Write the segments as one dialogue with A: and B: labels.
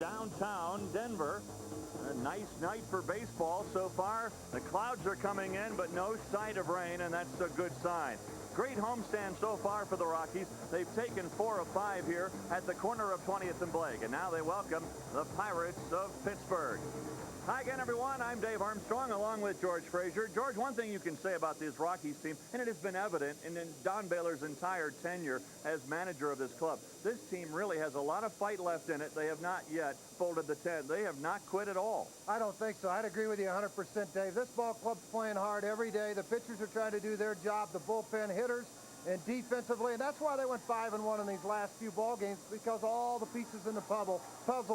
A: Downtown Denver. A nice night for baseball so far. The clouds are coming in, but no sight of rain, and that's a good sign. Great homestand so far for the Rockies. They've taken 4 of 5 here at the corner of 20th and Blake, and now they welcome the Pirates of Pittsburgh. Hi again, everyone. I'm Dave Armstrong along with George Frazier. George, one thing you can say about this Rockies team, and it has been evident in Don Baylor's entire tenure as manager of this club, this team really has a lot of fight left in it. They have not yet folded the tent. They have not quit at all.
B: I don't think so. I'd agree with you 100%, Dave. This ball club's playing hard every day. The pitchers are trying to do their job, the bullpen hitters, and defensively, and that's why they went 5-1 in these last few ball games, because all the pieces in the puzzle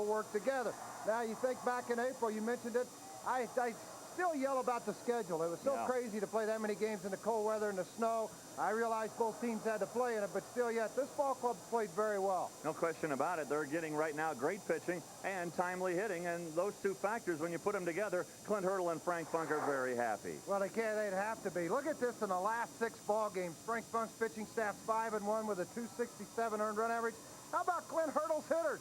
B: work together. Now, you think back in April, you mentioned it, I still yell about the schedule. It was so crazy to play that many games in the cold weather and the snow. I realized both teams had to play in it, but still yet, this ball club's played very well.
A: No question about it. They're getting right now great pitching and timely hitting, and those two factors, when you put them together, Clint Hurdle and Frank Funk are very happy.
B: Well, they'd have to be. Look at this in the last 6 ball games. Frank Funk's pitching staff's 5-1 with a .267 earned run average. How about Clint Hurdle's hitters?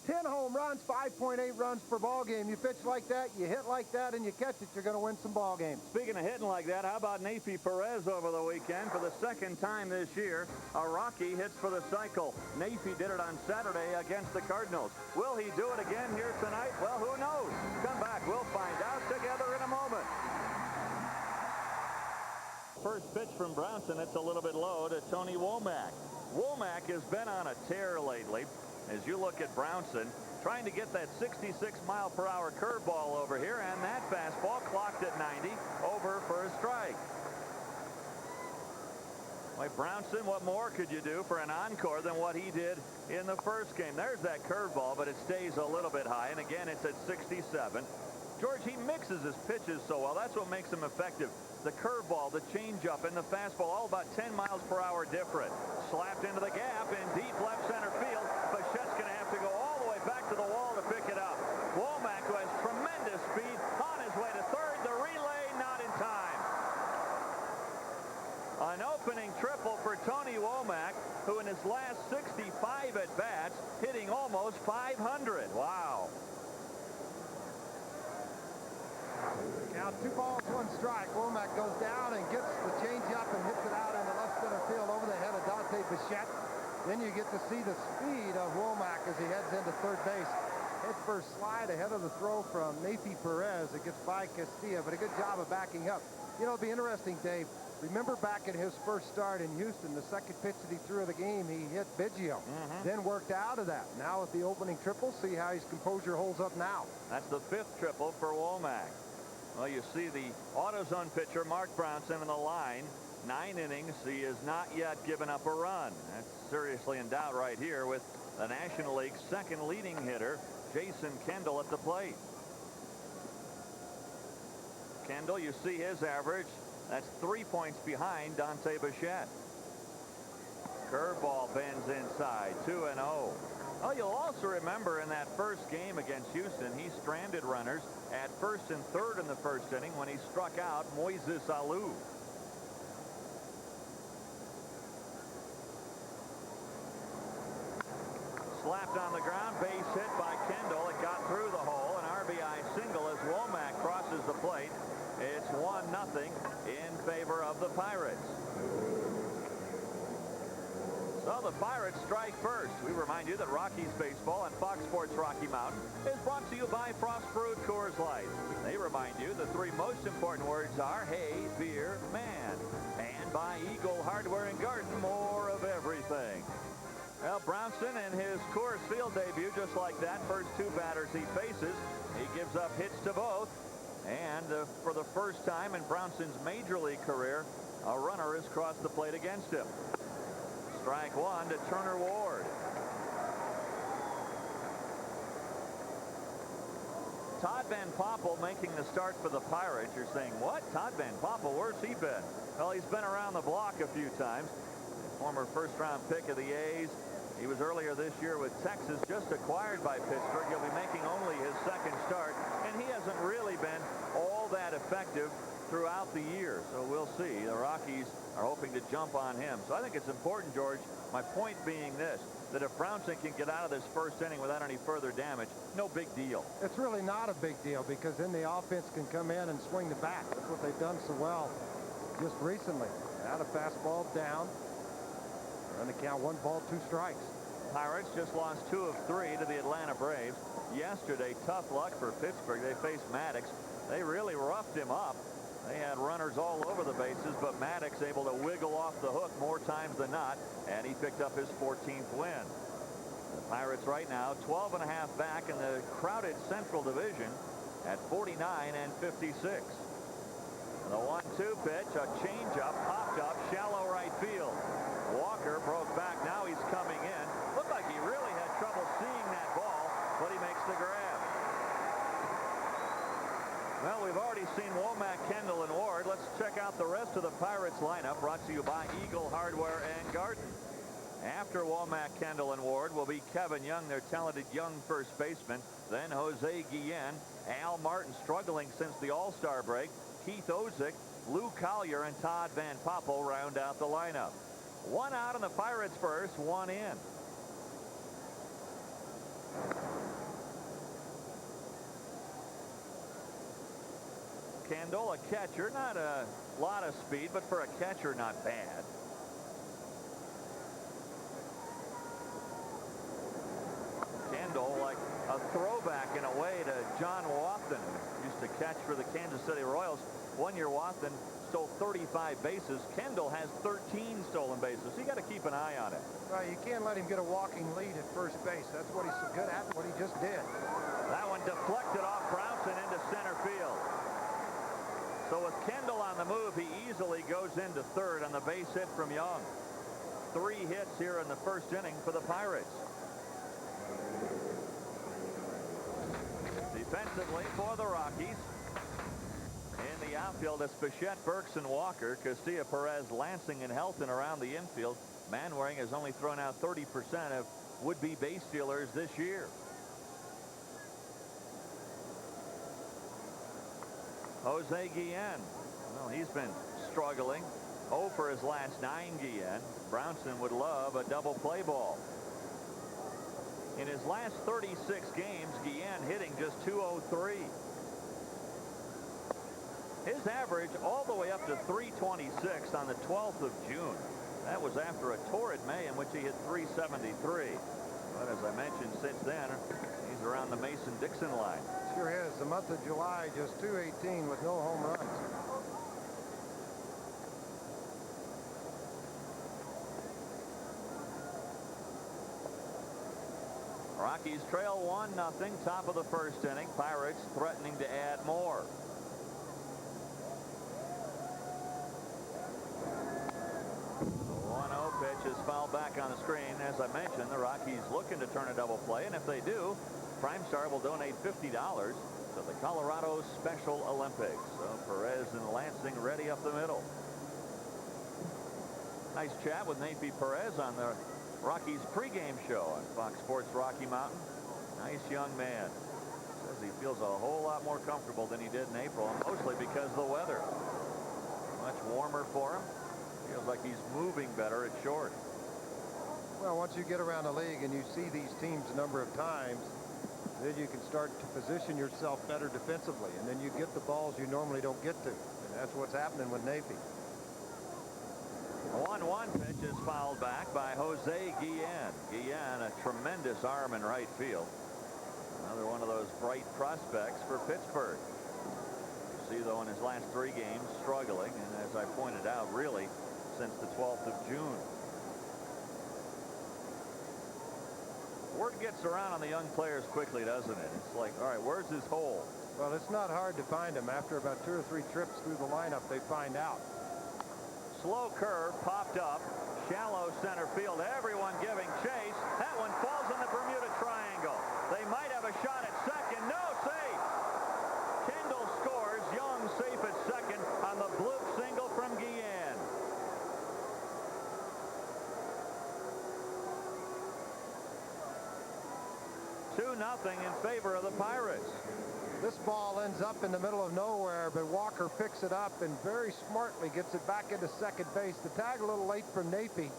B: 10 home runs, 5.8 runs per ball game. You pitch like that, you hit like that, and you catch it, you're going to win some ball games.
A: Speaking of hitting like that, how about Neifi Perez over the weekend? For the second time this year, a Rocky hits for the cycle. Neifi did it on Saturday against the Cardinals. Will he do it again here tonight? Well, who knows? Come back. We'll find out together in a moment. First pitch from Brownson. It's a little bit low to Tony Womack. Womack has been on a tear lately. As you look at Brownson, trying to get that 66-mile-per-hour curveball over here, and that fastball clocked at 90, over for a strike. Like Brownson, what more could you do for an encore than what he did in the first game? There's that curveball, but it stays a little bit high, and again, it's at 67. George, he mixes his pitches so well. That's what makes him effective. The curveball, the changeup, and the fastball, all about 10 miles per hour different. Slapped into the gap in deep left center field. Bichette's going to have to go all the way back to the wall to pick it up. Womack, who has tremendous speed, on his way to third. The relay not in time. An opening triple for Tony Womack, who in his last 65 at-bats, hitting almost 500. Wow.
B: Now 2 balls, 1 strike. Womack goes down and gets the changeup and hits it out into left center field over the head of Dante Bichette. Then you get to see the speed of Womack as he heads into third base. Head first slide ahead of the throw from Neifi Perez. It gets by Castilla, but a good job of backing up. You know, it'll be interesting, Dave. Remember back at his first start in Houston, the second pitch that he threw of the game, he hit Biggio. Then worked out of that. Now with the opening triple, see how his composure holds up now.
A: That's the 5th triple for Womack. Well, you see the AutoZone pitcher, Mark Brownson, in the line. 9 innings. He has not yet given up a run. That's seriously in doubt right here with the National League's second leading hitter, Jason Kendall, at the plate. Kendall, you see his average. That's 3 points behind Dante Bichette. Curveball bends inside. 2-0. Oh, you'll also remember in that first game against Houston, he stranded runners at first and third in the first inning when he struck out Moises Alou. Slapped on the ground, base hit by Kendall. It got through the hole, an RBI single as Womack crosses the plate. It's 1-0 in favor of the Pirates. So the Pirates strike first. We remind you that Rockies baseball on Fox Sports Rocky Mountain is brought to you by Frost Brewed Coors Light. They remind you the 3 most important words are hay, beer, man. And by Eagle Hardware and Garden, more of everything. Well, Brownson in his Coors Field debut, just like that, first 2 batters he faces, he gives up hits to both. And for the first time in Brownson's major league career, a runner has crossed the plate against him. Strike 1 to Turner Ward. Todd Van Poppel making the start for the Pirates. You're saying, what? Todd Van Poppel, where's he been? Well, he's been around the block a few times. Former first-round pick of the A's. He was earlier this year with Texas, just acquired by Pittsburgh. He'll be making only his 2nd start, and he hasn't really been all that effective throughout the year. So we'll see. The Rockies are hoping to jump on him. So I think it's important, George. My point being this. that if Brownson can get out of this first inning without any further damage, no big deal.
B: It's really not a big deal because then the offense can come in and swing the bat. That's what they've done so well just recently. Now the fastball down. Run the count, 1 ball, 2 strikes.
A: Pirates just lost 2 of 3 to the Atlanta Braves. Yesterday, tough luck for Pittsburgh. They faced Maddox. They really roughed him up. They had runners all over the bases, but Maddox able to wiggle off the hook more times than not, and he picked up his 14th win. The Pirates right now 12.5 back in the crowded Central Division at 49 and 56. The 1-2 pitch, a changeup, popped up, shallow right field. Walker broke back. Now he's coming in. Looked like he really had trouble seeing that ball, but he makes the grab. Well, we've already seen Womack, Kendall, and Ward. Let's check out the rest of the Pirates lineup, brought to you by Eagle Hardware and Garden. After Womack, Kendall, and Ward will be Kevin Young, their talented young first baseman. Then Jose Guillen, Al Martin struggling since the All-Star break, Keith Ozick, Lou Collier, and Todd Van Poppel round out the lineup. 1 out in the Pirates first, 1 in. Kendall, a catcher, not a lot of speed, but for a catcher, not bad. Kendall, like a throwback in a way to John Wathan, who used to catch for the Kansas City Royals. 1 year Wathan stole 35 bases. Kendall has 13 stolen bases. So you got to keep an eye on it.
B: Well, you can't let him get a walking lead at first base. That's what he's so good at, what he just did.
A: That one deflected off Brownson into center field. So with Kendall on the move, he easily goes into third on the base hit from Young. 3 hits here in the first inning for the Pirates. Defensively for the Rockies. In the outfield is Bichette, Burks, and Walker. Castilla, Perez, Lansing, and Helton around the infield. Manwaring has only thrown out 30% of would-be base stealers this year. Jose Guillen. Well, he's been struggling. 0 for his last 9, Guillen. Brownson would love a double play ball. In his last 36 games, Guillen hitting just .203. His average all the way up to .326 on the 12th of June. That was after a torrid May in which he hit .373. But as I mentioned, since then, he's around the Mason-Dixon line.
B: Sure is. The month of July, just .218 with no home runs.
A: Rockies trail 1-0, top of the first inning. Pirates threatening to add more. Pitch is fouled back on the screen. As I mentioned, the Rockies looking to turn a double play, and if they do, Primestar will donate $50 to the Colorado Special Olympics. So Perez and Lansing ready up the middle. Nice chat with Nate B. Perez on the Rockies pregame show on Fox Sports Rocky Mountain. Nice young man. Says he feels a whole lot more comfortable than he did in April, mostly because of the weather. Much warmer for him. Feels like he's moving better at short.
B: Well, once you get around the league and you see these teams a number of times, then you can start to position yourself better defensively, and then you get the balls you normally don't get to. And that's what's happening with Navy.
A: A 1-1 pitch is fouled back by Jose Guillen. Guillen, a tremendous arm in right field. Another one of those bright prospects for Pittsburgh. You see, though, in his last 3 games, struggling, and as I pointed out, really since the 12th of June. Word gets around on the young players quickly, doesn't it? It's like, all right, where's his hole?
B: Well, it's not hard to find him. After about 2 or 3 trips through the lineup, they find out.
A: Slow curve popped up, shallow center field. Everyone giving chase. That one falls in the Bermuda Triangle. They might have a shot at second. No, safe. Kendall scores. Young safe at second on the bloop single from Guillen. 2-0 in favor of the Pirates.
B: This ball ends up in the middle of nowhere, but Walker picks it up and very smartly gets it back into second base. The tag a little late from Napie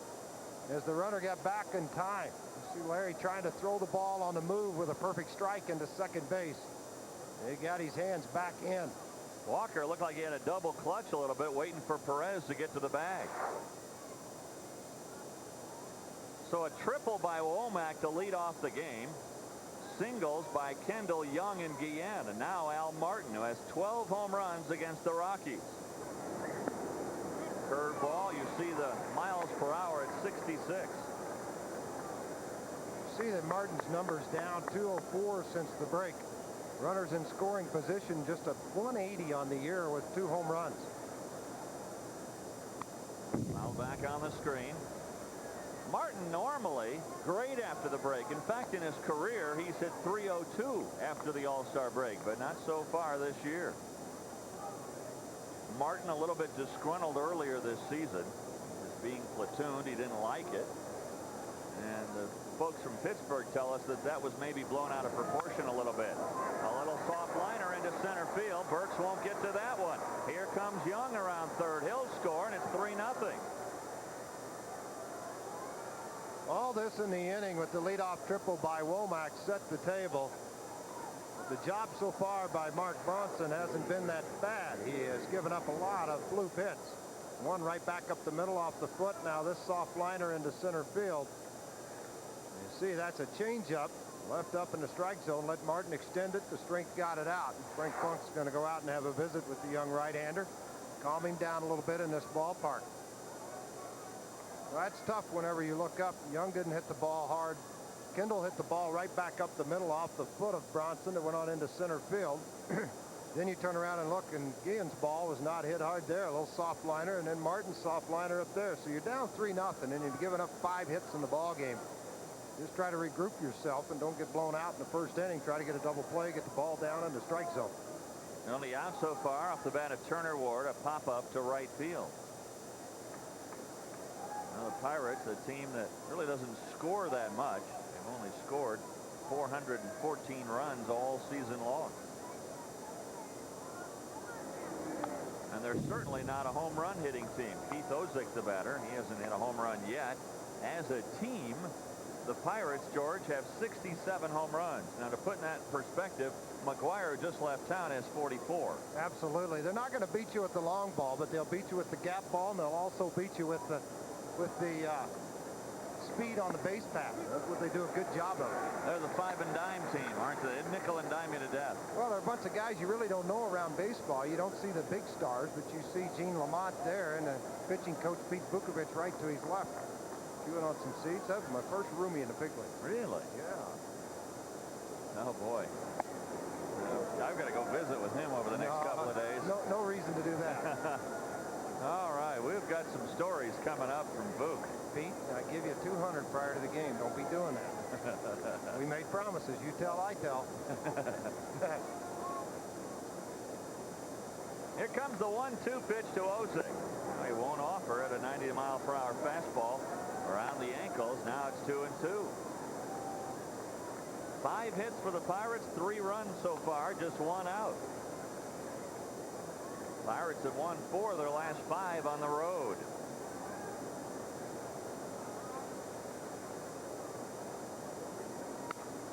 B: as the runner got back in time. See Larry trying to throw the ball on the move with a perfect strike into second base. He got his hands back in.
A: Walker looked like he had a double clutch a little bit, waiting for Perez to get to the bag. So a triple by Womack to lead off the game. Singles by Kendall, Young, and Guillen. And now Al Martin, who has 12 home runs against the Rockies. Curveball, you see the miles per hour at 66.
B: See that Martin's numbers down 204 since the break. Runners in scoring position, just a 180 on the year with 2 home runs.
A: Now back on the screen. Martin normally great after the break. In fact, in his career, he's hit .302 after the All-Star break, but not so far this year. Martin a little bit disgruntled earlier this season. Just being platooned, he didn't like it. And the folks from Pittsburgh tell us that that was maybe blown out of proportion a little bit. A little soft liner into center field. Burks won't get to that one. Here comes Young around third. He'll score, and it's 3-0.
B: All this in the inning with the leadoff triple by Womack set the table. The job so far by Mark Bronson hasn't been that bad. He has given up a lot of bloop hits. One right back up the middle off the foot. Now this soft liner into center field. You see, that's a changeup. Left up in the strike zone. Let Martin extend it. The strength got it out. Frank Funk's going to go out and have a visit with the young right-hander. Calm him down a little bit in this ballpark. Well, that's tough whenever you look up. Young didn't hit the ball hard. Kendall hit the ball right back up the middle off the foot of Bronson. It went on into center field. Then you turn around and look, and Guillen's ball was not hit hard there. A little soft liner, and then Martin's soft liner up there. So you're down 3-0, and you've given up 5 hits in the ball game. Just try to regroup yourself and don't get blown out in the first inning. Try to get a double play, get the ball down in the strike zone.
A: Only out so far off the bat of Turner Ward, a pop-up to right field. Now the Pirates, a team that really doesn't score that much. They've only scored 414 runs all season long. And they're certainly not a home run hitting team. Keith Ozick, the batter, he hasn't hit a home run yet. As a team, the Pirates, George, have 67 home runs. Now, to put in that perspective, McGuire, who just left town, has 44.
B: Absolutely. They're not going to beat you with the long ball, but they'll beat you with the gap ball, and they'll also beat you with the speed on the base path. That's what they do a good job of.
A: They're the 5 and dime team, aren't they? They nickel and dime you to death.
B: Well, they're a bunch of guys you really don't know around baseball. You don't see the big stars, but you see Gene Lamont there and the pitching coach Pete Vukovich right to his left. Chewing on some seeds. That was my first roomie in the big league.
A: Really?
B: Yeah.
A: Oh, boy. I've got to go visit with him over the next couple of days.
B: No reason to do that.
A: All right, we've got some stories coming up from Vuk.
B: Pete, I give you 200 prior to the game. Don't be doing that. We made promises. You tell, I tell.
A: Here comes the 1-2 pitch to Ozick. He won't offer at a 90-mile-per-hour fastball around the ankles. Now it's 2-2. 5 hits for the Pirates, 3 runs so far, just 1 out. Pirates have won 4 of their last 5 on the road.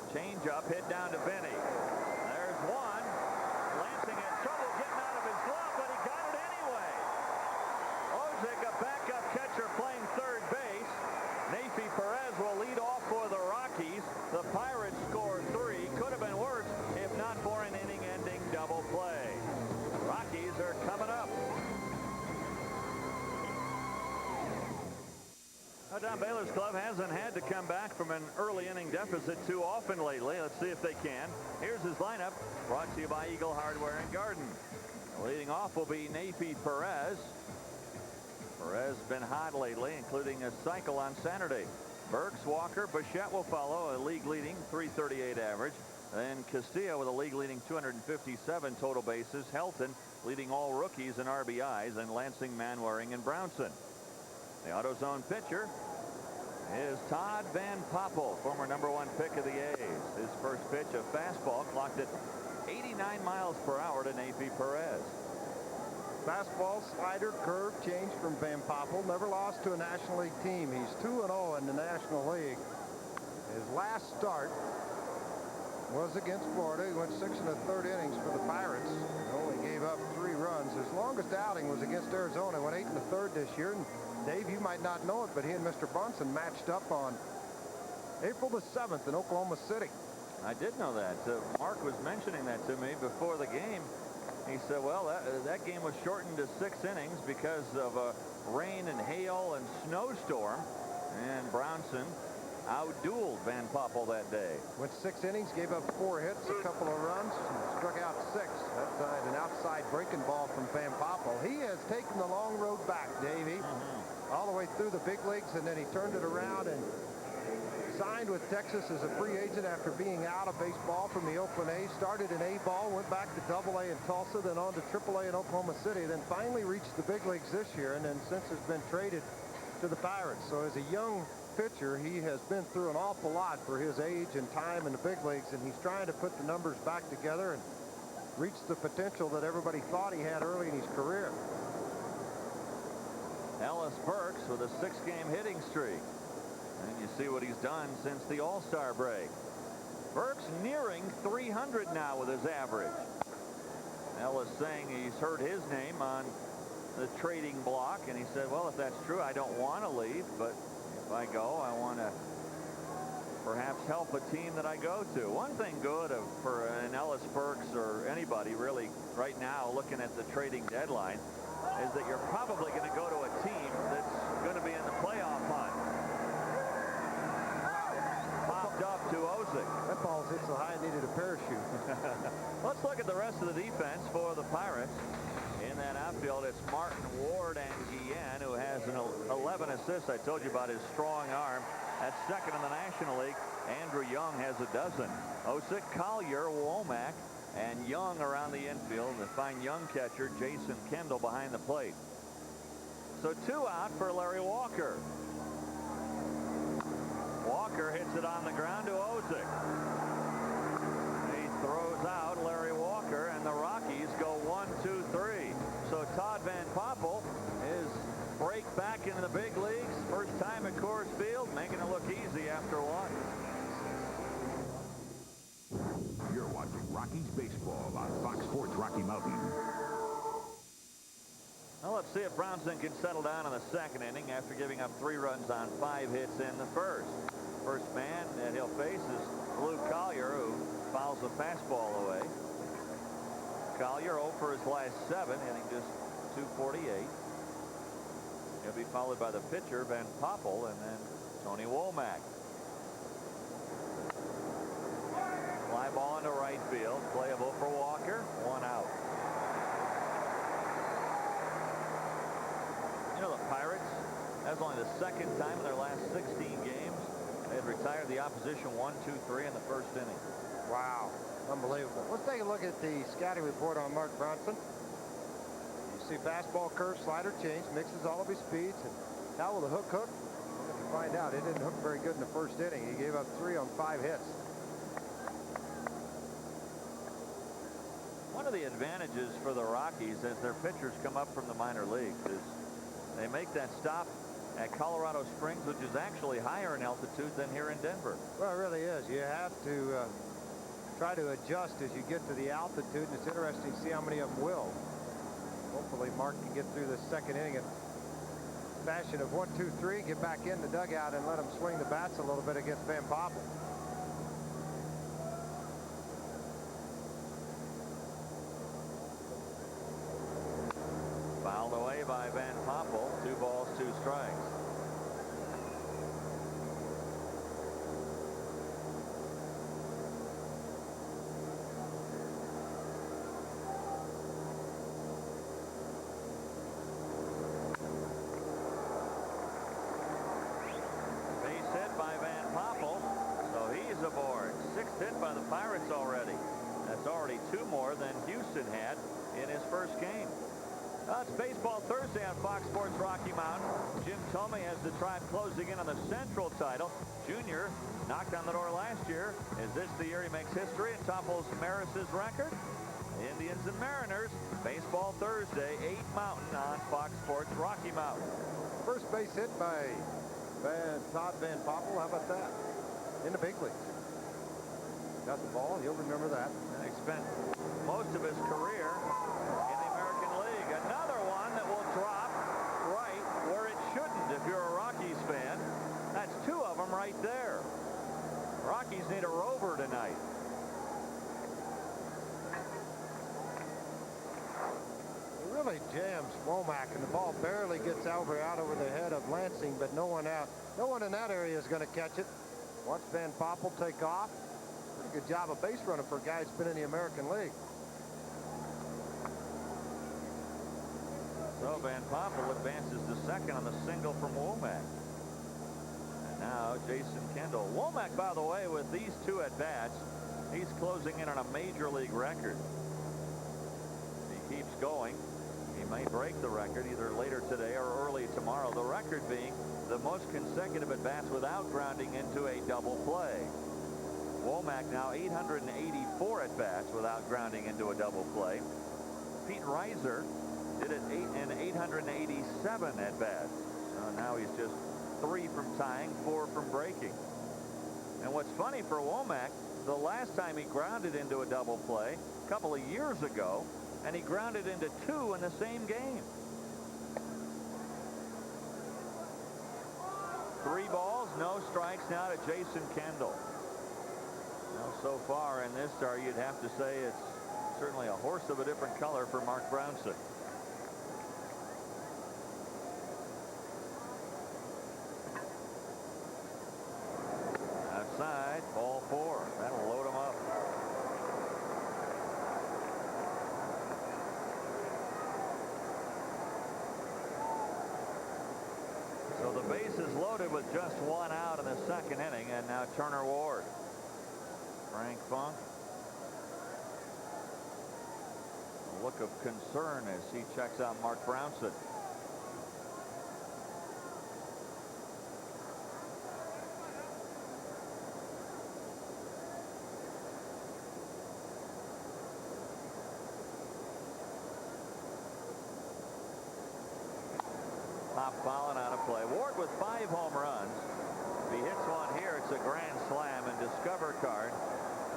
A: Change up, hit down to Benny. There's one. Lansing had trouble getting out of his glove, but he got it anyway. Ozick, a backup catcher playing third base. Neifi Perez will lead off for the Rockies. The Pirates score 3. Could have been worse if not for an inning-ending double play. Rockies are coming up. Don Baylor's club hasn't had to come back from an early inning deficit too often lately. Let's see if they can. Here's his lineup, brought to you by Eagle Hardware and Garden. Leading off will be Neifi Perez. Perez been hot lately, including a cycle on Saturday. Burks, Walker, Bichette will follow, a league-leading .338 average. Then Castillo with a league-leading 257 total bases. Helton leading all rookies in RBIs, and Lansing, Manwaring, and Brownson. The AutoZone pitcher is Todd Van Poppel, former #1 pick of the A's. His first pitch, a fastball, clocked at 89 miles per hour to Neifi Perez.
B: Fastball, slider, curve, change from Van Poppel. Never lost to a National League team. He's 2-0 in the National League. His last start was against Florida. He went 6 1/3 innings for the Pirates. Only gave up 3 runs. His longest outing was against Arizona. Went 8 1/3 this year. And Dave, you might not know it, but he and Mr. Bunsen matched up on April the 7th in Oklahoma City.
A: I did know that. Mark was mentioning that to me before the game. He said, well, that game was shortened to 6 innings because of rain and hail and snowstorm. And Brownson outdueled Van Poppel that day.
B: Went 6 innings, gave up 4 hits, a couple of runs, struck out 6. That's an outside breaking ball from Van Poppel. He has taken the long road back, Davey, all the way through the big leagues, and then he turned it around and signed with Texas as a free agent after being out of baseball from the Oakland A's. Started in A-ball, went back to Double-A in Tulsa, then on to Triple-A in Oklahoma City, then finally reached the big leagues this year, and then since has been traded to the Pirates. So as a young pitcher, he has been through an awful lot for his age and time in the big leagues, and he's trying to put the numbers back together and reach the potential that everybody thought he had early in his career.
A: Ellis Burks with a 6-game hitting streak. And you see what he's done since the All-Star break. Burks nearing 300 now with his average. Ellis saying he's heard his name on the trading block, and he said, well, if that's true, I don't want to leave, but if I go, I want to perhaps help a team that I go to. One thing good for an Ellis Burks or anybody really right now looking at the trading deadline is that you're probably going to go to a team that's going to be in the playoff hunt. Popped up to Osick.
B: That ball hit so high it needed a parachute.
A: Let's look at the rest of the defense for the Pirates. In that outfield, it's Martin, Ward, and Guillen, who has 11 assists. I told you about his strong arm. That's second in the National League. Andrew Young has a dozen. Osick, Collier, Womack, and Young around the infield. The fine young catcher, Jason Kendall, behind the plate. So 2 out for Larry Walker. Walker hits it on the ground to Osick. He throws out Larry Walker, and the Rockies go 1, 2, 3. So Todd Van Poppel is break back into the big leagues. First time at Coors Field, making it look easy after 1.
C: You're watching Rockies baseball on Fox Sports Rocky Mountain.
A: Well, let's see if Brownson can settle down in the 2nd inning after giving up 3 runs on 5 hits in the first. First man that he'll face is Luke Collier, who fouls a fastball away. Collier 0 for his last 7, hitting just .248. He'll be followed by the pitcher, Van Poppel, and then Tony Womack. Fly ball into right field. Playable for Walker. 1 out. You know, the Pirates, that was only the 2nd time in their last 16 games they had retired the opposition 1, 2, 3 in the first inning.
B: Wow. Unbelievable. Let's take a look at the scouting report on Mark Brownson. You see fastball, curve, slider, change, mixes all of his speeds. And how will the hook? We're going to find out. It didn't hook very good in the first inning. He gave up 3 on 5 hits.
A: One of the advantages for the Rockies as their pitchers come up from the minor leagues is they make that stop at Colorado Springs, which is actually higher in altitude than here in Denver.
B: Well, it really is. You have to try to adjust as you get to the altitude, and it's interesting to see how many of them will. Hopefully Mark can get through the 2nd inning in fashion of 1, 2, 3, get back in the dugout and let him swing the bats a little bit against Van Poppel.
A: Fouled away by Van Poppel. 2 balls, 2 strikes. Base hit by Van Poppel, so he's aboard. 6th hit by the Pirates already. That's already 2 more than Houston had in his first game. It's Baseball Thursday on Fox Sports Rocky Mountain. Jim Thome has the Tribe closing in on the Central title. Junior knocked on the door last year. Is this the year he makes history and topples Maris's record? Indians and Mariners, Baseball Thursday, 8 Mountain on Fox Sports Rocky Mountain.
B: First base hit by Todd Van Poppel. How about that? in the big leagues. Got the ball. He'll remember that.
A: And he spent most of his career in the American League. Another one that will drop right where it shouldn't if you're a Rockies fan. That's two of them right there. Rockies need a rover tonight.
B: He really jams Womack, and the ball barely gets out over the head of Lansing, but no one in that area is going to catch it. Watch Van Poppel take off. Pretty good job of base running for a guy who's been in the American League.
A: So Van Poppel advances to second on the single from Womack. And now Jason Kendall. Womack, by the way, with these two at-bats, he's closing in on a major league record. If he keeps going, he may break the record either later today or early tomorrow. The record being the most consecutive at-bats without grounding into a double play. Womack now 884 at-bats without grounding into a double play. Pete Reiser did it in 887 at-bats. So now he's just 3 from tying, 4 from breaking. And what's funny for Womack, the last time he grounded into a double play a couple of years ago, and he grounded into 2 in the same game. 3 balls, no strikes now to Jason Kendall. Now, so far in this start, you'd have to say it's certainly a horse of a different color for Mark Brownson. Outside, ball 4. That'll load him up. So the base is loaded with just 1 out in the second inning, and now Turner Ward. Frank Funk. A look of concern as he checks out Mark Brownson. Pop fouling out of play. Ward with 5 home runs. If he hits one here, it's a grand slam, and Discover Card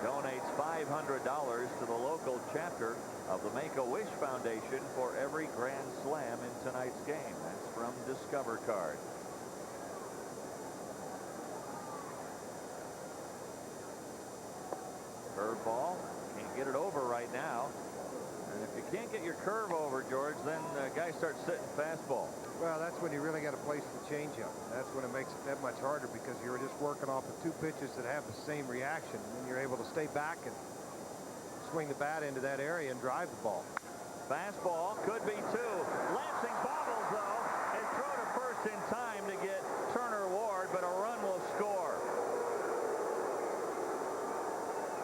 A: donates $500 to the local chapter of the Make-A-Wish Foundation for every grand slam in tonight's game. That's from Discover Card. Curveball. Can't get it over right now. And if you can't get your curve over, George, then the guy starts sitting fastball.
B: Well, that's when you really got to place the changeup. That's when it makes it that much harder, because you're just working off of 2 pitches that have the same reaction. And then you're able to stay back and swing the bat into that area and drive the ball.
A: Fastball could be 2. Lansing bobbles, though, and throw to first in time to get Turner Ward, but a run will score.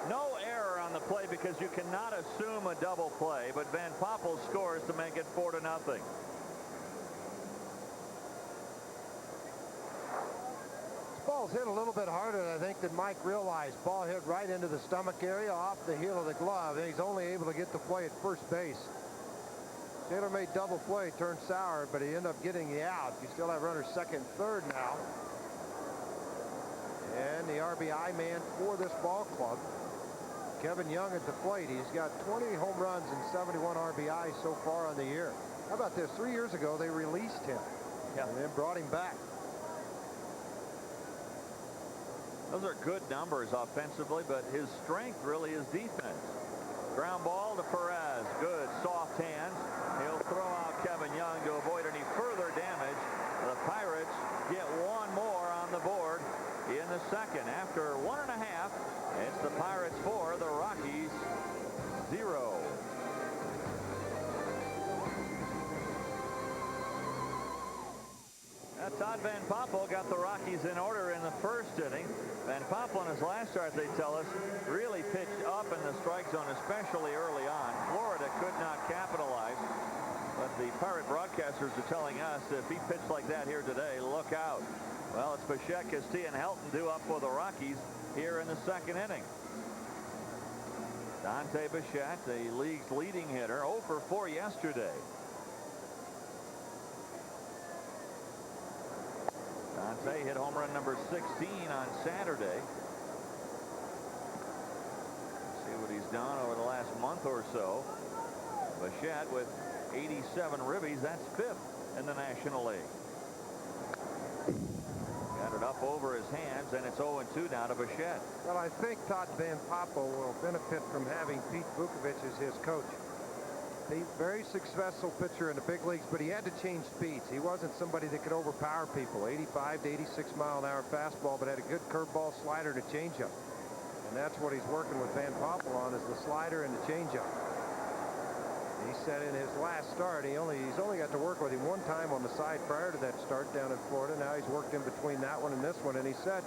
A: No error on the play because you cannot assume a double play, but Van Poppel scores to make it 4-0.
B: Ball's hit a little bit harder, I think, than Mike realized. Ball hit right into the stomach area off the heel of the glove, and he's only able to get the play at first base. Taylor made double play, turned sour, but he ended up getting the out. You still have runners second, third now. And the RBI man for this ball club, Kevin Young at the plate. He's got 20 home runs and 71 RBIs so far on the year. How about this? 3 years ago, they released him and then brought him back.
A: Those are good numbers offensively, but his strength really is defense. Ground ball to Perez. Good soft hands. He'll throw out Kevin Young to avoid any further damage. The Pirates get 1 more on the board in the second. After 1.5, it's the Pirates 4, the Rockies 0. Todd Van Poppel got the Rockies in order in the first inning. Van Poppel in his last start, they tell us, really pitched up in the strike zone, especially early on. Florida could not capitalize, but the Pirate broadcasters are telling us if he pitched like that here today, look out. Well, it's Bichette, Castilla, and Helton due up for the Rockies here in the second inning. Dante Bichette, the league's leading hitter, 0 for 4 yesterday. Dante hit home run number 16 on Saturday. what he's done over the last month or so. Bichette with 87 ribbies. That's 5th in the National League. Got it up over his hands, and it's 0-2 now to Bichette.
B: Well, I think Todd Van Poppel will benefit from having Pete Vukovich as his coach. He's a very successful pitcher in the big leagues, but he had to change speeds. He wasn't somebody that could overpower people. 85 to 86 mile an hour fastball, but had a good curveball, slider, and a changeup. And that's what he's working with Van Poppel on, is the slider and the changeup. He said in his last start, he's only got to work with him one time on the side prior to that start down in Florida. Now he's worked in between that one and this one, and he said,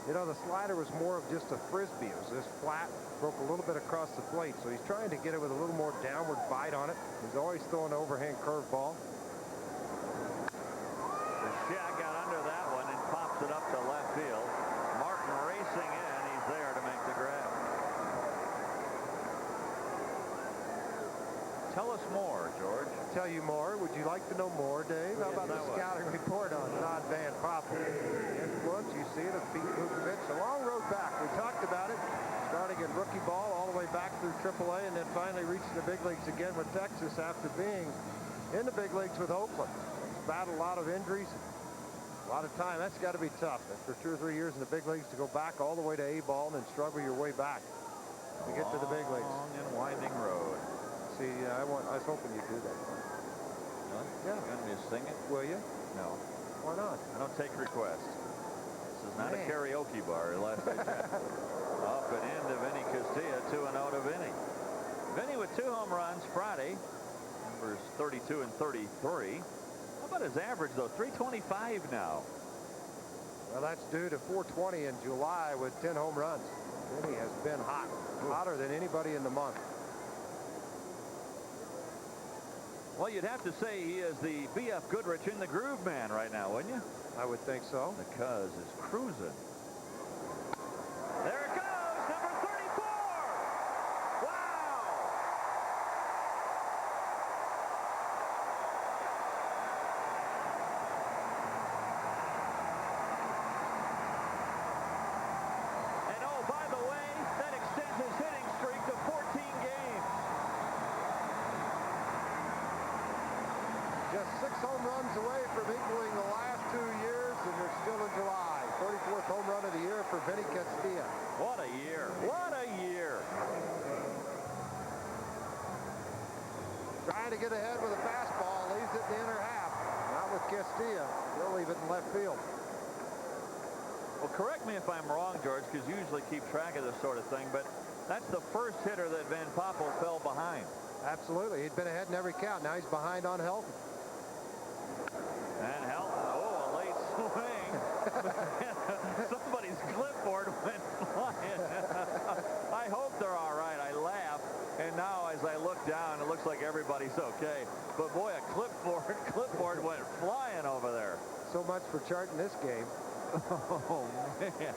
B: you know, the slider was more of just a frisbee. It was just flat, broke a little bit across the plate. So he's trying to get it with a little more downward bite on it. He's always throwing an overhand curveball.
A: Bichette got under that one and pops it up to left field. Martin racing in. He's there to make the grab. Tell us more, George.
B: Tell you more. Would you like to know more, Dave? How about the scouting report on Todd Van Poppel? Influence, you see it, of Pete Vukovich. A long road back. We talked about it. Starting in rookie ball all the way back through AAA, and then finally reaching the big leagues again with Texas after being in the big leagues with Oakland. He's battled a lot of injuries. A lot of time. That's got to be tough. After 2 or 3 years in the big leagues to go back all the way to A-ball and then struggle your way back to get to the big leagues.
A: Long and winding road.
B: See, I was hoping you'd do that.
A: Really?
B: Yeah.
A: You want me to sing it?
B: Will you?
A: No.
B: Why not?
A: I don't take requests. This is not a karaoke bar, last I checked. Up and into Vinny Castilla, 2-0 to Vinny. Vinny with 2 home runs Friday. Numbers 32 and 33. How about his average, though? 325 now.
B: Well, that's due to 420 in July with 10 home runs. Vinny has been hot. Hotter than anybody in the month.
A: Well, you'd have to say he is the B.F. Goodrich in the groove man right now, wouldn't you?
B: I would think so.
A: The Cuz is cruising. There it goes, number 34. Wow. And oh, by the way, that extends his hitting streak to 14 games.
B: Just 6 home runs away from equaling the last 2 years, and they're still in July. 34th home run of the year for Vinny Castilla.
A: What a year. What a year.
B: Trying to get ahead with a fastball, leaves it in the inner half. Not with Castilla. He'll leave it in left field.
A: Well, correct me if I'm wrong, George, because you usually keep track of this sort of thing, but that's the first hitter that Van Poppel fell behind.
B: Absolutely. He'd been ahead in every count. Now he's behind on Helton.
A: And Helton, oh, a late swing. Somebody's clipboard went flying. I hope they're all right. I laugh, and now as I look down, it looks like everybody's okay. But boy, a clipboard went flying over there.
B: So much for charting this game.
A: Oh, man.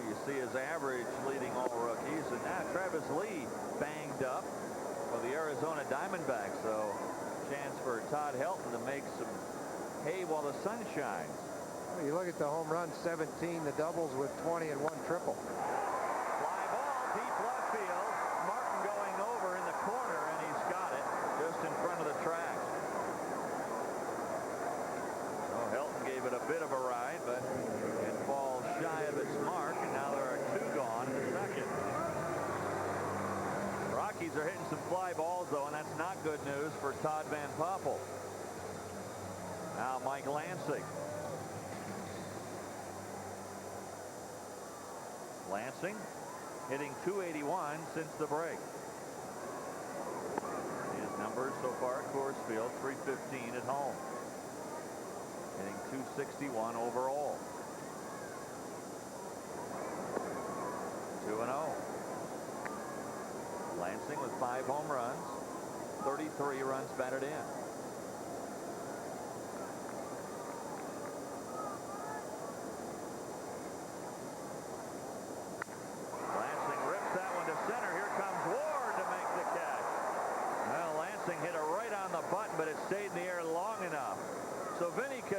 A: You see his average leading all rookies, and now Travis Lee banged up for the Arizona Diamondbacks. So chance for Todd Helton to make some hay while the sun shines.
B: Well, you look at the home run, 17, the doubles with 20 and 1 triple.
A: Fly ball deep left field. Martin going over in the corner, and he's got it just in front of the track. So Helton gave it a bit of a ride, but it falls shy of its mark, and now there are 2 gone in second. Rockies are hitting some fly balls, though, and that's not good news for Todd Van Poppel. Now Mike Lansing. Lansing hitting .281 since the break. His numbers so far at Coors Field, .315 at home. Hitting .261 overall. 2-0. Lansing with 5 home runs, 33 runs batted in. Lansing rips that one to center. Here comes Ward to make the catch. Well, Lansing hit it right on the button, but it stayed in the air long enough.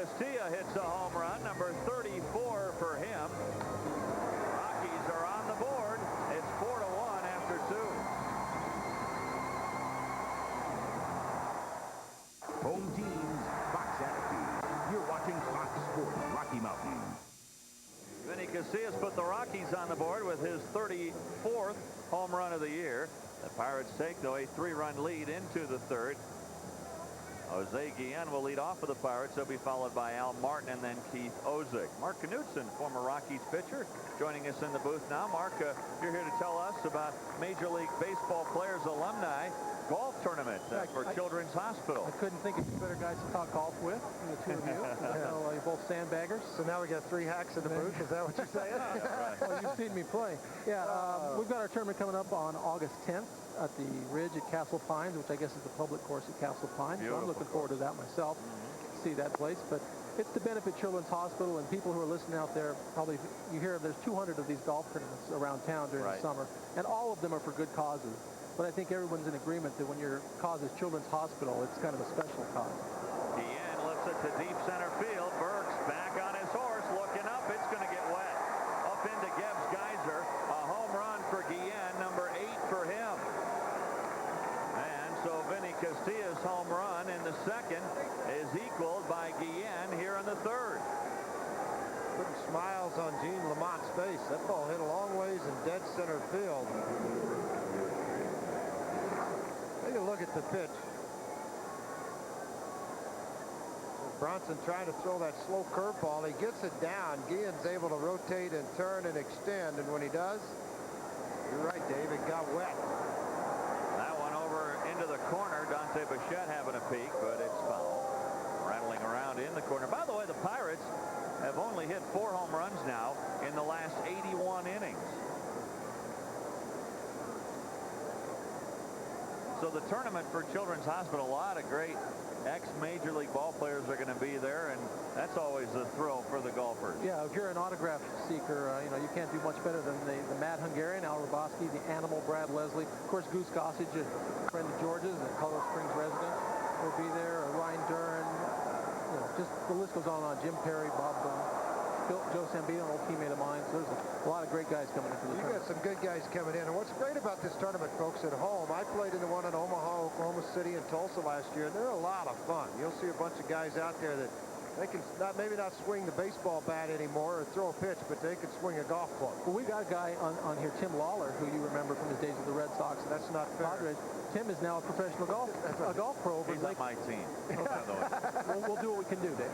A: Castilla hits a home run, number 34 for him. Rockies are on the board. It's 4-1 after 2.
C: Home teams, Fox attitude. You're watching Fox Sports Rocky Mountain.
A: Vinny Casillas put the Rockies on the board with his 34th home run of the year. The Pirates take, though, a 3-run lead into the third. Jose Guillen will lead off for the Pirates. He'll be followed by Al Martin and then Keith Ozick. Mark Knudsen, former Rockies pitcher, joining us in the booth now. Mark, you're here to tell us about Major League Baseball Players Alumni Golf Tournament for Children's Hospital.
D: I couldn't think of better guys to talk golf with than the two of you. You're both sandbaggers.
B: So now we got 3 hacks in the booth. Is that what you're saying?
A: Right.
D: Well, you've seen me play. Yeah, we've got our tournament coming up on August 10th at the Ridge at Castle Pines, which I guess is the public course at Castle Pines. So I'm looking forward to that myself, see that place. But it's to benefit Children's Hospital, and people who are listening out there, probably you hear there's 200 of these golf tournaments around town during the summer, and all of them are for good causes. But I think everyone's in agreement that when your cause is Children's Hospital, it's kind of a special cause.
A: Guillen lifts it to deep center field. Burks back on his horse, looking up. It's going to get wet. Up into Gibbs Geyser. A home run for Guillen, number 8 for him. And so Vinny Castilla's home run in the second is equaled by Guillen here in the third.
B: Putting smiles on Gene Lamont's face. That ball hit a long ways in dead center field. Take a look at the pitch. Bronson trying to throw that slow curveball. He gets it down. Guillen's able to rotate and turn and extend, and when he does, you're right, Dave, it got wet.
A: That one over into the corner. Dante Bichette having a peek, but it's foul. Rattling around in the corner. By the way, the Pirates have only hit 4 home runs now in the last 81 innings. So the tournament for Children's Hospital, a lot of great ex-Major League ball players are going to be there, and that's always a thrill for the golfers.
D: Yeah, if you're an autograph seeker, you can't do much better than the Mad Hungarian, Al Roboski, the Animal, Brad Leslie. Of course, Goose Gossage, a friend of George's, a Colorado Springs resident, will be there. Ryan Duran, just the list goes on and on. Jim Perry, Bob Boone. Joe Sambino, an old teammate of mine. So there's a lot of great guys coming into the tournament.
B: You got some good guys coming in. And what's great about this tournament, folks, at home, I played in the one in Omaha, Oklahoma City, and Tulsa last year, and they're a lot of fun. You'll see a bunch of guys out there that they can maybe not swing the baseball bat anymore or throw a pitch, but they can swing a golf club.
D: Well, we got a guy on here, Tim Lawler, who you remember from his days with the Red Sox.
B: That's not fair.
D: Padres. Tim is now a professional golf pro.
A: He's not my team.
D: We'll do what we can do, Dave.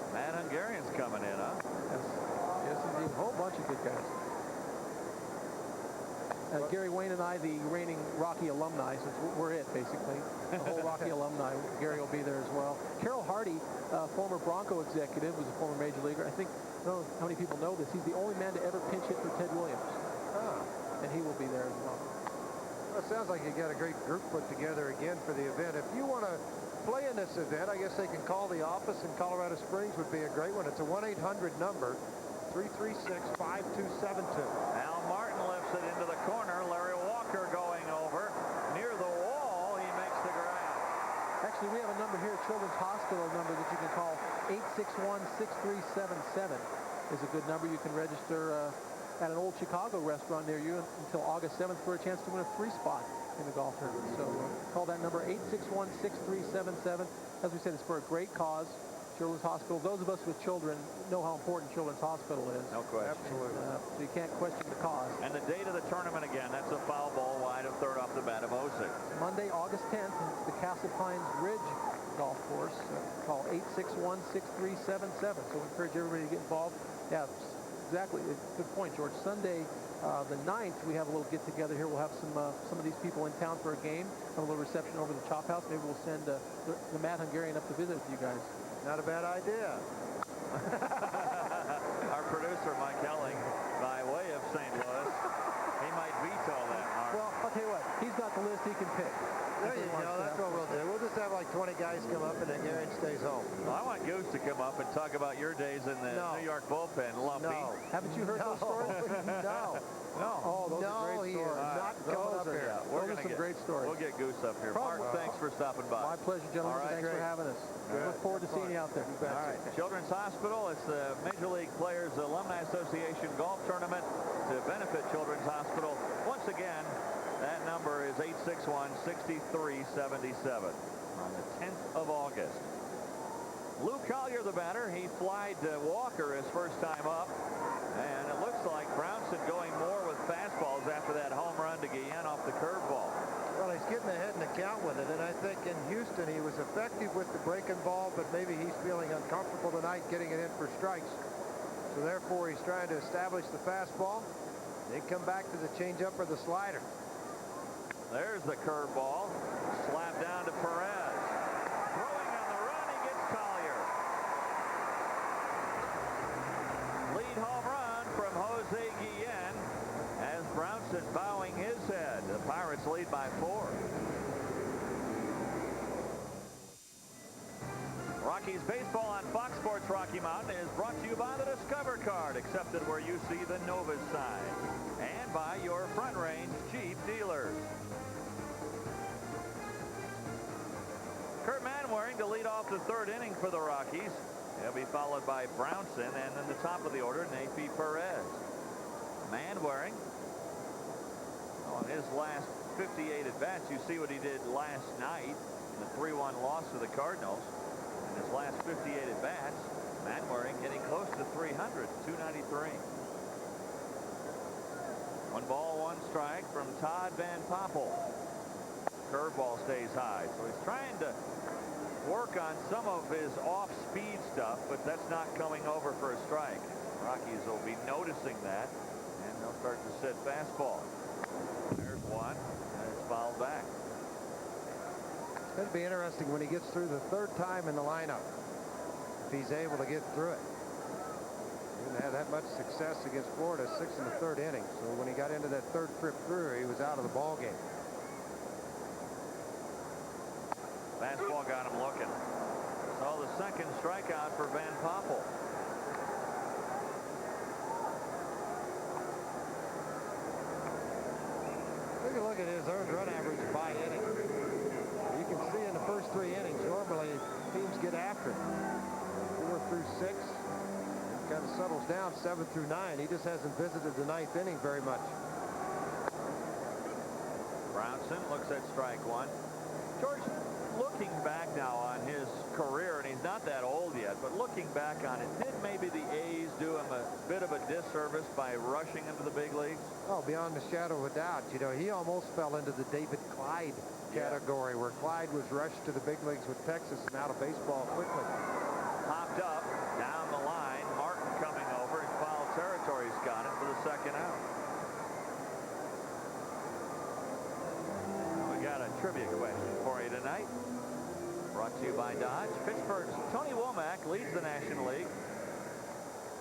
A: Mad Hungarian's coming in, huh?
D: Yes, indeed. A whole bunch of good guys. Gary Wayne and I, the reigning Rocky alumni, since we're it, basically. The whole Rocky alumni. Gary will be there as well. Carroll Hardy, former Bronco executive, was a former major leaguer. I think, I don't know how many people know this, he's the only man to ever pinch hit for Ted Williams. And he will be there as well.
B: Well, it sounds like you got a great group put together again for the event. If you want to play in this event, I guess they can call the office in Colorado Springs. Would be a great one. It's a 1-800 number, 336-5272.
A: Al Martin lifts it into the corner. Larry Walker going over near the wall. He makes the grab.
D: Actually, we have a number here at Children's Hospital, number that you can call. 861-6377 is a good number. You can register at an old Chicago restaurant near you until August 7th for a chance to win a free spot in the golf tournament. So call that number, 861-6377. As we said, it's for a great cause. Children's Hospital. Those of us with children know how important Children's Hospital is.
A: No question.
B: Absolutely.
D: So you can't question the cause.
A: And the date of the tournament again, that's a foul ball wide of third off the bat of Ozick.
D: Monday, August 10th. It's the Castle Pines Ridge Golf Course. Call 861-6377. So we encourage everybody to get involved. Yeah, exactly. Good point, George. Sunday, the 9th, we have a little get-together here. We'll have some of these people in town for a game, have a little reception over the Chop House. Maybe we'll send the Mad Hungarian up to visit with you guys.
B: Not a bad idea.
A: Our producer, Mike Helling, by way of St. Louis, he might veto that, Mark.
D: Well, I'll tell you what. He's got the list he can pick.
B: There you go. That's what we'll do. We'll just have like 20 guys come up, and then Aaron stays home.
A: Well, I want Goose to come up and talk about your days in the New York bullpen, Lumpy.
B: No.
D: Haven't you heard those stories?
B: No.
A: No.
D: Oh, those are great
B: he
D: stories.
B: is not coming up here.
D: Those are some great stories.
A: We'll get Goose up here. Mark, thanks for stopping by.
D: My pleasure, gentlemen.
A: All right,
D: Thanks for having us.
B: Good.
D: Look forward to seeing you out there.
A: All right, Children's Hospital. It's the Major League Players Alumni Association Golf Tournament to benefit Children's Hospital. Once again, that number is 861-6377 on the 10th of August. Lou Collier, the batter, he flied Walker his first time up, and it looks like Brownson going more with fastballs after that home run to Guillen off the curveball.
B: Well, he's getting ahead in the count with it, and I think in Houston he was effective with the breaking ball, but maybe he's feeling uncomfortable tonight getting it in for strikes. So therefore, he's trying to establish the fastball. They come back to the changeup or the slider.
A: There's the curveball. Slapped down to Perez. Throwing on the run, he gets Collier. Lead home run from Jose Guillen as Brownson bowing his head. The Pirates lead by 4. Rockies baseball on Fox Sports Rocky Mountain is brought to you by the Discover Card, accepted where you see the Novus sign, and by your Front Range Jeep dealers. Kurt Manwaring to lead off the 3rd inning for the Rockies. He'll be followed by Brownson, and then the top of the order, Neifi Perez. Manwaring, on his last 58 at-bats, you see what he did last night in the 3-1 loss to the Cardinals. In his last 58 at-bats, Manwaring getting close to 300, 293. 1 ball, 1 strike from Todd Van Poppel. Curveball stays high, so he's trying to work on some of his off-speed stuff, but that's not coming over for a strike. Rockies will be noticing that, and they'll start to set fastball. There's one, and it's fouled back.
B: It's going to be interesting when he gets through the 3rd time in the lineup, if he's able to get through it. He didn't have that much success against Florida, 6 in the 3rd inning. So when he got into that 3rd trip through, he was out of the ball game.
A: Fastball got him looking. So the 2nd strikeout for Van Poppel.
B: Take a look at his earned run average by inning. You can see in the first 3 innings, normally teams get after it. 4 through 6. It kind of settles down 7 through 9. He just hasn't visited the 9th inning very much.
A: Brownson looks at strike 1. George, looking back now on his career, and he's not that old yet, but looking back on it, did maybe the A's do him a bit of a disservice by rushing into the big leagues?
B: Oh, beyond the shadow of a doubt. You know, he almost fell into the David Clyde category, where Clyde was rushed to the big leagues with Texas and out of baseball quickly.
A: Popped up, down the line, Martin coming over, in foul territory. He's got it for the 2nd out. We got a trivia question for you tonight. Brought to you by Dodge. Pittsburgh's Tony Womack leads the National League.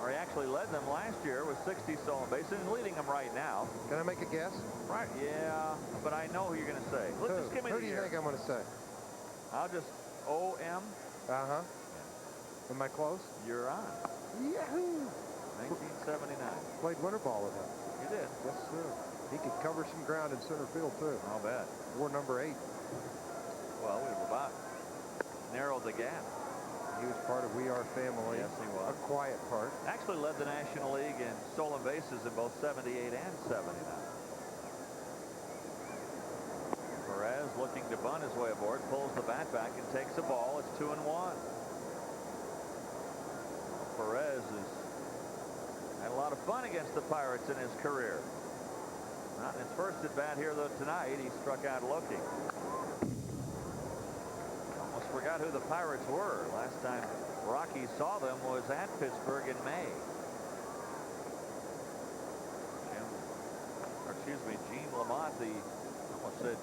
A: Or he actually led them last year with 60 stolen bases and leading them right now.
B: Can I make a guess?
A: Right, yeah, but I know who you're going to say. Let's just give me
B: Who
A: the
B: do you
A: year.
B: think I'm going to say?
A: I'll just O.M.
B: Uh-huh. Am I close?
A: You're on.
B: Yahoo!
A: 1979.
B: Played winter ball with him.
A: You did.
B: Yes, sir. He could cover some ground in center field, too.
A: I'll bet.
B: War number 8.
A: Well, we've about narrowed the gap.
B: He was part of We Are Family.
A: Yes, he was.
B: A quiet part.
A: Actually led the National League in stolen bases in both 78 and 79. Perez looking to bunt his way aboard, pulls the bat back and takes the ball. It's 2-1. Perez has had a lot of fun against the Pirates in his career. Not in his first at bat here though tonight. He struck out looking. Almost forgot who the Pirates were. Last time Rocky saw them was at Pittsburgh in May. Gene Lamont, almost said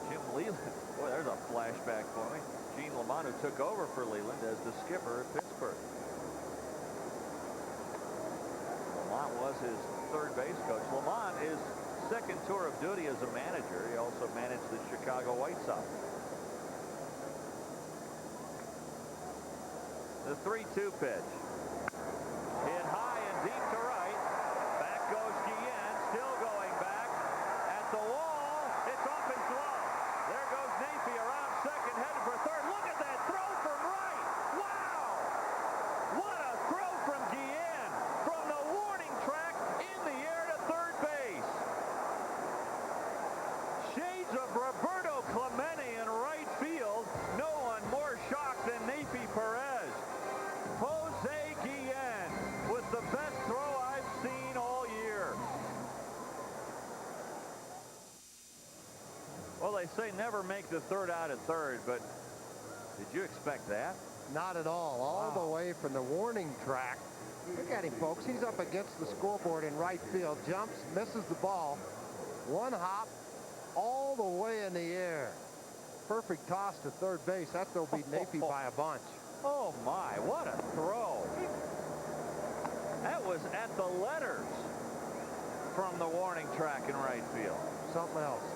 A: Jim Leland. Boy, there's a flashback for me. Gene Lamont, who took over for Leland as the skipper at Pittsburgh. Lamont was his 3rd base coach. Lamont is 2nd tour of duty as a manager. He also managed the Chicago White Sox. The 3-2 pitch. Hit high and deep to right. Back goes Guillen, still going back. At the wall, it's off his glove. There goes Napier around second, headed for third. Look at that throw from right. Wow! What a throw from Guillen. From the warning track in the air to third base. Shades of Roberto Clemente in right field. No one more shocked than Napier Perez. Jose Guillen with the best throw I've seen all year. Well, they say never make the third out at third, but did you expect that?
B: Not at all. All the way from the warning track. Look at him, folks. He's up against the scoreboard in right field. Jumps, misses the ball. One hop, all the way in the air. Perfect toss to third base. That throw beat Napier by a bunch.
A: Oh, my. What a throw. That was at the letters from the warning track in right field.
B: Something else.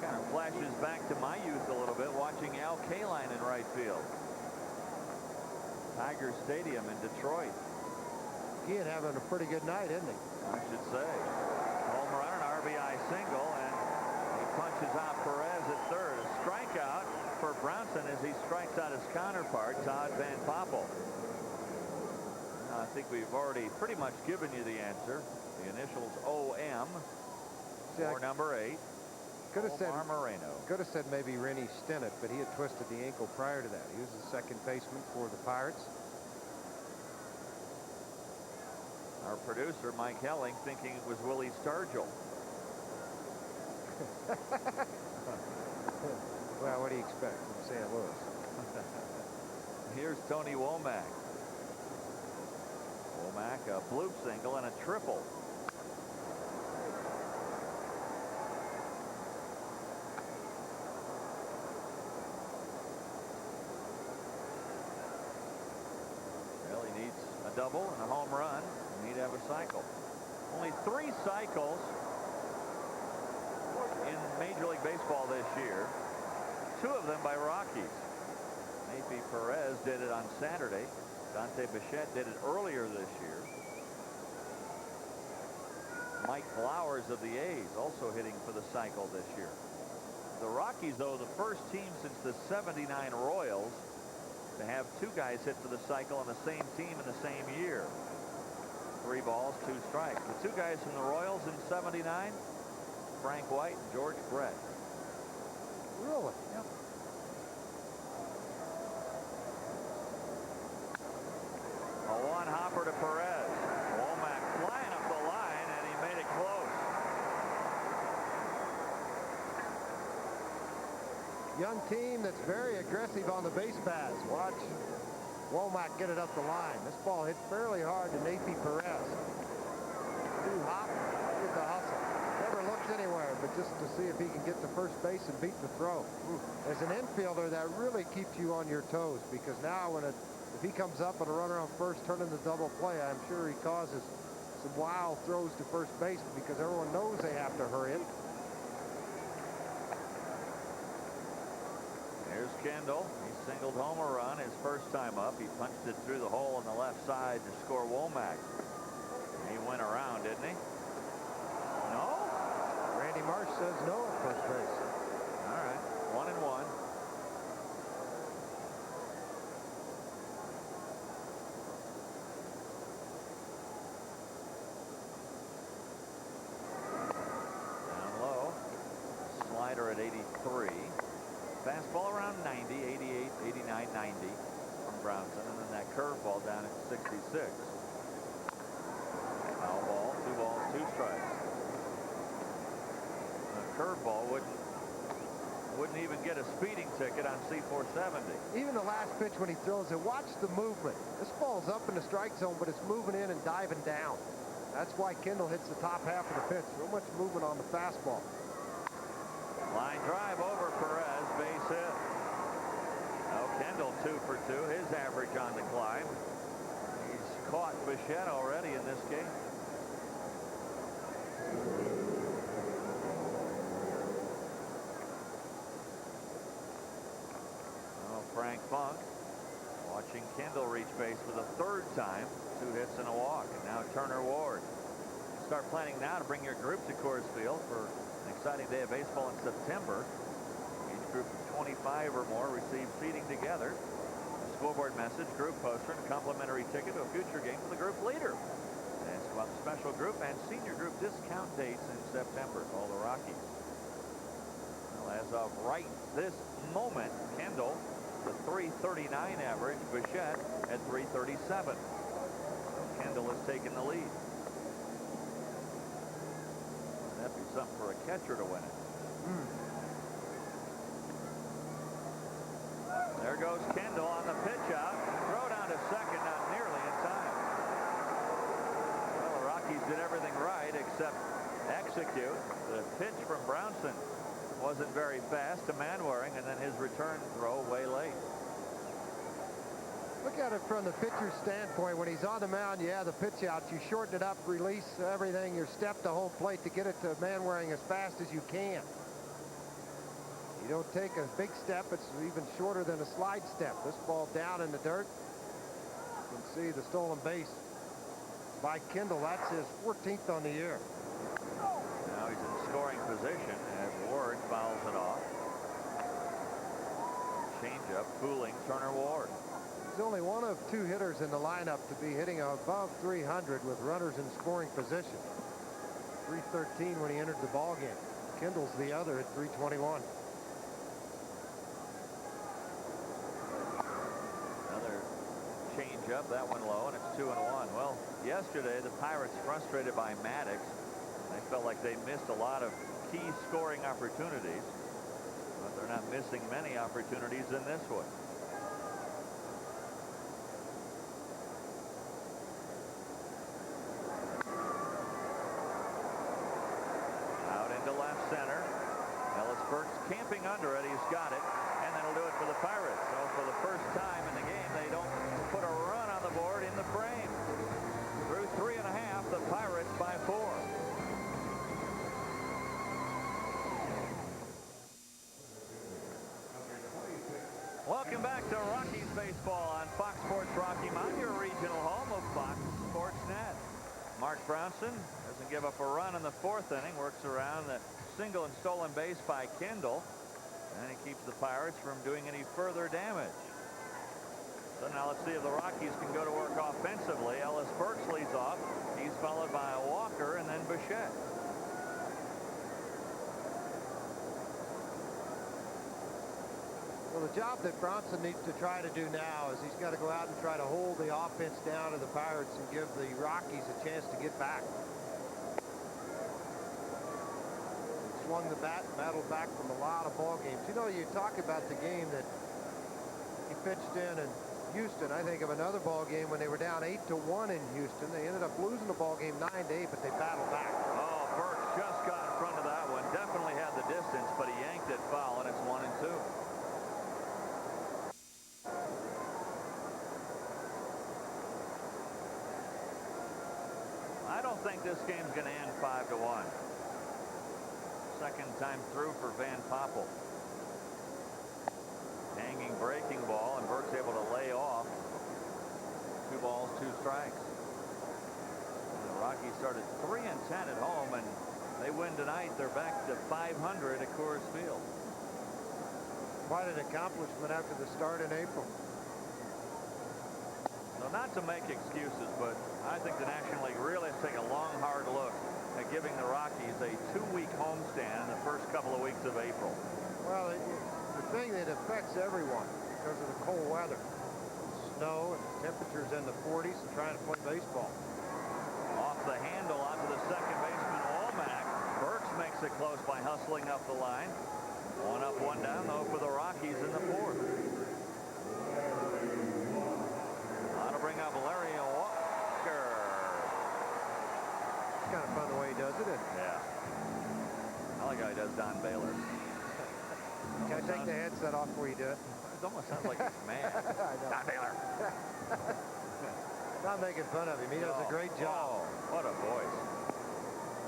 A: Kind of flashes back to my youth a little bit, watching Al Kaline in right field. Tiger Stadium in Detroit.
B: He ain't having a pretty good night, isn't he?
A: I should say. Home run, an RBI single, and he punches out Perez at third. A strikeout for Brownson as he strikes out his counterpart, Todd Van Poppel. I think we've already pretty much given you the answer. The initials OM for number 8.
B: Could have said
A: Moreno.
B: Could have said maybe Rennie Stennett, but he had twisted the ankle prior to that. He was the second baseman for the Pirates.
A: Our producer, Mike Helling, thinking it was Willie Stargell.
B: Well, what do you expect from St. Louis?
A: Here's Tony Womack. Womack, a bloop single and a triple. Well, he needs a double and a home run. He'd have a cycle. Only 3 cycles in Major League Baseball this year. 2 of them by Rockies. Napier Perez did it on Saturday. Dante Bichette did it earlier this year. Mike Flowers of the A's also hitting for the cycle this year. The Rockies, though, the first team since the '79 Royals to have 2 guys hit for the cycle on the same team in the same year. 3 balls, 2 strikes. The 2 guys from the Royals in '79, Frank White and George Brett.
B: Really?
A: Yep. A one-hopper to Perez. Womack flying up the line, and he made it close.
B: Young team that's very aggressive on the base paths. Watch Womack get it up the line. This ball hit fairly hard to Napier Perez. 2 hop, get the hustle. Never looks anywhere, but just to see if he can get to first base and beat the throw. As an infielder, that really keeps you on your toes, because now if he comes up on a runner on first, turning the double play, I'm sure he causes some wild throws to first base because everyone knows they have to hurry it.
A: Here's Kendall. He singled home a run his first time up. He punched it through the hole on the left side to score Womack. He went around, didn't he? No?
B: Randy Marsh says no at first base.
A: All right. 1-1. Down low. Slider at 83. Fastball around 90, 88, 89, 90 from Brownson, and then that curveball down at 66. Foul ball, 2 balls, 2 strikes. The curveball wouldn't even get a speeding ticket on C470.
B: Even the last pitch when he throws it, watch the movement. This ball's up in the strike zone, but it's moving in and diving down. That's why Kendall hits the top half of the pitch. So much movement on the fastball.
A: Line drive over Perez, base hit. Now Kendall 2 for 2, his average on the climb. He's caught Bichette already in this game. Oh, Frank Funk Watching Kendall reach base for the 3rd time. 2 hits and a walk. And now Turner Ward. Start planning now to bring your group to Coors Field for an exciting day of baseball in September. Each group of 25 or more receive seating together. A scoreboard message, group poster, and a complimentary ticket to a future game for the group leader. Ask about the special group and senior group discount dates in September. All the Rockies. Well, as of right this moment, Kendall the 339 average, Bichette at 337. So Kendall has taken the lead. That'd be something for a catcher to win it. There goes Kendall on the pitch out. Throw down to second, not nearly in time. Well, the Rockies did everything right except execute. The pitch from Brownson wasn't very fast to Manwaring, and then his return throw way late.
B: Look at it from the pitcher's standpoint. When he's on the mound, yeah, the pitch out, you shorten it up, release everything, your step to home plate to get it to Manwaring as fast as you can. You don't take a big step, it's even shorter than a slide step. This ball down in the dirt. You can see the stolen base by Kendall. That's his 14th on the year.
A: Now he's in scoring position as Ward fouls it off. Changeup fooling Turner Ward.
B: He's only one of 2 hitters in the lineup to be hitting above 300 with runners in scoring position. 313 when he entered the ball game. Kendall's the other at 321.
A: Another changeup, that one low, and it's 2-1. Well, yesterday the Pirates frustrated by Maddox. They felt like they missed a lot of key scoring opportunities, but they're not missing many opportunities in this one. Out into left center. Ellis Burks camping under it. He's got it, and that'll do it for the Pirates. So for the first time in the game, they don't put a run on the board in the frame. Through 3.5, the Pirates by 4. Welcome back to Rockies baseball on Fox Sports Rocky Mountain, your regional home of Fox Sports Net. Mark Brownson doesn't give up a run in the 4th inning, works around the single and stolen base by Kendall, and he keeps the Pirates from doing any further damage. So now let's see if the Rockies can go to work offensively. Ellis Burks leads off. He's followed by Walker and then Bichette.
B: Well, the job that Bronson needs to try to do now is he's got to go out and try to hold the offense down to the Pirates and give the Rockies a chance to get back. He swung the bat and battled back from a lot of ball games. You know, you talk about the game that he pitched in Houston. I think of another ball game when they were down 8-1 in Houston. They ended up losing the ball game 9-8, but they battled back.
A: Oh, Burks just got in front of that one. Definitely had the distance, but he yanked it foul, and it's 1-2. I don't think this game's going to end 5-1. Second time through for Van Poppel. Hanging breaking ball, and Burke's able to lay off. 2 balls, 2 strikes. And the Rockies started 3-10 at home, and they win tonight. They're back to 500 at Coors Field.
B: Quite an accomplishment after the start in April.
A: So not to make excuses, but I think the National League really has to take a long, hard look at giving the Rockies a 2-week homestand in the first couple of weeks of April.
B: Well, the thing that affects everyone because of the cold weather, snow and temperatures in the 40s, and trying to play baseball.
A: Off the handle out to the second baseman, Womack. Burks makes it close by hustling up the line. 1 up, 1 down, though, for the Rockies in the 4th. To bring up Larry Walker.
B: It's kind of fun the way he does it, isn't it?
A: Yeah. I like how he does Don Baylor.
B: Can I take the headset off before you do it?
A: It almost sounds like he's mad.
B: I know.
A: Don Baylor.
B: Not making fun of him. He does a great job.
A: Oh, what a voice.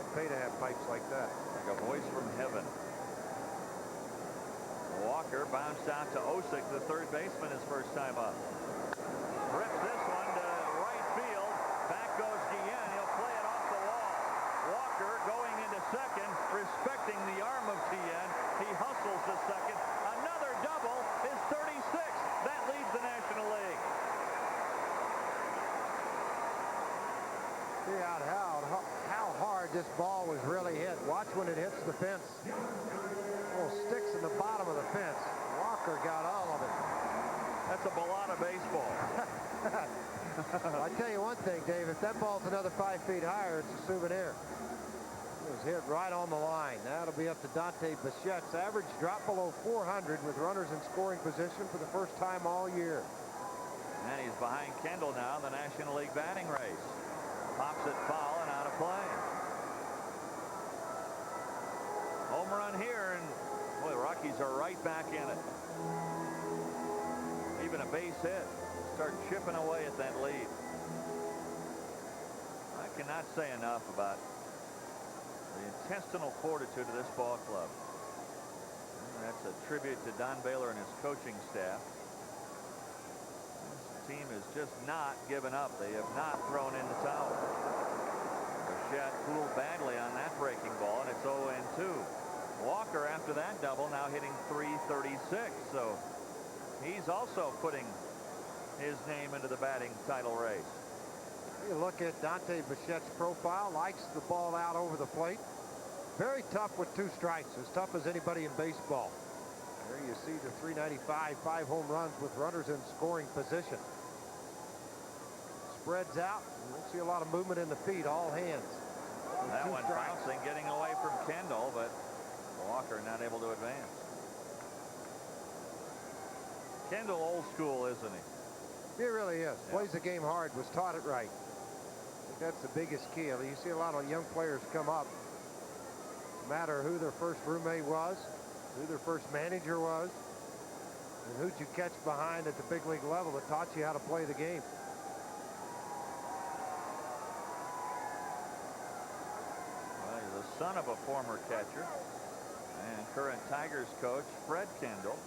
B: I'd pay to have pipes like that.
A: Like a voice from heaven. Walker bounced out to Osick, the 3rd baseman, his first time up. second, respecting the arm of Tien. He hustles to second. Another double is 36. That leads the National League.
B: See how hard this ball was really hit. Watch when it hits the fence. Little sticks in the bottom of the fence. Walker got all of it.
A: That's a Bellata baseball.
B: I tell you one thing, Dave, if that ball's another 5 feet higher, it's a souvenir. It was hit right on the line. That'll be up to Dante Bichette's average drop below 400 with runners in scoring position for the first time all year.
A: And he's behind Kendall now in the National League batting race. Pops it foul and out of play. Home run here, and boy, the Rockies are right back in it. Even a base hit. Start chipping away at that lead. I cannot say enough about the intestinal fortitude of this ball club. And that's a tribute to Don Baylor and his coaching staff. This team has just not given up. They have not thrown in the towel. Bichette cooled badly on that breaking ball, and it's 0-2. Walker, after that double, now hitting .336. So he's also putting his name into the batting title race.
B: You look at Dante Bichette's profile, likes the ball out over the plate. Very tough with 2 strikes, as tough as anybody in baseball. There you see the .395, 5 home runs with runners in scoring position. Spreads out, and we'll see a lot of movement in the feet, all hands.
A: That one bouncing, getting away from Kendall, but Walker not able to advance. Kendall old school, isn't he?
B: He really is.
A: Yeah.
B: Plays the game hard, was taught it right. I think that's the biggest key. You see a lot of young players come up. No matter who their first roommate was, who their first manager was, and who'd you catch behind at the big league level that taught you how to play the game.
A: Well, he's the son of a former catcher and current Tigers coach, Fred Kendall.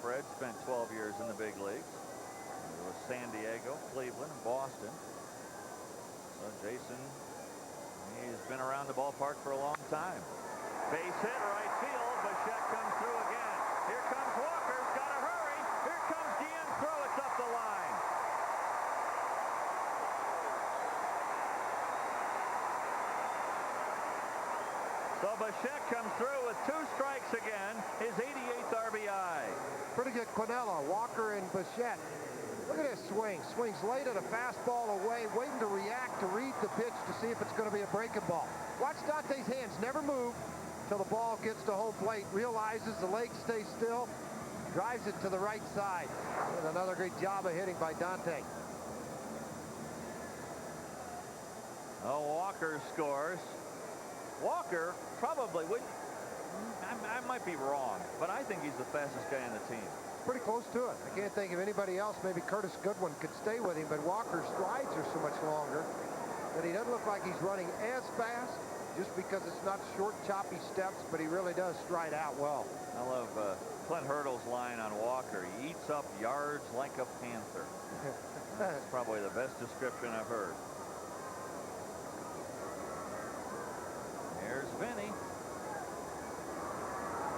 A: Fred spent 12 years in the big leagues. It was San Diego, Cleveland, and Boston. So Jason, he's been around the ballpark for a long time. Base hit, right field. Bichette comes through again. Here comes Walker's got to hurry. Here comes Gian throw. It's up the line. So Bichette comes through with 2 strikes again. His 88th RBI.
B: Pretty good Quinella, Walker and Bichette. Look at his swing. Swings late at a fastball away, waiting to react, to read the pitch to see if it's going to be a breaking ball. Watch Dante's hands never move till the ball gets to home plate. Realizes the legs stay still, drives it to the right side. And another great job of hitting by Dante.
A: Oh, Walker scores. Walker probably would. I might be wrong, but I think he's the fastest guy on the team.
B: Pretty close to it. I can't think of anybody else. Maybe Curtis Goodwin could stay with him, but Walker's strides are so much longer that he doesn't look like he's running as fast just because it's not short, choppy steps, but he really does stride out well.
A: I love Clint Hurdle's line on Walker. He eats up yards like a panther. That's probably the best description I've heard. Here's Vinny.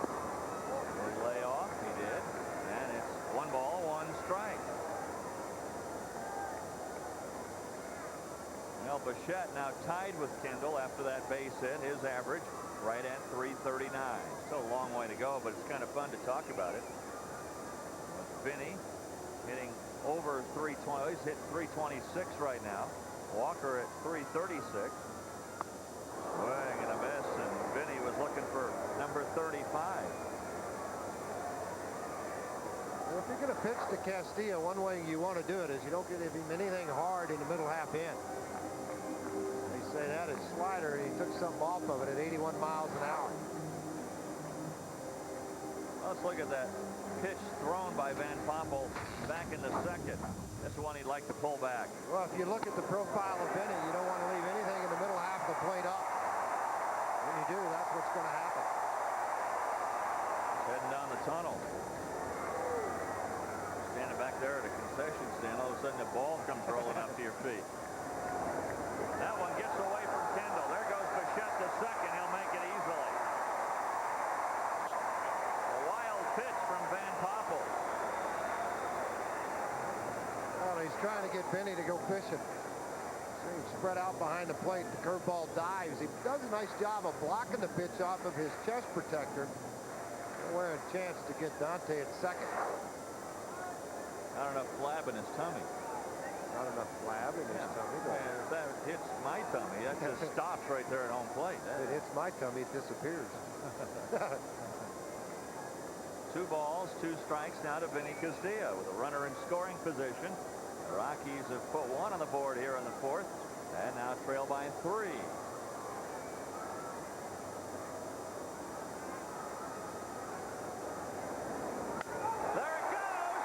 A: Did he lay off? He did. And it's 1 ball, 1 strike. Well, Bichette now tied with Kendall after that base hit. His average right at .339. Still a long way to go, but it's kind of fun to talk about it. Vinny hitting over 320. He's hit .326 right now. Walker at .336. Swing and a miss, and Vinny was looking for number 35.
B: Well, if you're going to pitch to Castillo, one way you want to do it is you don't give him anything hard in the middle half inch. They say that is slider, and he took something off of it at 81 miles an hour.
A: Let's look at that pitch thrown by Van Poppel back in the second. That's the one he'd like to pull back.
B: Well, if you look at the profile of Vinny, you don't want to leave anything in the middle half of the plate up. When you do, that's what's going to happen.
A: Heading down the tunnel. Standing back there at a concession stand, all of a sudden the ball comes rolling up to your feet. That one gets away from Kendall. There goes Bichette to second. He'll make it easily. A wild pitch from Van Poppel.
B: Well, he's trying to get Benny to go fishing. So he's spread out behind the plate. The curveball dives. He does a nice job of blocking the pitch off of his chest protector. Nowhere a chance to get Dante at second.
A: Not enough flab in his tummy.
B: Not enough flab in his tummy.
A: Yeah, if that hits my tummy, that just stops right there at home plate.
B: If it hits my tummy, it disappears.
A: 2 balls, 2 strikes now to Vinny Castilla with a runner in scoring position. The Rockies have put 1 on the board here in the 4th and now trail by 3. There it goes.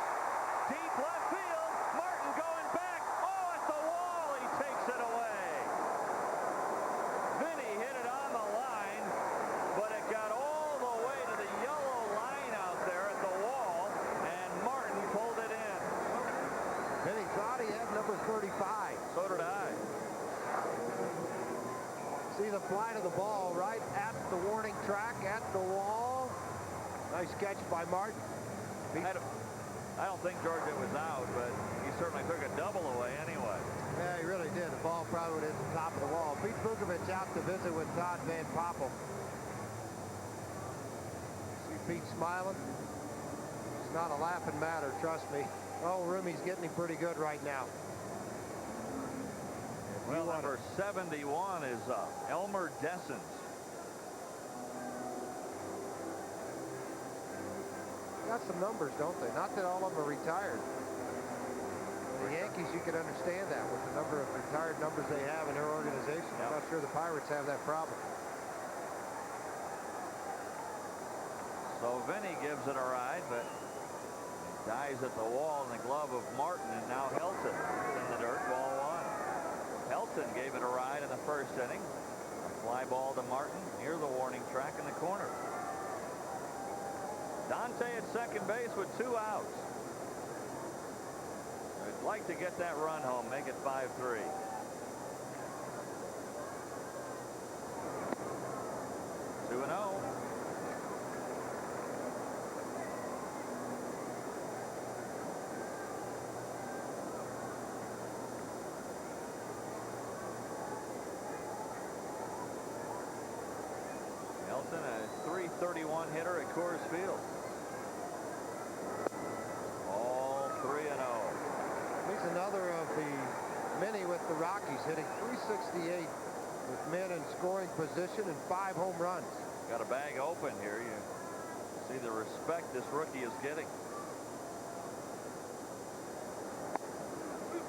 A: Deep left field. Martin going back. Oh, at the wall. He takes it away. Vinny hit it on the line, but it got all the way to the yellow line out there at the wall, and Martin pulled it in.
B: Benny thought he had number 35.
A: So did I.
B: See the fly to the ball right at the warning track, at the wall. Nice catch by Martin.
A: I don't think Georgia was out, but he certainly took a double away anyway.
B: Yeah, he really did. The ball probably would hit the top of the wall. Pete Vukovich out to visit with Todd Van Poppel. See Pete smiling? It's not a laughing matter, trust me. Oh, Roomy's getting him pretty good right now.
A: Well, number 71 is Elmer Dessens.
B: Got some numbers, don't they? Not that all of them are retired. The Yankees, you could understand that with the number of retired numbers they have in their organization.
A: Yep.
B: I'm not sure the Pirates have that problem.
A: So Vinny gives it a ride, but it dies at the wall in the glove of Martin, and now Helton is in the dirt, ball 1. Helton gave it a ride in the 1st inning. A fly ball to Martin near the warning track in the corner. Dante at second base with 2 outs. I'd like to get that run home, make it 5-3. Two and 0. Helton, a .331 hitter at Coors Field. All 3-0.
B: He's another of the many with the Rockies, hitting .368 with men in scoring position and 5 home runs.
A: Got a bag open here. You see the respect this rookie is getting.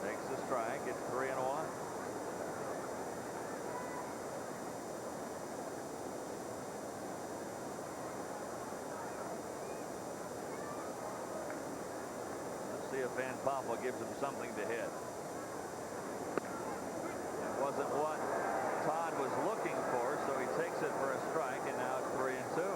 A: Takes the strike. It's 3-1. See if Van Poppel gives him something to hit. That wasn't what Todd was looking for, so he takes it for a strike, and now it's 3-2.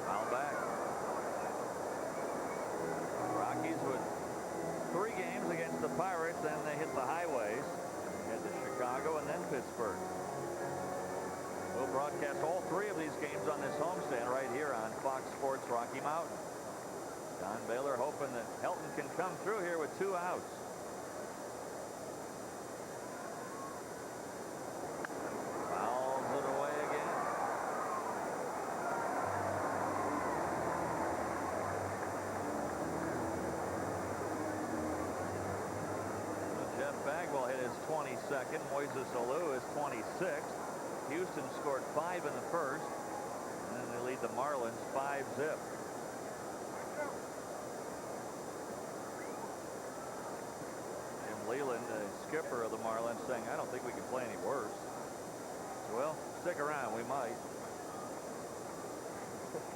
A: Foul back. Rockies with 3 games against the Pirates, then they hit the highways, head to Chicago and then Pittsburgh. We'll broadcast all 3 of these games on this homestand right here on Fox Sports Rocky Mountain. Don Baylor hoping that Helton can come through here with 2 outs. Fouls it away again. Jeff Bagwell hit his 22nd. Moises Alou is 26th. Houston scored 5 in the 1st, and then they lead the Marlins 5-0. Jim Leland, the skipper of the Marlins, saying, "I don't think we can play any worse." So, well, stick around. We might.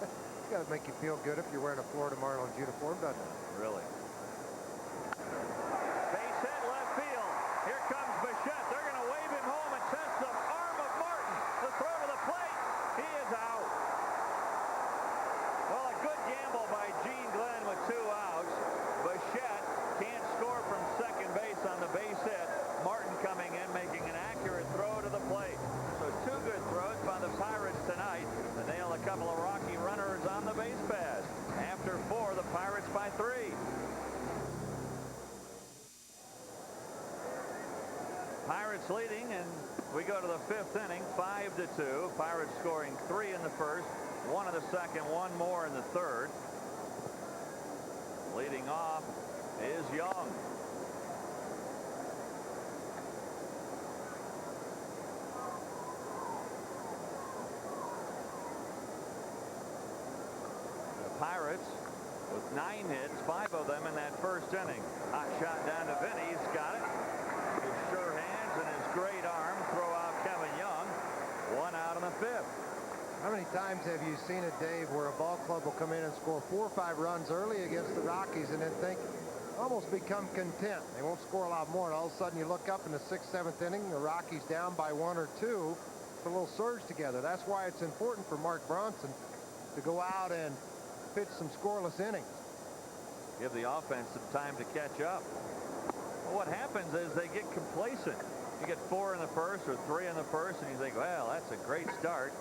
B: It's got to make you feel good if you're wearing a Florida Marlins uniform, doesn't it?
A: Really. Base hit left field. Here comes Bichette. They're going to wave him home and test the arm of Martin. Pirates leading, and we go to the 5th inning, 5-2. Pirates scoring 3 in the first, 1 in the second, 1 more in the third. Leading off is Young. The Pirates with 9 hits, 5 of them in that first inning. Hot shot down to Vinny. He's got it. His sure hands and his great arm throw out Kevin Young. 1 out in the 5th.
B: How many times have you seen it, Dave, where a ball club will come in and score 4 or 5 runs early against the Rockies and then think, almost become content. They won't score a lot more, and all of a sudden you look up in the 6th, 7th inning, the Rockies down by 1 or 2, put a little surge together. That's why it's important for Mark Bronson to go out and pitch some scoreless innings.
A: Give the offense some time to catch up. Well, what happens is they get complacent. You get 4 in the first or 3 in the first, and you think, well, that's a great start.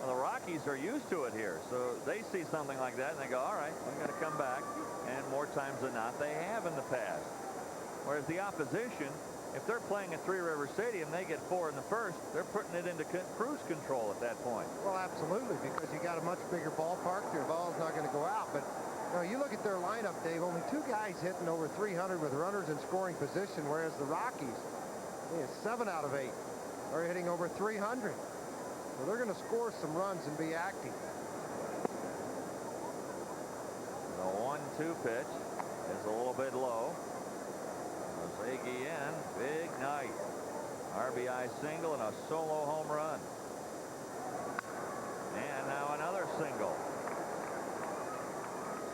A: Well, the Rockies are used to it here, so they see something like that, and they go, all right, we've got to come back. And more times than not, they have in the past. Whereas the opposition, if they're playing at Three River Stadium, they get 4 in the first, they're putting it into cruise control at that point.
B: Well, absolutely, because you got a much bigger ballpark. Your ball's not going to go out. But you look at their lineup, Dave, only 2 guys hitting over 300 with runners in scoring position, whereas the Rockies, 7 out of 8 are hitting over 300. So they're going to score some runs and be active.
A: The 1-2 pitch is a little bit low. Zaggy in, big night. RBI single and a solo home run. And now another single.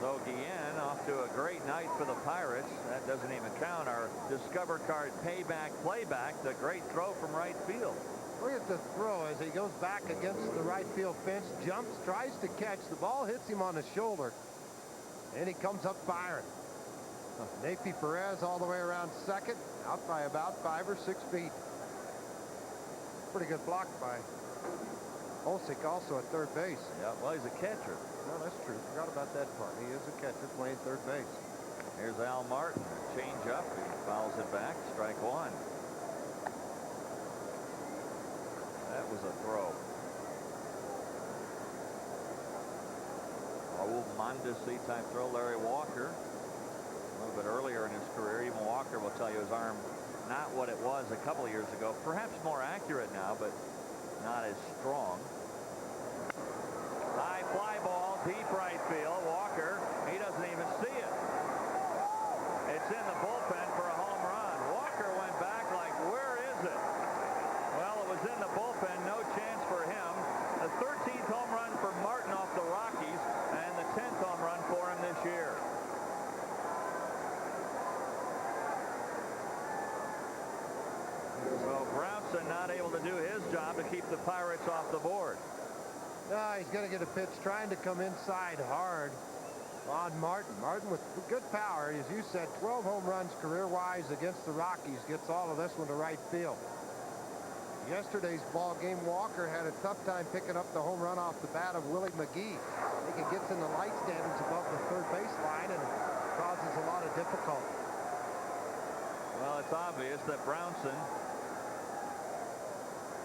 A: So Guillen off to a great night for the Pirates. That doesn't even count our Discover Card payback playback. The great throw from right field.
B: Look at the throw as he goes back against the right field fence, jumps, tries to catch. The ball hits him on the shoulder, and he comes up firing. Nafi Perez all the way around second, out by about 5 or 6 feet. Pretty good block by Olsik, also at third base.
A: Yeah, well, he's a catcher.
B: No, that's true. Forgot about that part. He is a catcher playing third base.
A: Here's Al Martin. Change up. He fouls it back. Strike 1. That was a throw. Raul Mondesi type throw. Larry Walker. A little bit earlier in his career, even Walker will tell you his arm not what it was a couple of years ago. Perhaps more accurate now, but not as strong. High fly ball, deep right field. Walker, he doesn't even see it. It's in the bullpen for a home run. Walker went back like, where is it? Well, it was in the bullpen. No chance for him. The 13th home run for Martin off the Rockies, and the 10th home run for him this year. So Brownson not able to do his job to keep the Pirates off the board.
B: He's going to get a pitch trying to come inside hard on Martin. Martin with good power. As you said, 12 home runs career-wise against the Rockies. Gets all of this one to right field. Yesterday's ball game, Walker had a tough time picking up the home run off the bat of Willie McGee. I think it gets in the light standards above the third baseline and causes a lot of difficulty.
A: Well, it's obvious that Brownson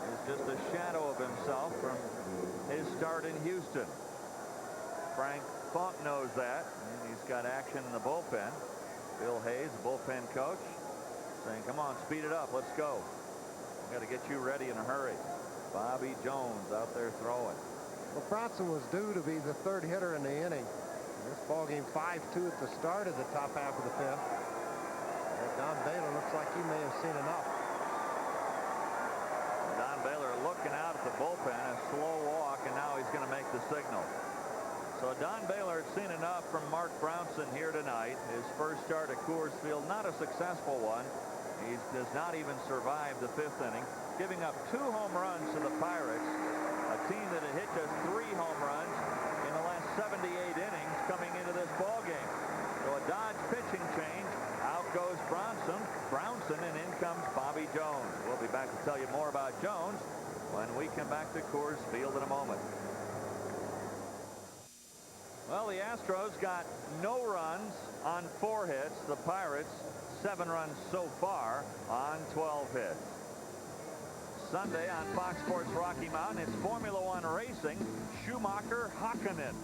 A: is just a shadow of himself from his start in Houston. Frank Funk knows that, and he's got action in the bullpen. Bill Hayes, the bullpen coach, saying, come on, speed it up, let's go. Got to get you ready in a hurry. Bobby Jones out there throwing.
B: Well, Brownson was due to be the third hitter in the inning. This ball game 5-2 at the start of the top half of the 5th. Don Baylor looks like he may have seen enough.
A: Don Baylor looking out at the bullpen, a slow walk, and now he's going to make the signal. So Don Baylor has seen enough from Mark Brownson here tonight. His first start at Coors Field, not a successful one. He does not even survive the 5th inning, giving up 2 home runs to the Pirates, a team that had hit just 3 home runs in the last 78 innings coming into this ball game. So a Dodge pitching change. Out goes Brownson, and in comes Bobby Jones. We'll be back to tell you more about Jones when we come back to Coors Field in a moment. Well, the Astros got no runs on 4 hits. The Pirates 7 runs so far on 12 hits. Sunday on Fox Sports Rocky Mountain, it's Formula One racing. Schumacher-Hakkinen,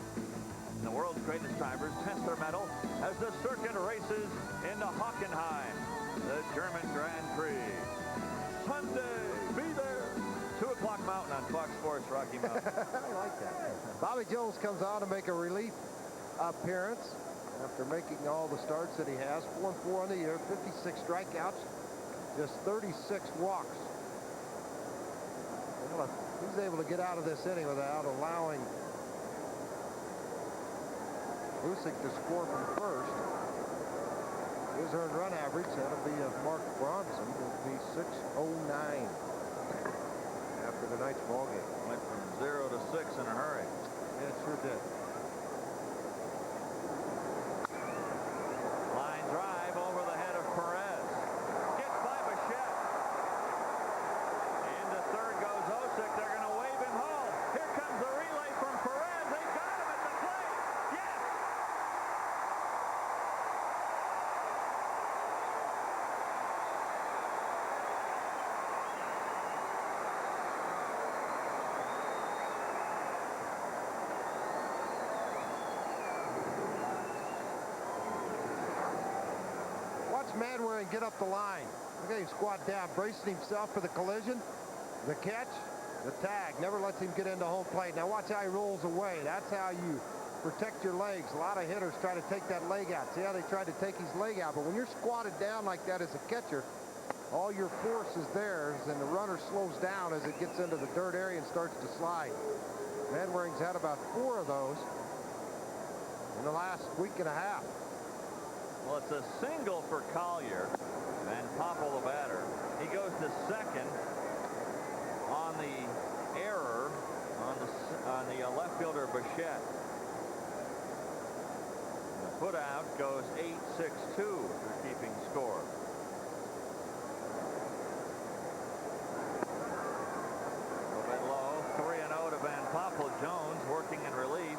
A: the world's greatest drivers, test their mettle as the circuit races into Hockenheim, the German Grand Prix. Sunday, be there. 2 o'clock Mountain on Fox Sports Rocky Mountain.
B: I like that. Bobby Jones comes on to make a relief appearance after making all the starts that he has. 4-4 on the year, 56 strikeouts, just 36 walks. Well, he's able to get out of this inning without allowing Usyk to score from first. His earned run average, that'll be of Mark Bronson, will be 609 after tonight's ball game.
A: Went from 0 to 6 in a hurry.
B: Yeah, it sure did.
A: Line drive over the head of Perez. Gets by Bichette. Into third goes Usyk. They're going to wave him home. Here comes the relay from Perez. They got him at the plate. Yes!
B: Watch Manwaring get up the line. Look at him squat down, bracing himself for the collision, the catch, the tag. Never lets him get into home plate. Now watch how he rolls away. That's how you protect your legs. A lot of hitters try to take that leg out. See how they tried to take his leg out. But when you're squatted down like that as a catcher, all your force is theirs, and the runner slows down as it gets into the dirt area and starts to slide. Manwaring's had about 4 of those in the last week and a half.
A: Well, it's a single for Collier. Van Poppel, the batter. He goes to second on the error on the left fielder Bichette. The put out goes 8-6-2 for keeping score. A little bit low. 3-0 to Van Poppel. Jones working in relief.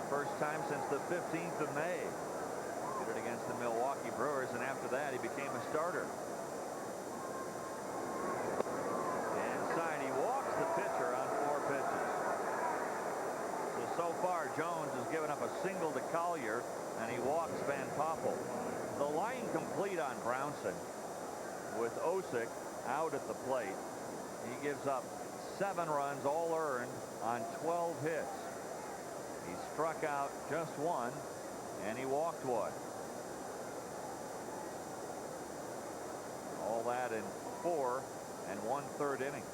A: First time since the 15th of May. Did it against the Milwaukee Brewers, and after that he became a starter. Inside, he walks the pitcher on 4 pitches. So far Jones has given up a single to Collier, and he walks Van Poppel. The line complete on Brownson with Usyk out at the plate. He gives up 7 runs, all earned, on 12 hits. He struck out just 1, and he walked 1. All that in 4 1/3 innings.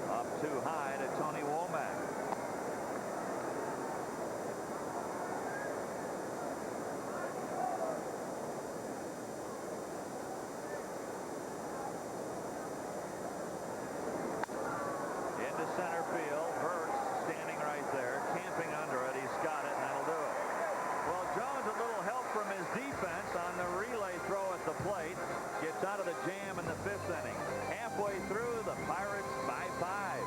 A: Up too high to Tony Womack. Into center field. Hurts standing right there, camping under it. He's got it, and that'll do it. Well, Jones, a little help from his defense on the relay throw at the plate. Gets out of the jam in the 5th inning. Halfway through, the Pirates by 5.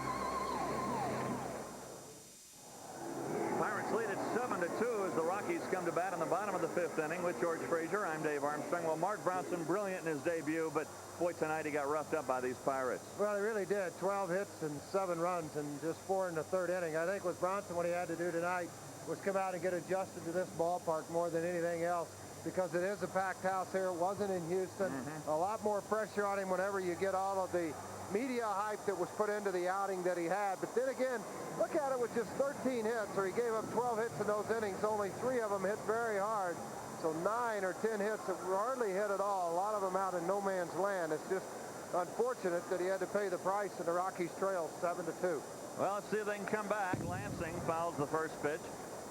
A: Pirates lead at 7-2 as the Rockies come to bat in the bottom of the 5th inning with George Frazier. I'm Dave Armstrong. Well, Mark Brownson, brilliant in his debut, but boy, tonight he got roughed up by these Pirates.
B: Well, he really did. 12 hits and 7 runs and just 4 in the 3rd inning. I think with Bronson, what he had to do tonight was come out and get adjusted to this ballpark more than anything else, because it is a packed house here. It wasn't in Houston. A lot more pressure on him whenever you get all of the media hype that was put into the outing that he had. But then again, look at it with just 13 hits, or he gave up 12 hits in those innings. Only 3 of them hit very hard. So 9 or 10 hits that hardly hit at all. A lot of them out in no man's land. It's just unfortunate that he had to pay the price, and the Rockies trail 7-2.
A: Well, let's see if they can come back. Lansing fouls the first pitch.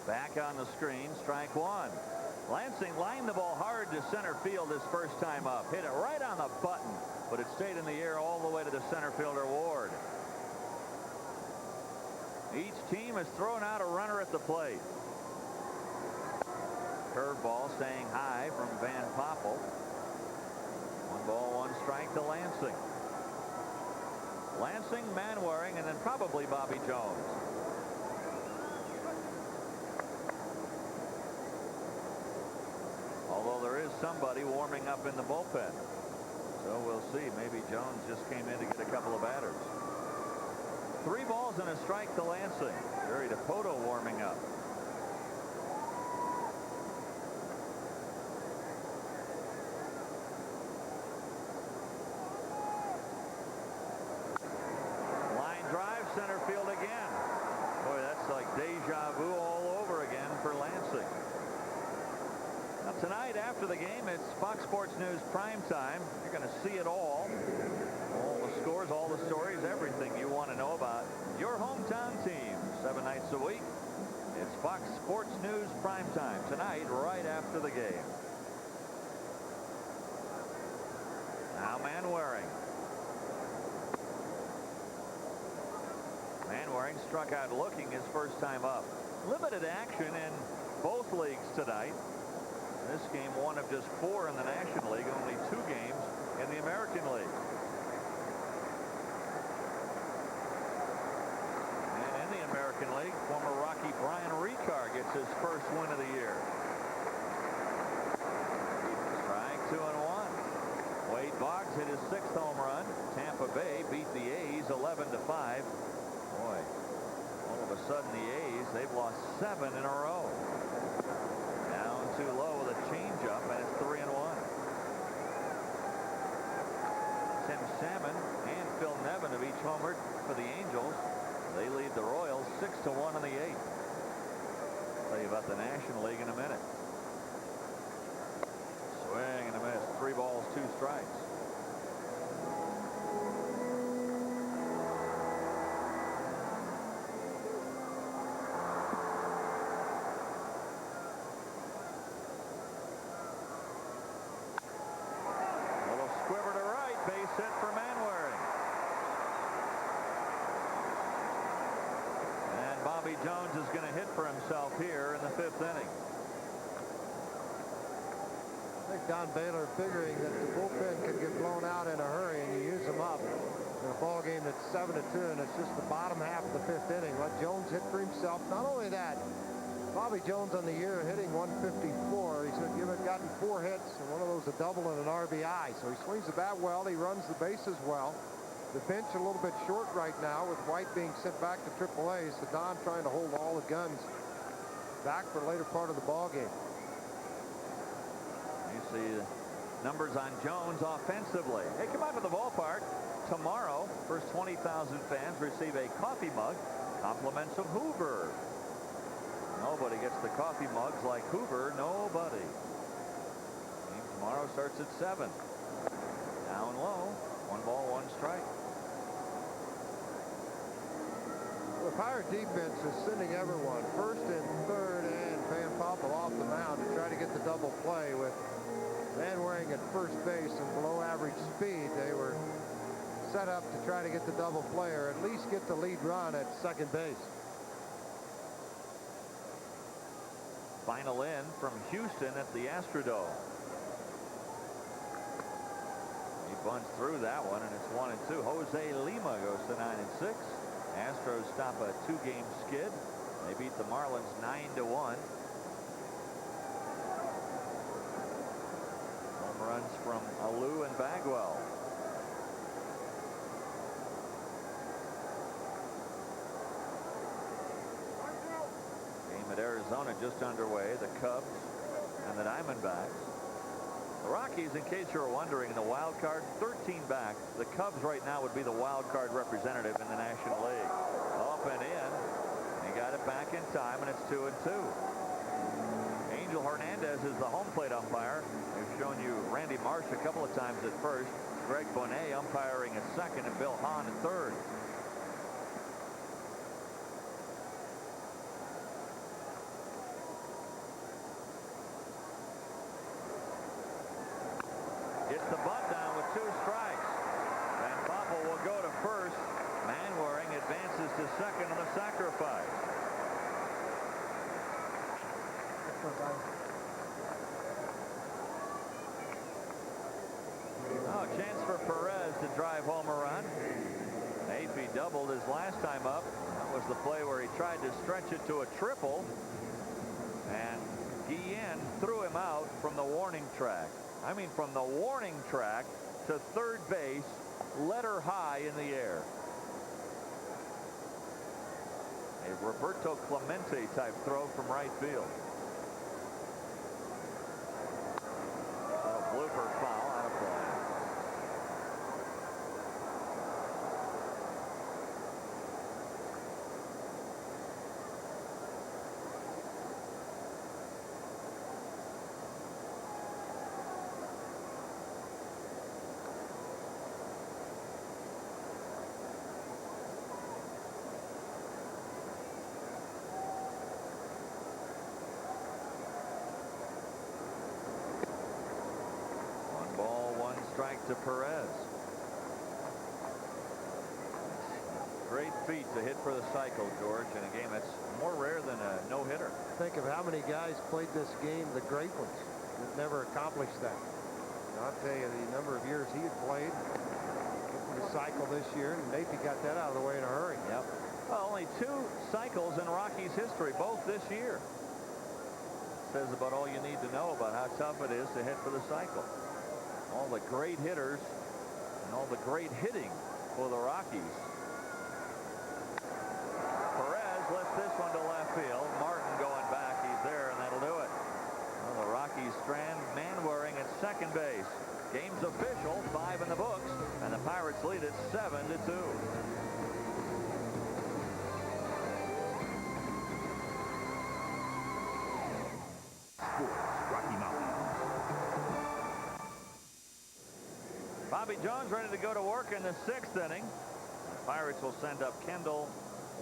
A: Back on the screen, strike 1. Lansing lined the ball hard to center field his first time up. Hit it right on the button, but it stayed in the air all the way to the center fielder Ward. Each team has thrown out a runner at the plate. Curveball staying high from Van Poppel. 1 ball, 1 strike to Lansing. Lansing, Manwaring, and then probably Bobby Jones. Although there is somebody warming up in the bullpen. So we'll see. Maybe Jones just came in to get a couple of batters. 3 balls and a strike to Lansing. Jerry Dipoto warming up. Line drive, center field again. Boy, that's like deja vu all over again for Lansing. Now tonight after the game, it's Fox Sports News primetime. You're going to see it all. All the scores, all the stories, everything you want to know about your hometown team. 7 nights a week. It's Fox Sports News primetime tonight right after the game. Now Manwaring. Manwaring struck out looking his first time up. Limited action in both leagues tonight. This game one of just 4 in the National League, only 2 games in the American League. And in the American League, former Rocky Brian Ricard gets his first win of the year. Strike 2 and 1. Wade Boggs hit his 6th home run. Tampa Bay beat the A's 11-5. Boy, all of a sudden the A's, they've lost 7 in a row. Down too low with a changeup, and it's 3 and 1. Tim Salmon and Phil Nevin have each homered for the Angels. They lead the Royals 6-1 in the 8th. I'll tell you about the National League in a minute. Swing and a miss. 3 balls, 2 strikes. Base hit for Manwaring. And Bobby Jones is going to hit for himself here in the 5th inning.
B: I think Don Baylor figuring that the bullpen could get blown out in a hurry and you use them up in a ball game that's 7-2 and it's just the bottom half of the 5th inning. Let Jones hit for himself. Not only that, Bobby Jones on the year hitting 154. He's gotten 4 hits, and one of those a double and an RBI. So he swings the bat well. He runs the bases well. The bench a little bit short right now with White being sent back to AAA. So Don trying to hold all the guns back for the later part of the ball game.
A: You see the numbers on Jones offensively. Hey, come out to the ballpark tomorrow. First 20,000 fans receive a coffee mug. Compliments of Hoover. Nobody gets the coffee mugs like Hoover. Nobody. Game tomorrow starts at 7. Down low. 1 ball, 1 strike.
B: The Pirate defense is sending everyone first and third and Van Poppel off the mound to try to get the double play with Manwaring at first base and below average speed. They were set up to try to get the double play or at least get the lead run at second base.
A: Final in from Houston at the Astrodome. He bunts through that one, and it's 1-2. Jose Lima goes to 9-6. Astros stop a 2-game skid. They beat the Marlins 9-1. Home runs from Alou and Bagwell. At Arizona just underway. The Cubs and the Diamondbacks. The Rockies, in case you're wondering, in the wild card, 13 back. The Cubs right now would be the wild card representative in the National League. Up and in. He got it back in time, and it's 2-2. Angel Hernandez is the home plate umpire. We've shown you Randy Marsh a couple of times at first. Greg Bonet umpiring at second, and Bill Hahn at third. It's the bunt down with 2 strikes. Van Poppel will go to first. Manwaring advances to second on the sacrifice. Oh, chance for Perez to drive home a run. He doubled his last time up. That was the play where he tried to stretch it to a triple. And Guillen threw him out from the warning track. I mean, from the warning track to to third base, letter high in the air. A Roberto Clemente type throw from right field. A blooper foul out of play. Strike to Perez. Great feat to hit for the cycle, George, in a game that's more rare than a no-hitter.
B: Think of how many guys played this game, the great ones, that never accomplished that. And I'll tell you, the number of years he had played, hitting the cycle this year, and maybe got that out of the way in a hurry.
A: Yep. Well, only 2 cycles in Rockies history, both this year. Says about all you need to know about how tough it is to hit for the cycle. All the great hitters and all the great hitting for the Rockies. Perez lifts this one to left field. Martin going back. He's there, and that'll do it. Well, the Rockies strand Manwaring at second base. Game's official, 5 in the books, and the Pirates lead it 7-2.
C: Rocky Mountain.
A: Bobby Jones ready to go to work in the 6th inning. The Pirates will send up Kendall,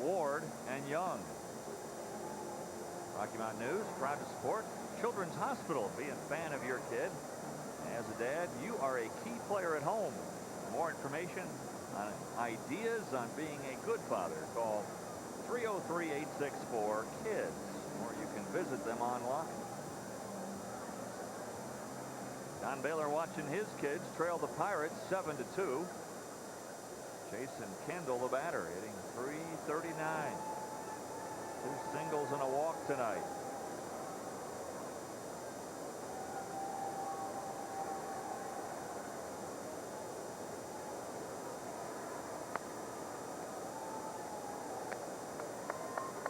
A: Ward, and Young. Rocky Mountain News proud to support Children's Hospital. Be a fan of your kid. As a dad, you are a key player at home. For more information on ideas on being a good father, call 303-864-KIDS, or you can visit them online. Don Baylor watching his kids trail the Pirates 7-2. Jason Kendall, the batter, hitting .339. 2 singles and a walk tonight.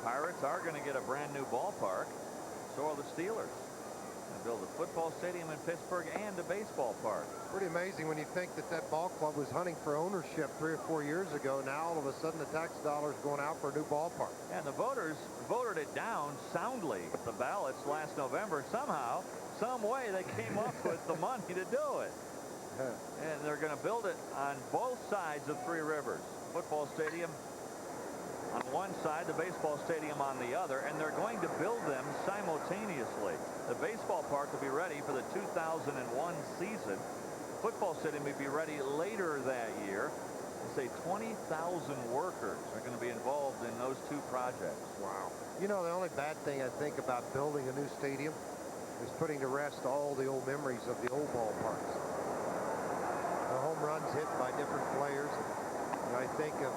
A: Pirates are going to get a brand new ballpark. So are the Steelers. Build a football stadium in Pittsburgh and a baseball park.
B: Pretty amazing when you think that that ball club was hunting for ownership 3 or 4 years ago. Now all of a sudden the tax dollars going out for a new ballpark.
A: And the voters voted it down soundly at the ballots last November. Somehow, some way they came up with the money to do it. And they're going to build it on both sides of Three Rivers. Football stadium on one side, the baseball stadium on the other, and they're going to build them simultaneously. The baseball park will be ready for the 2001 season. Football stadium will be ready later that year. They say 20,000 workers are going to be involved in those 2 projects.
B: Wow. You know, the only bad thing I think about building a new stadium is putting to rest all the old memories of the old ballparks. The home runs hit by different players. And I think of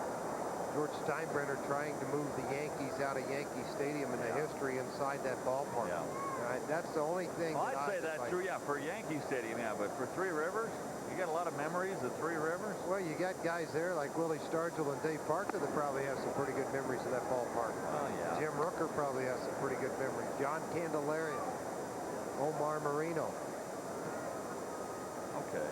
B: George Steinbrenner trying to move the Yankees out of Yankee Stadium and the history inside that ballpark.
A: Yeah.
B: That's the only thing.
A: Well, I'd say that's true, yeah, for Yankee Stadium, yeah, but for Three Rivers, you got a lot of memories of Three Rivers.
B: Well, you got guys there like Willie Stargell and Dave Parker that probably have some pretty good memories of that ballpark.
A: Oh, yeah.
B: Jim Rooker probably has some pretty good memories. John Candelaria, Omar Marino.
A: Okay.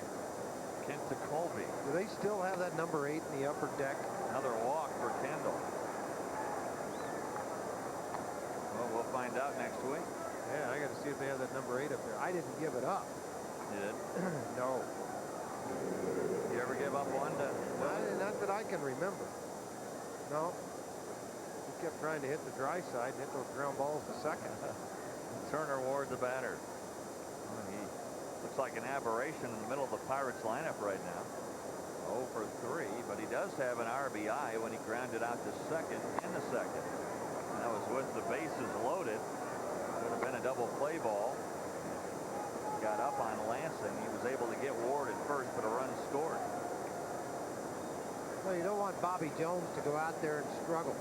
A: Kent Colby.
B: Do they still have that number 8 in the upper deck?
A: Another walk for Kendall. Well, we'll find out next week.
B: Yeah, I got to see if they have that number 8 up there. I didn't give it up.
A: You did?
B: No.
A: You ever give up one?
B: Not that I can remember. No. He kept trying to hit the dry side and hit those ground balls to second.
A: Turner Ward, the batter. Well, he looks like an aberration in the middle of the Pirates lineup right now. 0 for 3, but he does have an RBI when he grounded out to second in the 2nd. And that was with the bases loaded. Would have been a double play ball. Got up on Lansing. He was able to get Ward at first, but a run scored.
B: Well, you don't want Bobby Jones to go out there and struggle.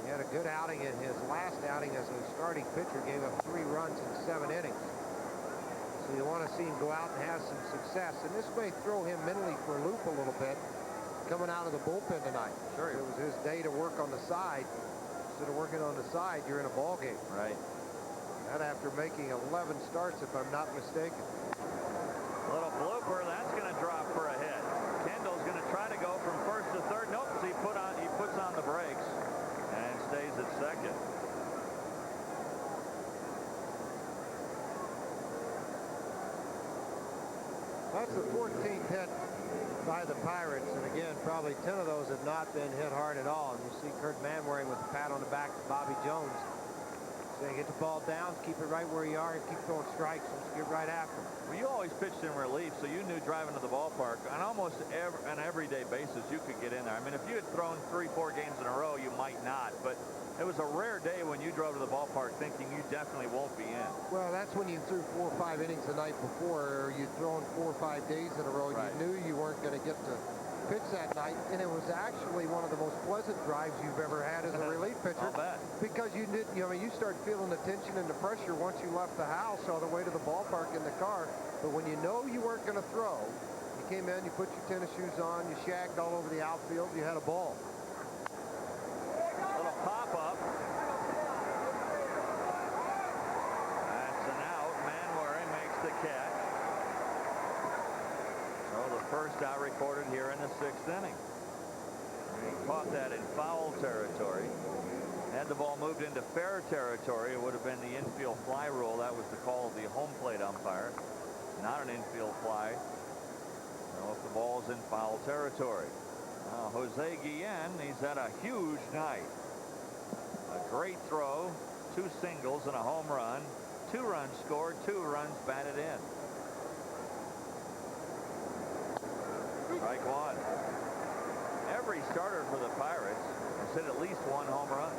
B: He had a good outing in his last outing as a starting pitcher, gave up 3 runs in 7 innings. So You want to see him go out and have some success. And this may throw him mentally for a loop a little bit coming out of the bullpen tonight.
A: Sure.
B: It was his day to work on the side. Instead of working on the side, you're in a ball game.
A: Right.
B: That after making 11 starts, if I'm not mistaken.
A: Little blooper. That's going to drop for a hit. Kendall's going to try to go from first to third. Nope. He puts on the brakes and stays at second.
B: That's the 14th hit by the Pirates, and again, probably 10 of those have not been hit hard at all. And you see Kurt Manwaring with a pat on the back to Bobby Jones, saying, "Get the ball down, keep it right where you are, and keep throwing strikes. Let's get right after them."
A: Well, you always pitched in relief, so you knew driving to the ballpark on almost an everyday basis you could get in there. I mean, if you had thrown 3-4 games in a row, you might not, but it was a rare day when you drove to the ballpark thinking you definitely won't be in.
B: Well, that's when you threw 4 or 5 innings the night before, or you'd thrown 4 or 5 days in a row.
A: Right.
B: You knew you weren't going to get to pitch that night, and it was actually one of the most pleasant drives you've ever had as a relief pitcher.
A: I'll bet.
B: Because you did, I mean, you start feeling the tension and the pressure once you left the house all the way to the ballpark in the car. But when you know you weren't going to throw, you came in, you put your tennis shoes on, you shagged all over the outfield, you had a ball.
A: Little pop-up. That's an out. Manwaring makes the catch. So the first out recorded here in the 6th inning. He caught that in foul territory. Had the ball moved into fair territory, it would have been the infield fly rule. That was the call of the home plate umpire. Not an infield fly. So if the ball's in foul territory. Now, Jose Guillen, he's had a huge night. A great throw, 2 singles and a home run. 2 runs scored, 2 runs batted in. Strike one. Every starter for the Pirates has hit at least 1 home run.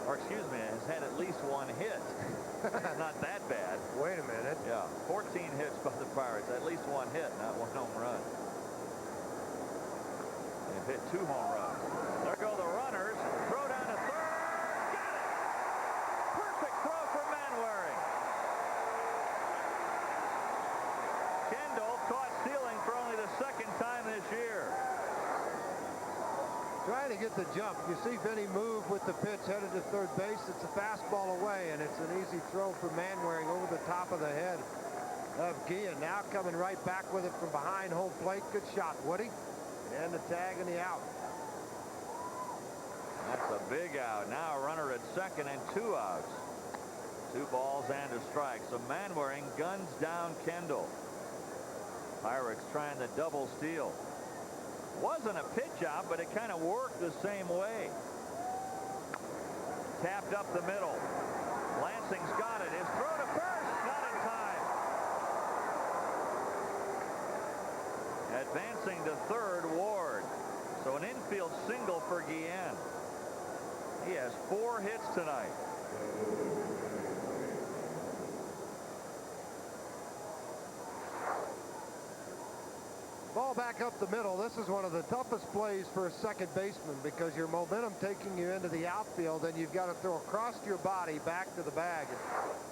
A: Or excuse me, has had at least 1 hit. Not that bad.
B: Wait a minute.
A: Yeah, 14 hits by the Pirates. At least 1 hit, not 1 home run. They've hit 2 home runs. There go the runners. Throw down to third. Got it! Perfect throw from Manwaring. Kendall caught stealing for only the 2nd time this year.
B: Trying to get the jump. You see Vinny move with the pitch headed to third base. It's a fastball away, and it's an easy throw for Manwaring over the top of the head of Guillen. Now coming right back with it from behind home plate. Good shot, Woody. And the tag and the out.
A: That's a big out. Now a runner at second and 2 outs. 2 balls and a strike. So Manwaring guns down Kendall. Pirates trying the double steal. Wasn't a pitch out, but it kind of worked the same way. Tapped up the middle. Lansing's got it. His throw to first, not in time. Advancing to third, Ward. So an infield single for Guillen. He has 4 hits tonight.
B: Ball back up the middle. This is one of the toughest plays for a second baseman because your momentum taking you into the outfield, and you've got to throw across your body back to the bag.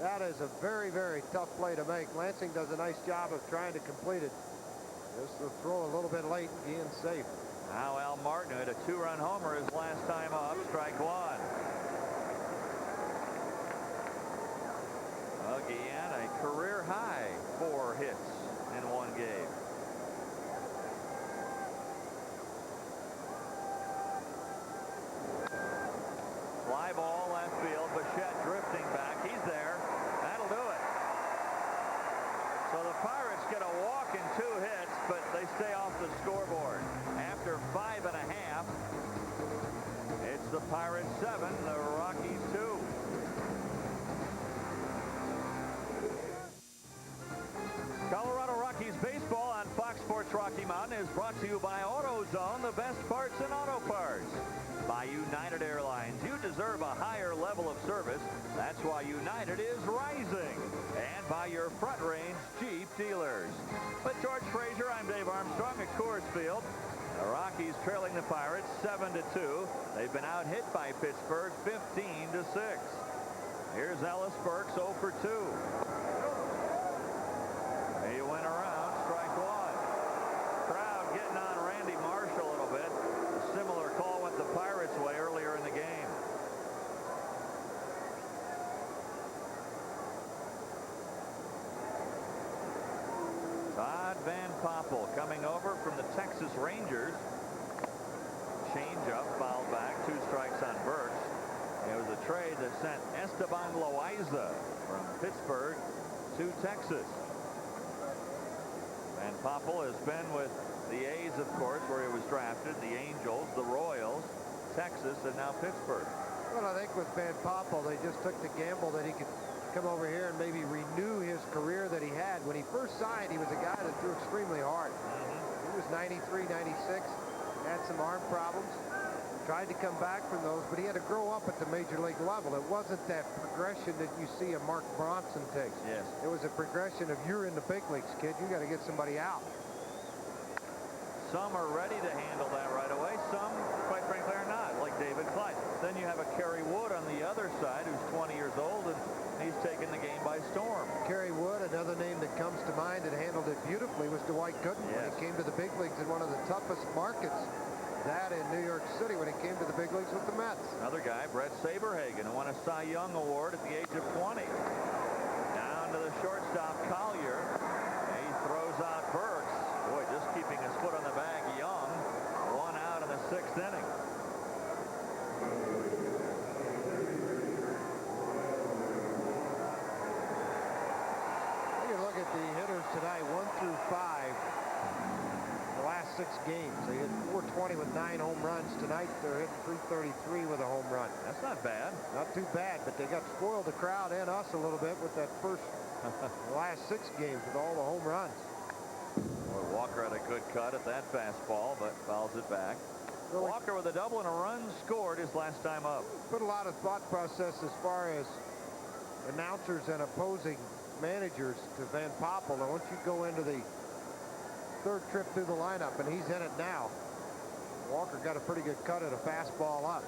B: That is a very, very tough play to make. Lansing does a nice job of trying to complete it. Just the throw a little bit late, Guillen's safe.
A: Now Al Martin, who had a 2-run homer his last time up, strike 1. Well, Guillen, a career high 4 hits in 1 game. Fly ball left field. Bichette drifting back. He's there. That'll do it. So the Pirates get a walk and 2 hits, but they stay off the scoreboard. After 5½, it's the Pirates 7, the Rockies 2. Colorado Rockies baseball on Fox Sports Rocky Mountain is brought to you by AutoZone, the best parts in auto parts. By United Airlines. You deserve a higher level of service. That's why United is rising. And by your Front Range Jeep dealers. With George Frazier, I'm Dave Armstrong at Coors Field. The Rockies trailing the Pirates 7-2. They've been out-hit by Pittsburgh 15-6. Here's Ellis Burks 0 for 2. Van Poppel coming over from the Texas Rangers. Change-up, fouled back, 2 strikes on Burks. It was a trade that sent Esteban Loaiza from Pittsburgh to Texas. Van Poppel has been with the A's, of course, where he was drafted, the Angels, the Royals, Texas, and now Pittsburgh.
B: Well, I think with Van Poppel, they just took the gamble that he could come over here and maybe renew his career that he had. When he first signed, he was a guy that threw extremely hard. He was 93, 96, had some arm problems, tried to come back from those, but he had to grow up at the major league level. It wasn't that progression that you see a Mark Bronson takes.
A: Yes.
B: It was a progression of, you're in the big leagues, kid. You got to get somebody out.
A: Some are ready to handle that right away. Some, quite frankly, are not, like David Clyde. Then you have a Kerry Wood on the other side who's 20 years old, and he's taken the game by storm.
B: Kerry Wood, another name that comes to mind that handled it beautifully was Dwight Gooden.
A: Yes.
B: When he came to the big leagues in one of the toughest markets, that in New York City, when he came to the big leagues with the Mets.
A: Another guy, Brett Saberhagen, who won a Cy Young Award at the age of 20. Down to the shortstop, Collier. He throws out Burks. Boy, just keeping his foot on the bag. Young, 1 out in the 6th inning.
B: You can look at the hitters tonight, 1 through 5. The last 6 games, they hit 420 with 9 home runs. Tonight, they're hitting 333 with a home run.
A: That's not bad.
B: Not too bad, but they got spoiled, the crowd and us, a little bit with that the last 6 games with all the home runs.
A: Boy, Walker had a good cut at that fastball, but fouls it back. Walker with a double and a run scored his last time up.
B: Put a lot of thought process as far as announcers and opposing managers to Van Poppel. And once you go into the 3rd trip through the lineup, and he's in it now, Walker got a pretty good cut at a fastball up.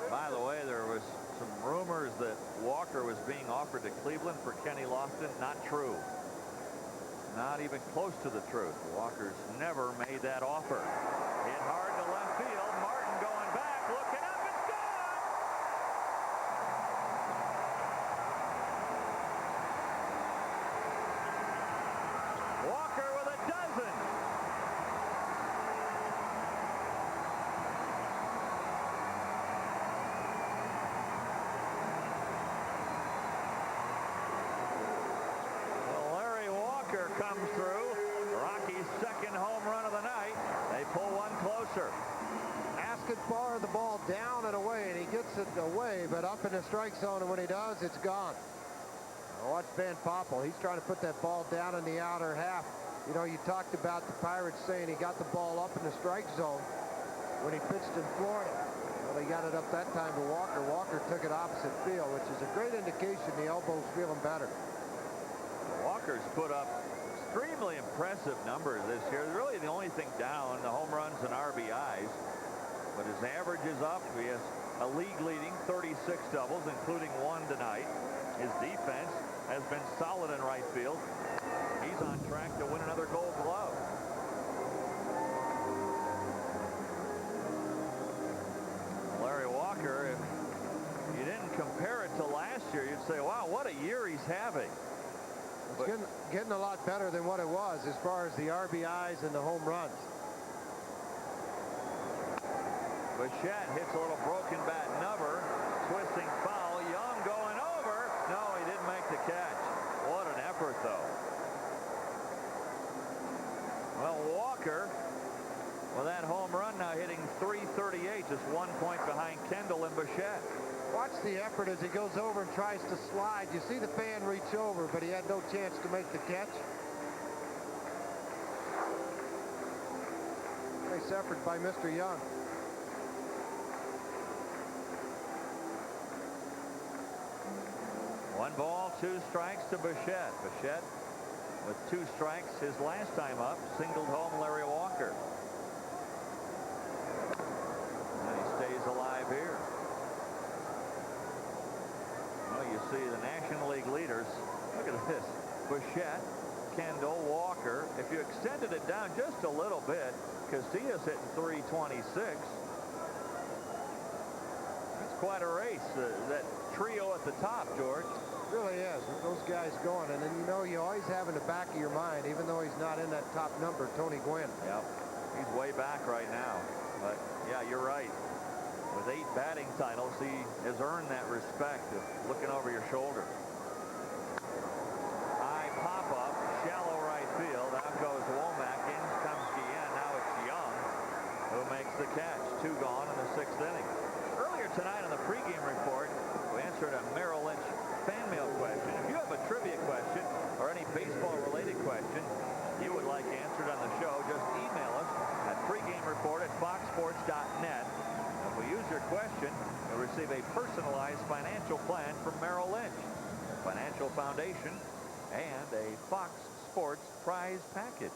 A: By the way, there was some rumors that Walker was being offered to Cleveland for Kenny Lofton. Not true. Not even close to the truth. Walker's never made that offer. Hit hard to left field. Martin going back, looking up, it's gone! Walker with a dozen. Comes through. Rockies' 2nd home run of the night. They pull one closer.
B: Haskett bar the ball down and away, and he gets it away, but up in the strike zone, and when he does, it's gone. Now watch Van Poppel. He's trying to put that ball down in the outer half. You know, you talked about the Pirates saying he got the ball up in the strike zone when he pitched in Florida. Well, he got it up that time to Walker. Walker took it opposite field, which is a great indication the elbow's feeling better.
A: Walker's put up extremely impressive numbers this year. Really the only thing down, the home runs and RBIs. But his average is up. He has a league-leading 36 doubles, including 1 tonight. His defense has been solid in right field. He's on track to win another Gold Glove. Larry Walker, if you didn't compare it to last year, you'd say, wow, what a year he's having.
B: It's getting a lot better than what it was as far as the RBIs and the home runs.
A: Bichette hits a little broken bat number, twisting foul. Young going over. No, he didn't make the catch. What an effort, though. Well, Walker, with that home run now hitting .338, just 1 point behind Kendall and Bichette.
B: Watch the effort as he goes over and tries to slide. You see the fan reach over, but he had no chance to make the catch. Nice effort by Mr. Young.
A: One ball, 2 strikes to Bichette. Bichette with 2 strikes his last time up, singled home Larry Walker. And he stays alive here. Well, you see the National League leaders. Look at this. Bichette, Kendall, Walker. If you extended it down just a little bit, Castillo's hitting .326. That's quite a race. That trio at the top, George.
B: Really is, with those guys going. And then, you know, you always have in the back of your mind, even though he's not in that top number, Tony Gwynn.
A: Yep. He's way back right now. But, yeah, you're right. With 8 batting titles, he has earned that respect of looking over your shoulder. High pop-up, shallow right field. Out goes Womack. In comes Guillen. Now it's Young who makes the catch. 2 gone in the 6th inning. Earlier tonight on the pregame report, we answered a Merrill Lynch fan mail question. If you have a trivia question or any baseball-related question you would like answered on the show, just email us at pregamereport@foxsports.net. If we use your question, you'll receive a personalized financial plan from Merrill Lynch, Financial Foundation, and a Fox Sports prize package.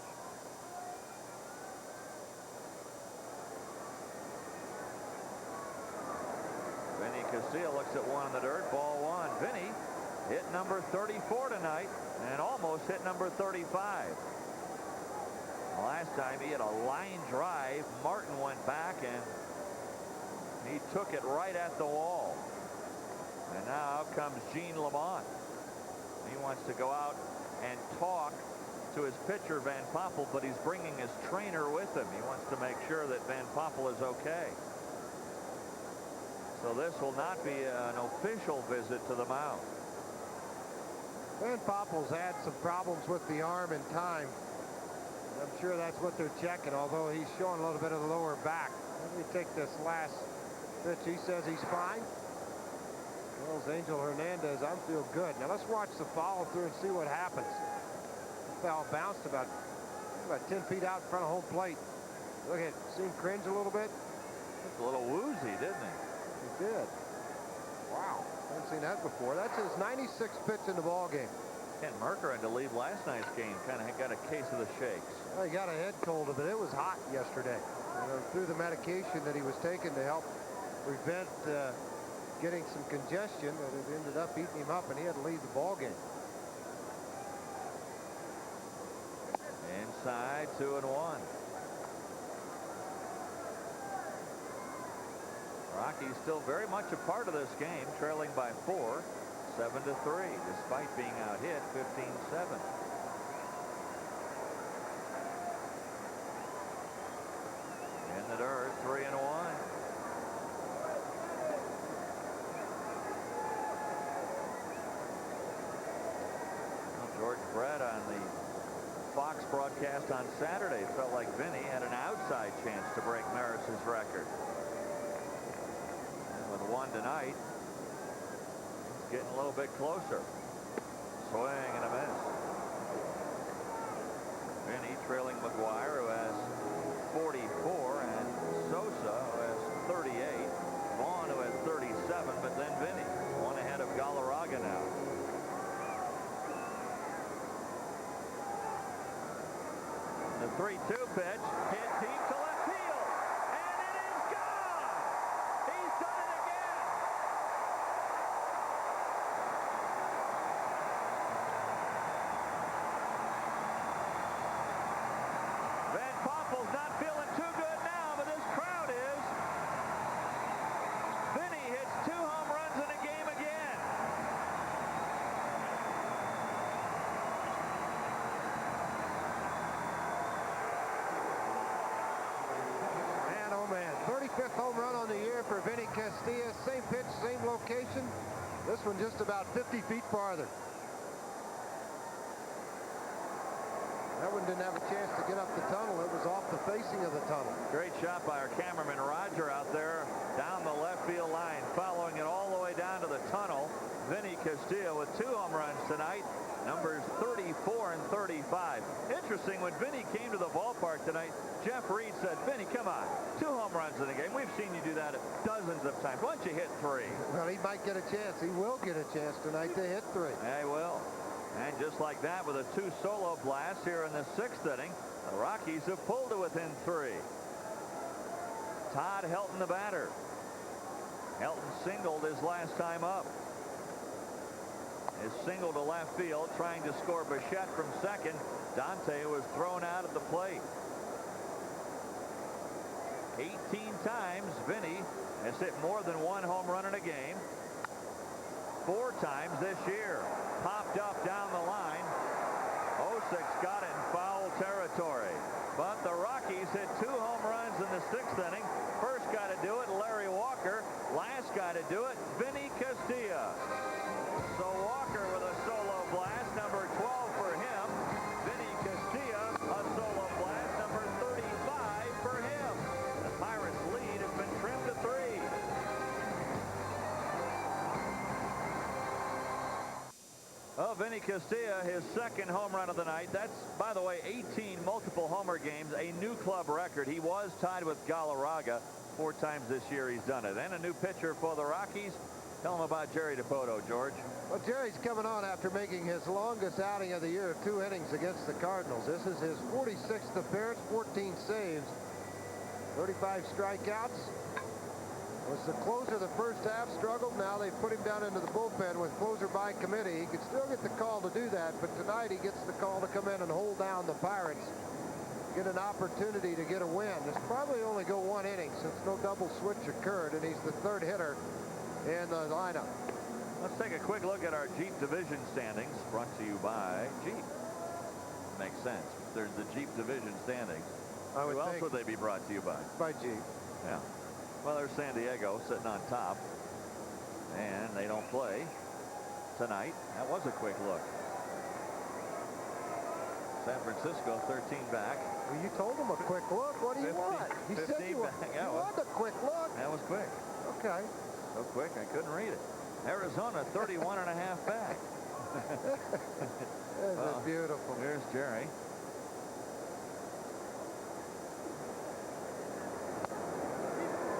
A: Vinny Castilla looks at one in the dirt. Ball 1. Vinny hit number 34 tonight and almost hit number 35. Last time he had a line drive. Martin went back and he took it right at the wall. And now out comes Gene Lamont. He wants to go out and talk to his pitcher, Van Poppel, but he's bringing his trainer with him. He wants to make sure that Van Poppel is okay. So this will not be an official visit to the mound.
B: Van Poppel's had some problems with the arm in time. I'm sure that's what they're checking, although he's showing a little bit of the lower back. Let me take this last pitch. He says he's fine. Tells Angel Hernandez, I'm feel good. Now let's watch the follow through and see what happens. The foul bounced about 10 feet out in front of home plate. Look at, see him cringe a little bit?
A: Looked a little woozy, didn't he?
B: He did. Wow, haven't seen that before. That's his 96th pitch in the ball game.
A: Ken Merker had to leave last night's game. Kind of got a case of the shakes.
B: Well, he got a head cold of it. It was hot yesterday. You know, through the medication that he was taking to help prevent getting some congestion, that it ended up eating him up, and he had to leave the ball game.
A: Inside, 2-1. Rockies still very much a part of this game, trailing by 4, 7-3, despite being out hit 15-7. In the dirt, 3-1. George Brett on the Fox broadcast on Saturday felt like Vinny had an outside chance to break Maris's record. And with 1 tonight, he's getting a little bit closer. Swing and a miss. Vinny trailing McGuire, who has 44, and Sosa, who has 38. Vaughn, who has 37, but then Vinny, 1 ahead of Galarraga now. The 3-2 pitch hit deep to left field, and it is gone. He's done it again. Van Poppel's not feeling too good now, but this crowd is. Vinny hits 2 home runs in a game again.
B: Oh man, 35th home run on the year for Vinny Castilla. Same pitch, same location. This one just about 50 feet farther. That one didn't have a chance to get up the tunnel. It was off the facing of the tunnel.
A: Great shot by our cameraman Roger out there down the left field line, following it all the way down to the tunnel. Vinny Castilla with 2 home runs tonight, numbers 34 and 35. Interesting, when Vinny came to the ballpark tonight, Jeff Reed said, Vinny, come on, 2 home runs in a game. We've seen you do that dozens of times. Why don't you hit 3?
B: Well, he might get a chance. He will get a chance tonight to hit 3.
A: Yeah, he will. And just like that, with a 2 solo blasts here in the 6th inning, the Rockies have pulled to within 3. Todd Helton, the batter. Helton singled his last time up. His single to left field, trying to score Bichette from second. Dante was thrown out at the plate. 18 times Vinny has hit more than one home run in a game. 4 times this year. Popped up down the line. Osick got it in foul territory. But the Rockies hit 2 home runs in the 6th inning. First guy to do it, Larry Walker. Last guy to do it, Vinny Castilla. So Walker with a solo blast, number 12 for him. Vinny Castilla, a solo blast, number 35 for him. The Pirates' lead has been trimmed to 3. Oh, Vinny Castilla, his 2nd home run of the night. That's, by the way, 18 multiple homer games, a new club record. He was tied with Galarraga 4 times this year. He's done it. And a new pitcher for the Rockies. Tell him about Jerry Dipoto, George.
B: Well, Jerry's coming on after making his longest outing of the year of 2 innings against the Cardinals. This is his 46th appearance, 14 saves, 35 strikeouts. Was the closer the first half, struggled. Now they put him down into the bullpen with closer by committee. He could still get the call to do that, but tonight he gets the call to come in and hold down the Pirates, get an opportunity to get a win. This probably only go 1 inning since no double switch occurred, and he's the 3rd hitter in the lineup.
A: Let's take a quick look at our Jeep division standings, brought to you by Jeep. Makes sense. There's the Jeep division standings. Who else would they be brought to you by?
B: By Jeep.
A: Yeah. Well, there's San Diego sitting on top, and they don't play tonight. That was a quick look. San Francisco 13 back.
B: Well, you told him a quick look. What do you want? He said you want a quick look.
A: That was quick.
B: Okay.
A: So quick, I couldn't read it. Arizona 31 and a half back.
B: Isn't it beautiful?
A: Here's Jerry.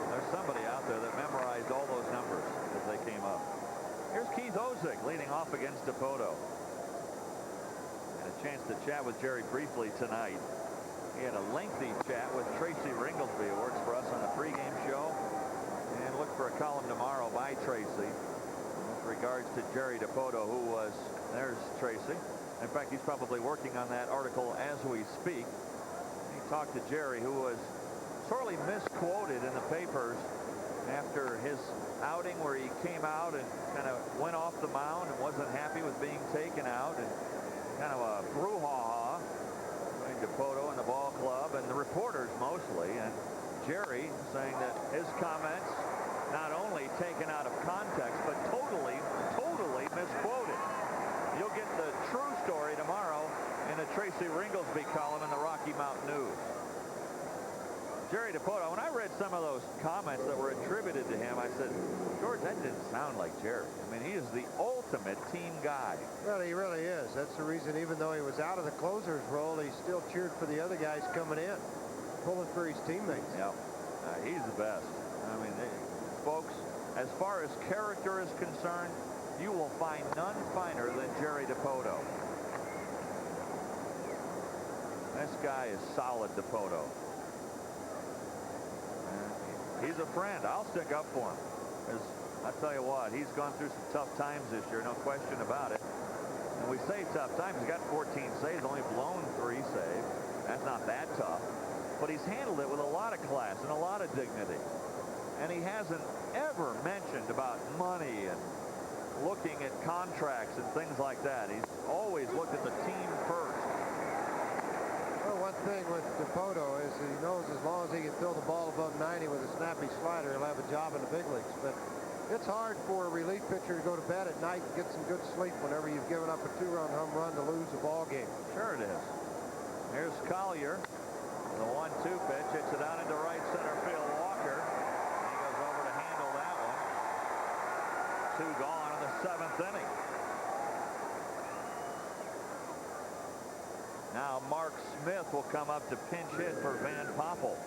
A: There's somebody out there that memorized all those numbers as they came up. Here's Keith Osick leading off against Dipoto. Had a chance to chat with Jerry briefly tonight. He had a lengthy chat with Tracy Ringlesby, who works for us on the pregame show. And look for a column tomorrow by Tracy with regards to Jerry Dipoto, who was, there's Tracy. In fact, he's probably working on that article as we speak. He talked to Jerry, who was sorely misquoted in the papers after his outing where he came out and kind of went off the mound and wasn't happy with being taken out, and kind of a brouhaha between Dipoto and the ball club and the reporters mostly. And Jerry saying that his comments not only taken out of context, but totally misquoted. You'll get the true story tomorrow in the Tracy Ringlesby column in the Rocky Mountain News. Jerry Dipoto, when I read some of those comments that were attributed to him, I said, George, that didn't sound like Jerry. I mean, he is the ultimate team guy.
B: Well, he really is. That's the reason, even though he was out of the closer's role, he still cheered for the other guys coming in, pulling for his teammates.
A: Yep. He's the best. I mean, folks, as far as character is concerned, you will find none finer than Jerry Dipoto. This guy is solid, Dipoto. He's a friend. I'll stick up for him. Because I tell you what, he's gone through some tough times this year, no question about it. And we say tough times. He's got 14 saves, only blown 3 saves. That's not that tough. But he's handled it with a lot of class and a lot of dignity. And he hasn't ever mentioned about money and looking at contracts and things like that. He's always looked at the team first.
B: Well, one thing with Dipoto is that he knows as long as he can throw the ball above 90 with a snappy slider, he'll have a job in the big leagues. But it's hard for a relief pitcher to go to bed at night and get some good sleep whenever you've given up a 2-run home run to lose a ball game.
A: Sure it is. Here's Collier. The 1-2 pitch. Hits it out into right center field. Walker. He goes over to handle that one. 2 gone in the 7th inning. Now Mark Smith will come up to pinch hit for Van Poppel.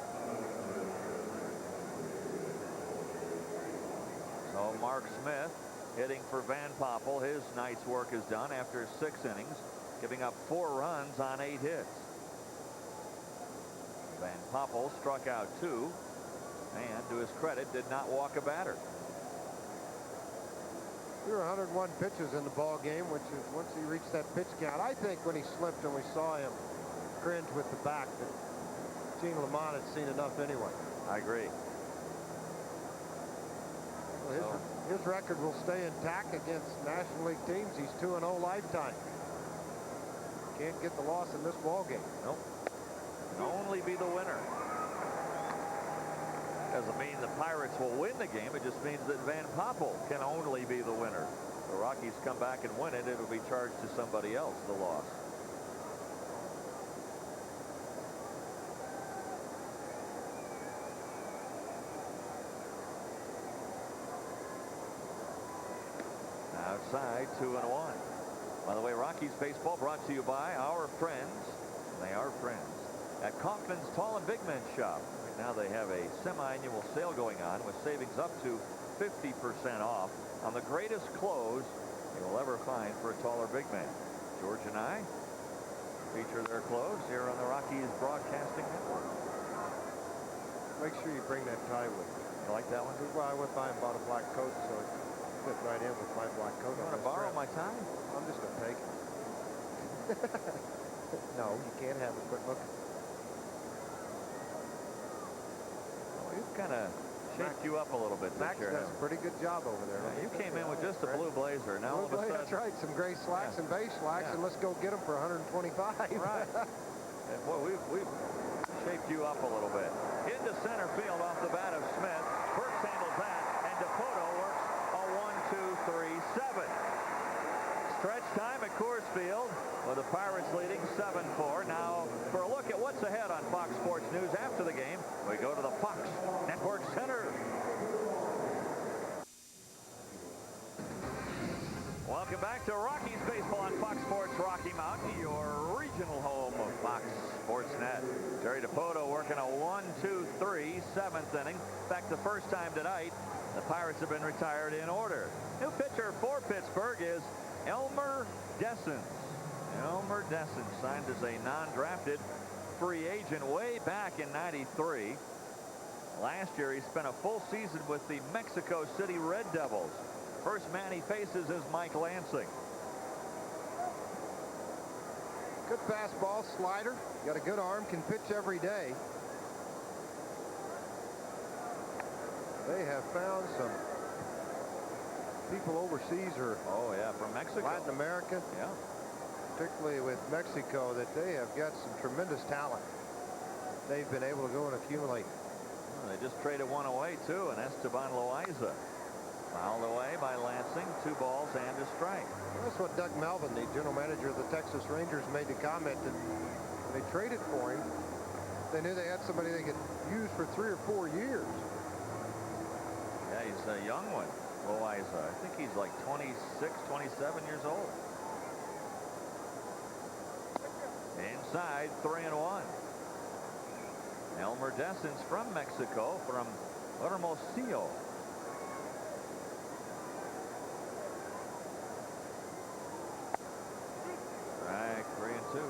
A: So Mark Smith hitting for Van Poppel. His night's work is done after 6 innings, giving up 4 runs on 8 hits. Van Poppel struck out 2, and to his credit, did not walk a batter.
B: There were 101 pitches in the ball game, which is once he reached that pitch count. I think when he slipped and we saw him cringe with the back, that Gene Lamont had seen enough anyway.
A: I agree.
B: Well, his record will stay intact against National League teams. He's 2-0 lifetime. Can't get the loss in this ball game.
A: Nope. Can only be the winner. Doesn't mean the Pirates will win the game. It just means that Van Poppel can only be the winner. The Rockies come back and win it, it'll be charged to somebody else, the loss. Outside, 2-1. By the way, Rockies baseball brought to you by our friends. They are friends at Kaufman's Tall and Big Men Shop. Right now they have a semi-annual sale going on with savings up to 50% off on the greatest clothes you will ever find for a tall or big man. George and I feature their clothes here on the Rockies Broadcasting Network.
B: Make sure you bring that tie with you.
A: You like that one?
B: Well, I went by and bought a black coat, so it fit right in with my black coat.
A: You want to borrow my tie?
B: I'm just going to take it. No, you can't have it. Quit looking.
A: Well, you've kind of shaped you up a little bit.
B: Max does a pretty good job over there.
A: Yeah, you came in with just a blue blazer. Now all of a sudden.
B: That's right. Some gray slacks and beige slacks, and let's go get them for 125.
A: Right. And boy, we've shaped you up a little bit. Into center field off the bat of Smith. Burks handles that, and DePoto works a 1-2-3-7. Stretch time at Coors Field with the Pirates leading 7-4. Now, for a look at what's ahead on Fox Sports News after the game, we go to the Fox Network Center. Welcome back to Rockies baseball on Fox Sports Rocky Mountain, your regional home of Fox Sports Net. Jerry DePoto working a 1-2-3 seventh inning. In fact, the first time tonight, the Pirates have been retired in order. New pitcher for Pittsburgh is Elmer Dessens. Elmer Dessens signed as a non-drafted free agent way back in '93. Last year, he spent a full season with the Mexico City Red Devils. First man he faces is Mike Lansing.
B: Good fastball, slider. Got a good arm, can pitch every day. They have found some people overseas or
A: from Mexico,
B: Latin America, particularly with Mexico, that they have got some tremendous talent. They've been able to go and accumulate.
A: Well, they just traded one away too, and Esteban Loaiza fouled away by Lansing. 2 balls and a strike.
B: That's what Doug Melvin, the general manager of the Texas Rangers, made the comment that when they traded for him, they knew they had somebody they could use for 3 or 4 years.
A: Yeah, he's a young one. Loaiza. I think he's like 26, 27 years old. Inside, 3-1. Elmer Dessens from Mexico, from Hermosillo. Strike 3-2.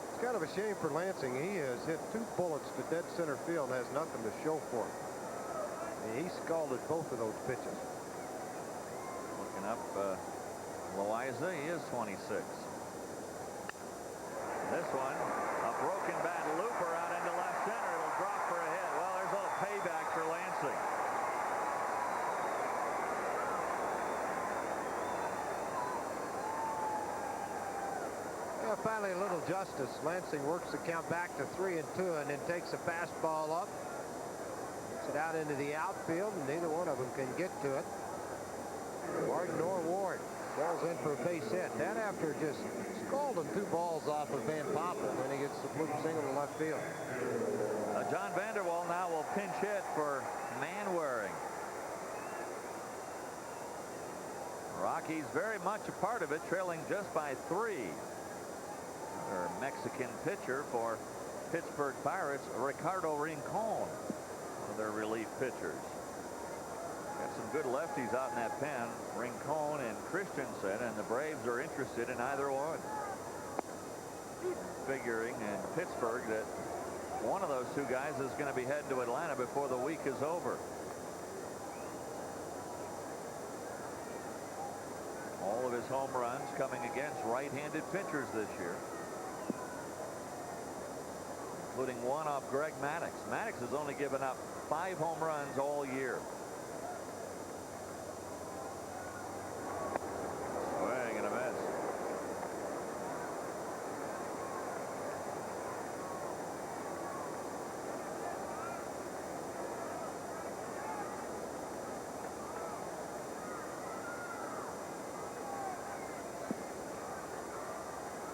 B: It's kind of a shame for Lansing. He has hit 2 bullets to dead center field and has nothing to show for it. He scalded both of those pitches.
A: Looking up Loaiza, he is 26. This one, a broken bat looper out into left center. It'll drop for a hit. Well, there's a little payback for Lansing.
B: Yeah, finally a little justice. Lansing works the count back to 3-2 and then takes a fastball up. It out into the outfield, and neither one of them can get to it. Martin or Ward. Ball's in for a base hit. That after just scalding 2 balls off of Van Poppel when he gets the bloop single to left field.
A: John Vanderwall now will pinch hit for Manwaring. Rockies very much a part of it, trailing just by 3. Another Mexican pitcher for Pittsburgh Pirates, Ricardo Rincon. Their relief pitchers. Got some good lefties out in that pen, Rincon and Christensen, and the Braves are interested in either one. Figuring in Pittsburgh that one of those 2 guys is going to be heading to Atlanta before the week is over. All of his home runs coming against right-handed pitchers this year. including one off Greg Maddux. Maddux has only given up 5 home runs all year. Swing and a miss.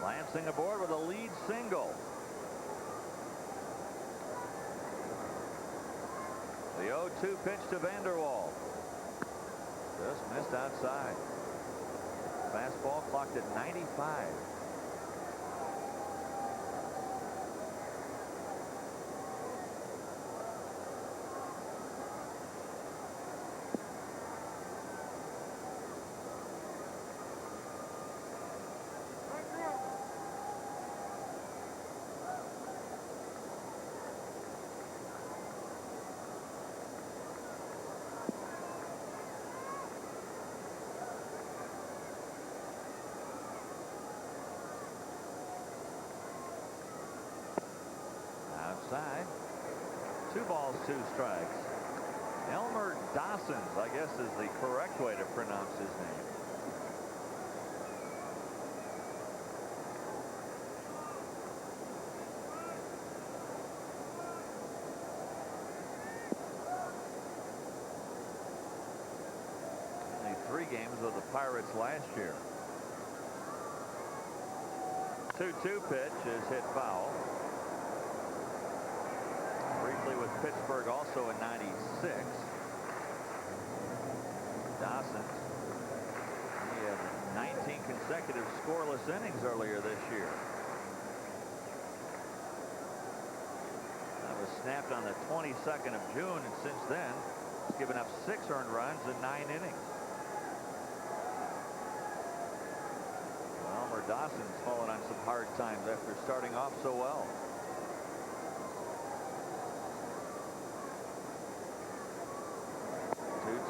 A: Lansing aboard with a lead single. The 0-2 pitch to Vanderwall. Just missed outside. Fastball clocked at 95. Outside. 2 balls, 2 strikes. Elmer Dawsons, I guess, is the correct way to pronounce his name. Only 3 games with the Pirates last year. 2-2 pitch is hit foul. Briefly with Pittsburgh also in '96. Dawson, he had 19 consecutive scoreless innings earlier this year. That was snapped on the 22nd of June, and since then he's given up 6 earned runs in 9 innings. Elmer Dawson's fallen on some hard times after starting off so well.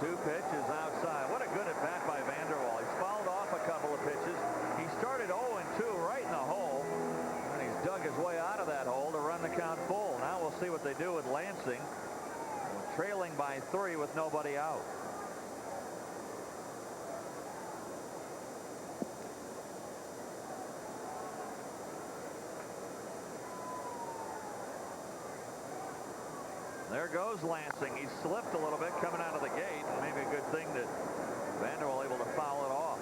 A: 2-2 pitch is outside. What a good at bat by Vanderwall. He's fouled off a couple of pitches. He started 0-2 right in the hole, and he's dug his way out of that hole to run the count full. Now we'll see what they do with Lansing, trailing by 3 with nobody out. There goes Lansing. He slipped a little bit coming out of the gate. Maybe a good thing that Vanderwall able to foul it off.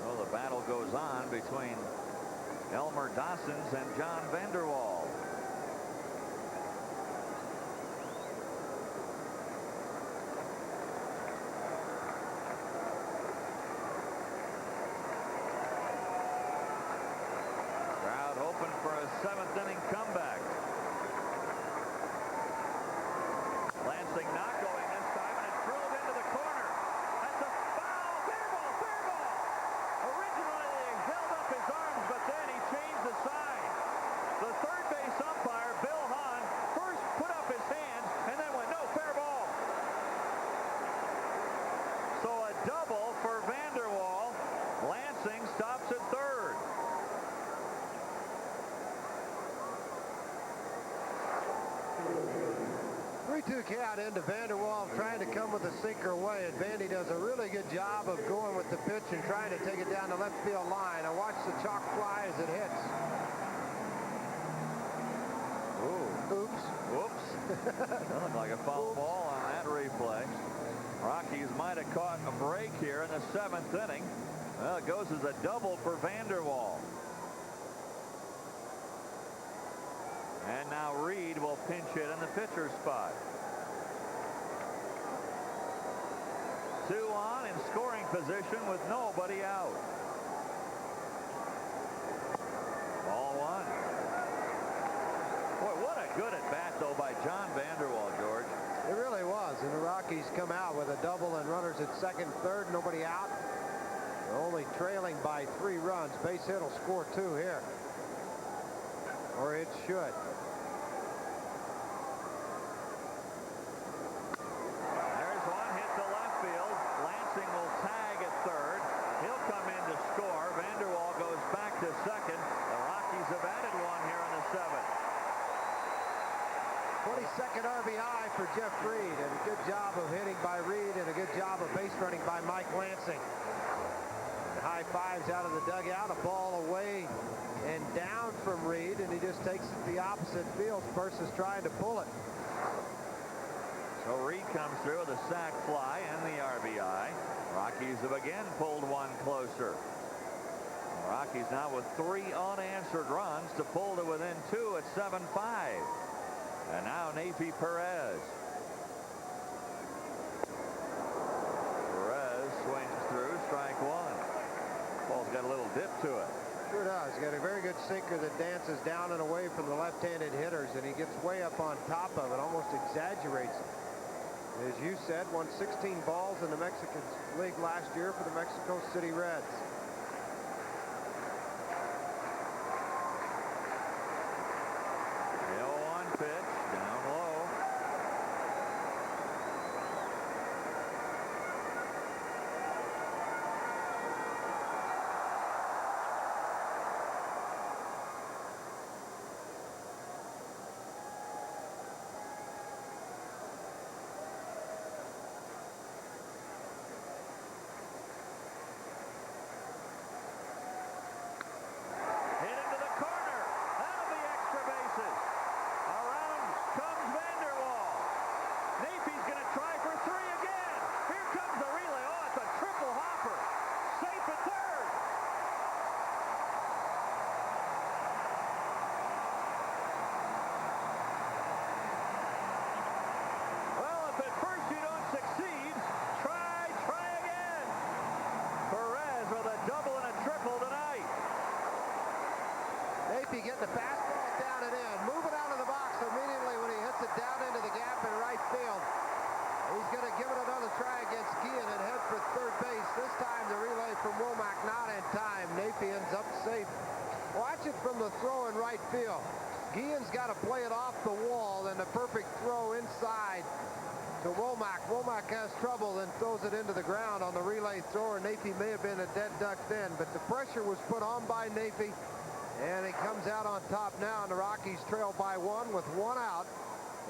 A: So the battle goes on between Elmer Dawsons and John Vanderwall. For a 7th inning comeback. Lansing not going this time, and it's drilled into the corner. That's a foul. Fair ball, fair ball. Originally he held up his arms, but then he changed the sign. The third base umpire, Bill Hahn, first put up his hands and then went, no, fair ball. So a double for Vanderwall. Lansing stops at third.
B: 3-2 count into Vanderwall, trying to come with a sinker away, and Vandy does a really good job of going with the pitch and trying to take it down the left field line. I watch the chalk fly as it hits.
A: Ooh.
B: Oops.
A: Whoops. That looked like a foul ball on that replay. Rockies might have caught a break here in the 7th inning. Well, it goes as a double for Vanderwall. And now Reed will pinch hit in the pitcher spot. 2 on in scoring position with nobody out. Ball 1. Boy, what a good at bat though by John Vanderwall, George.
B: It really was, and the Rockies come out with a double and runners at second, third, nobody out. They're only trailing by 3 runs. Base hit will score 2 here, or it should. 22nd RBI for Jeff Reed, and a good job of hitting by Reed and a good job of base running by Mike Lansing. High fives out of the dugout, a ball away and down from Reed, and he just takes it the opposite field versus trying to pull it.
A: So Reed comes through with a sac fly and the RBI. Rockies have again pulled one closer. Rockies now with 3 unanswered runs to pull to within 2 at 7-5. And now Neifi Perez. Perez swings through, strike 1. Ball's got a little dip to it.
B: Sure does. He's got a very good sinker that dances down and away from the left-handed hitters, and he gets way up on top of it, almost exaggerates it. As you said, won 16 balls in the Mexican League last year for the Mexico City Reds.
A: The 0-1 pitch, down low.
B: Getting the fastball down and in, moving out of the box immediately when he hits it down into the gap in right field. He's going to give it another try against Guillen and head for third base. This time the relay from Womack not in time. Neifi ends up safe. Watch it from the throw in right field. Guillen's got to play it off the wall, and the perfect throw inside to Womack. Womack has trouble and throws it into the ground on the relay thrower. Neifi may have been a dead duck then, but the pressure was put on by Neifi. And he comes out on top now, and the Rockies trail by 1 with 1 out.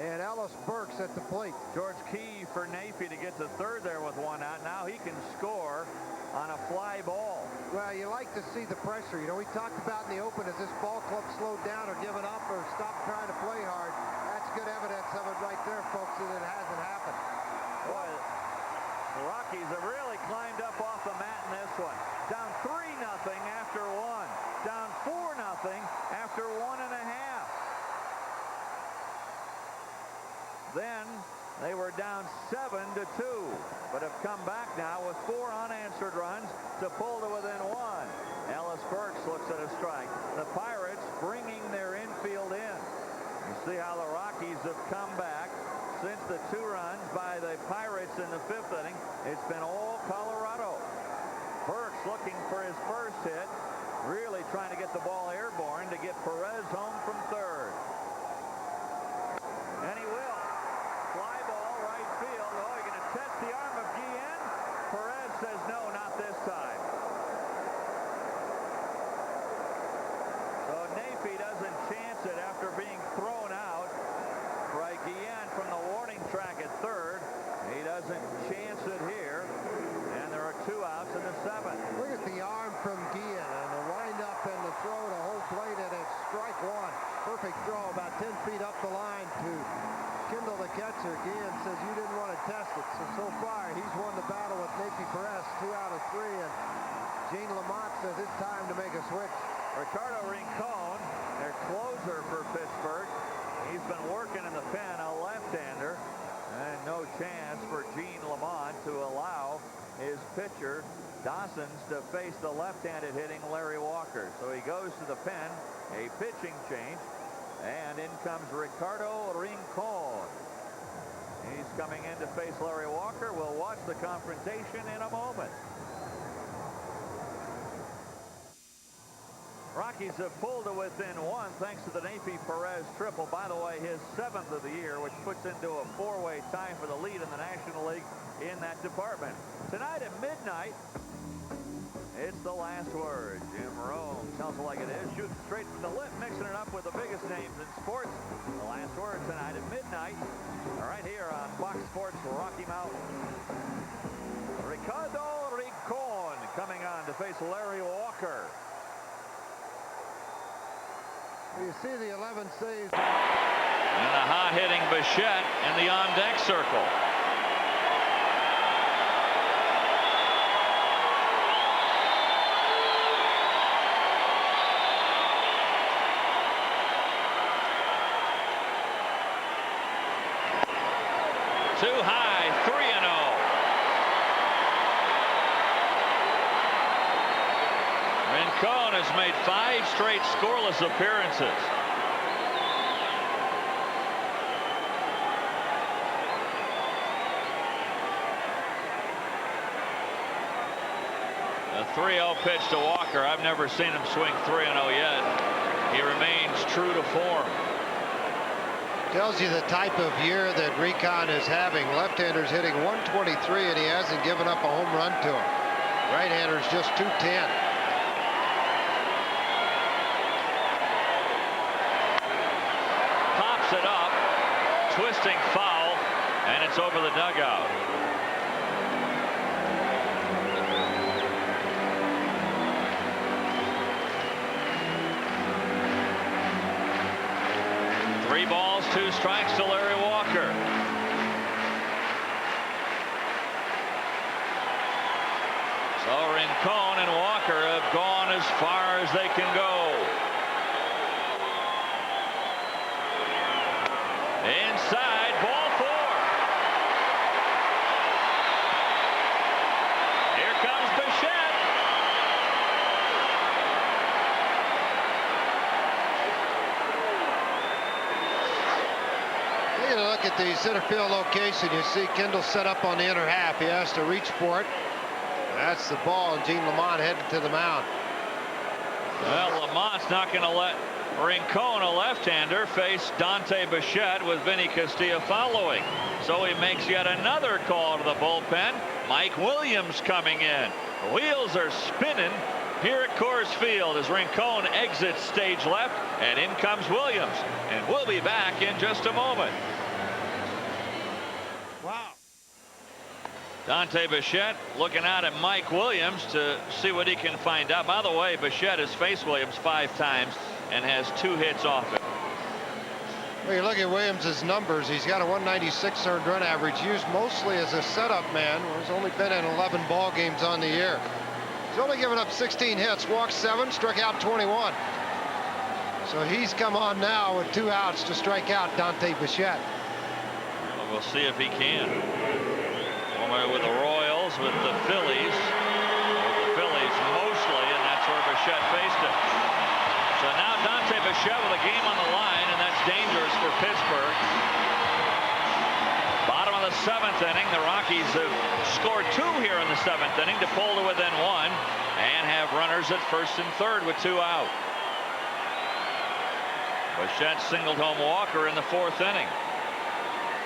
B: And Ellis Burks at the plate.
A: George Key for Neifi to get to third there with 1 out. Now he can score on a fly ball.
B: Well, you like to see the pressure. You know, we talked about in the open, has this ball club slowed down or given up or stopped trying to play hard? That's good evidence of it right there, folks, that it hasn't happened.
A: Boy, the Rockies have really climbed up off the mat in this one. Down 3-0 after 1. Down 4-0 after 1.5. Then they were down 7-2, but have come back now with 4 unanswered runs to pull to within 1. Ellis Burks looks at a strike. The Pirates bringing their infield in. You see how the Rockies have come back since the 2 runs by the Pirates in the 5th inning. It's been all Colorado. Burks looking for his first hit, really trying to get the ball airborne to get Perez home from third. And he will. Fly ball right field. Oh, you're going to test the arm of Guillen. Perez says no, not this time. So Neifi doesn't chance it after being thrown out by Guillen from the warning track at third. He doesn't chance it here. And there are 2 outs in the 7th.
B: Look at the arm from Guillen and the windup and the throw to hold plate, and it's strike 1. Perfect throw about 10 feet up the line to Kindle the catcher. Guillen says you didn't want to test it. So far he's won the battle with Neifi Perez, 2 out of 3, and Gene Lamont says it's time to make a switch.
A: Ricardo Rincon, their closer for Pittsburgh. He's been working in the pen, a left-hander, and no chance for Gene Lamont to allow his pitcher Dawson's to face the left-handed hitting Larry Walker. So he goes to the pen, a pitching change, and in comes Ricardo Rincon. He's coming in to face Larry Walker. We'll watch the confrontation in a moment. Rockies have pulled to within 1 thanks to the Neifi Perez triple. By the way, his 7th of the year, which puts into a 4-way tie for the lead in the National League in that department. Tonight at midnight, it's the last word. Jim Rome tells it like it is, shooting straight from the lip, mixing it up with the biggest names in sports. The last word tonight at midnight. night, right here on Fox Sports Rocky Mountain. Ricardo Rincon coming on to face Larry Walker.
B: You see the 11 saves.
A: And the hot-hitting Bichette in the on-deck circle. Too high, 3-0. Rincon has made 5 straight scoreless appearances. A 3-0 pitch to Walker. I've never seen him swing 3-0 yet. He remains true to form.
B: Tells you the type of year that Rincon is having. Left-handers hitting 123, and he hasn't given up a home run to him. Right-handers just 210.
A: Pops it up, twisting foul, and it's over the dugout. Three balls, 2 strikes to Larry Walker. So Rincon and Walker have gone as far as they can go. Inside, ball 4. Here comes Bichette.
B: Taking a look at the center field location, you see Kendall set up on the inner half. He has to reach for it. That's the ball, and Gene Lamont headed to the mound.
A: Well, Lamont's not going to let Rincon, a left-hander, face Dante Bichette with Vinny Castilla following. So he makes yet another call to the bullpen. Mike Williams coming in. The wheels are spinning here at Coors Field as Rincon exits stage left, and in comes Williams. And we'll be back in just a moment.
B: Wow.
A: Dante Bichette looking out at Mike Williams to see what he can find out. By the way, Bichette has faced Williams 5 times and has 2 hits off it.
B: Well, you look at Williams' numbers. He's got a 196 earned run average, used mostly as a setup man. He's only been in 11 ball games on the year. He's only given up 16 hits, walked 7, struck out 21. So he's come on now with 2 outs to strike out Dante Bichette.
A: Well, we'll see if he can. Former with the Royals, with the Phillies. With the Phillies mostly, and that's where Bichette faced him. So now Dante Bichette with a game on the line, and that's dangerous for Pittsburgh. Bottom of the 7th inning. The Rockies have scored 2 here in the 7th inning to pull to within 1 and have runners at first and third with 2 out. Bichette singled home Walker in the 4th inning.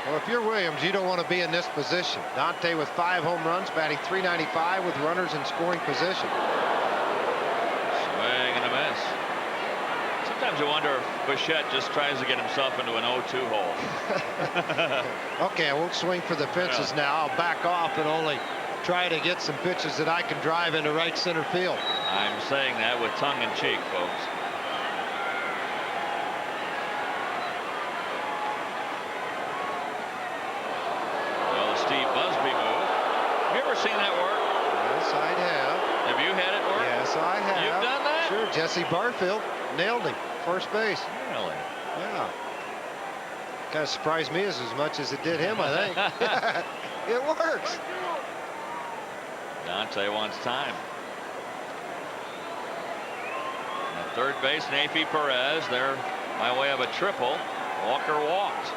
B: Well, if you're Williams, you don't want to be in this position. Dante with 5 home runs, batting .395 with runners in scoring position.
A: Swing and a miss. Sometimes you wonder if Bichette just tries to get himself into an 0-2 hole.
B: Okay, I won't swing for the fences now. I'll back off and only try to get some pitches that I can drive into right center field.
A: I'm saying that with tongue in cheek, folks. Steve Busby move. Have you ever seen that work?
B: Yes, I have.
A: Have you had it work?
B: Yes, I have.
A: You've done that?
B: Sure. Jesse Barfield nailed him. First base.
A: Really?
B: Yeah. Kind of surprised me as much as it did him, I think. It works.
A: Dante wants time. At third base, Nafi Perez. They're by way of a triple. Walker walked.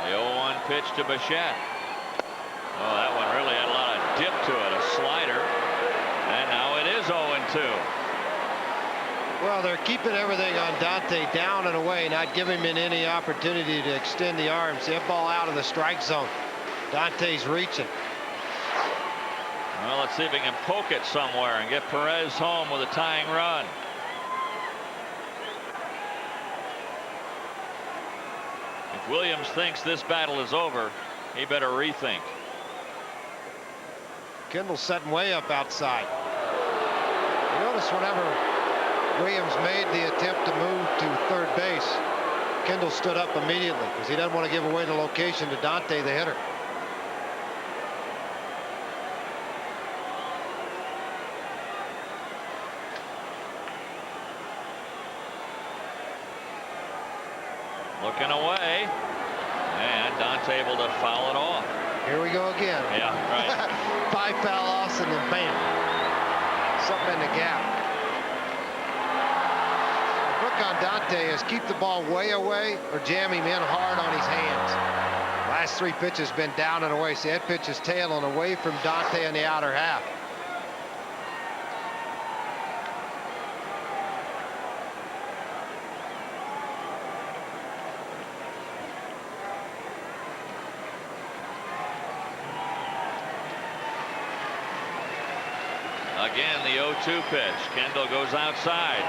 A: The 0-1 pitch to Bichette. Oh, that one really had a lot of dip to it, a slider. And now it is 0-2.
B: Well, they're keeping everything on Dante down and away, not giving him any opportunity to extend the arms. That ball out of the strike zone. Dante's reaching.
A: Well, let's see if he can poke it somewhere and get Perez home with a tying run. If Williams thinks this battle is over, he better rethink.
B: Kendall's setting way up outside. You notice whenever Williams made the attempt to move to third base, Kendall stood up immediately because he doesn't want to give away the location to Dante, the hitter.
A: Looking away, and Dante able to foul it off.
B: Here we go again.
A: Yeah, right.
B: 5 foul offs and then bam, something in the gap. The look on Dante is keep the ball way away or jam him in hard on his hands. Last 3 pitches been down and away. See, that pitch is tailing away from Dante in the outer half.
A: Again, the 0-2 pitch. Kendall goes outside.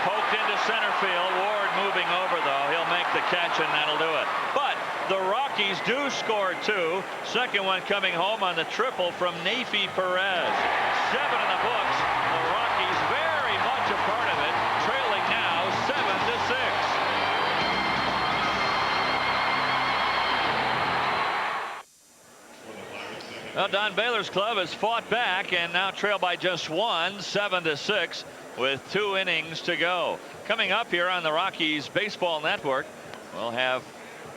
A: Poked into center field. Ward moving over, though. He'll make the catch, and that'll do it. But the Rockies do score 2. Second one coming home on the triple from Nafi Perez. 7 in the books. The Rockies very much a part of it. Trailing now 7-6. Well, Don Baylor's club has fought back and now trail by just 1, 7-6, with 2 innings to go. Coming up here on the Rockies Baseball Network, we'll have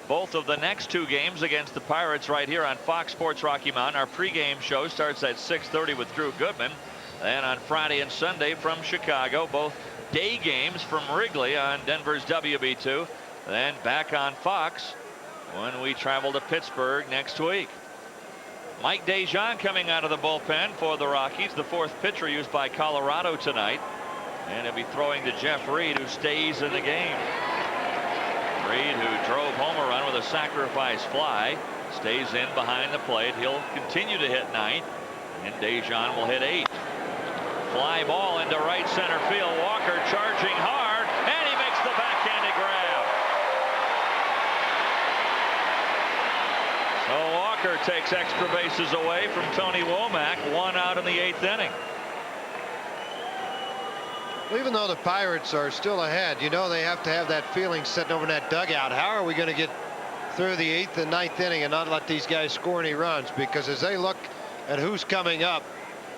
A: both of the next 2 games against the Pirates right here on Fox Sports Rocky Mountain. Our pregame show starts at 6:30 with Drew Goodman. Then on Friday and Sunday from Chicago, both day games from Wrigley on Denver's WB2. Then back on Fox when we travel to Pittsburgh next week. Mike Dejan coming out of the bullpen for the Rockies, the 4th pitcher used by Colorado tonight. And he'll be throwing to Jeff Reed, who stays in the game. Reed, who drove home a run with a sacrifice fly, stays in behind the plate. He'll continue to hit 9th, and Dejan will hit 8th. Fly ball into right center field. Walker charging hard, and he makes the backhanded grab. So Walker takes extra bases away from Tony Womack. 1 out in the 8th inning.
B: Even though the Pirates are still ahead, you know they have to have that feeling sitting over in that dugout. How are we going to get through the 8th and 9th inning and not let these guys score any runs? Because as they look at who's coming up,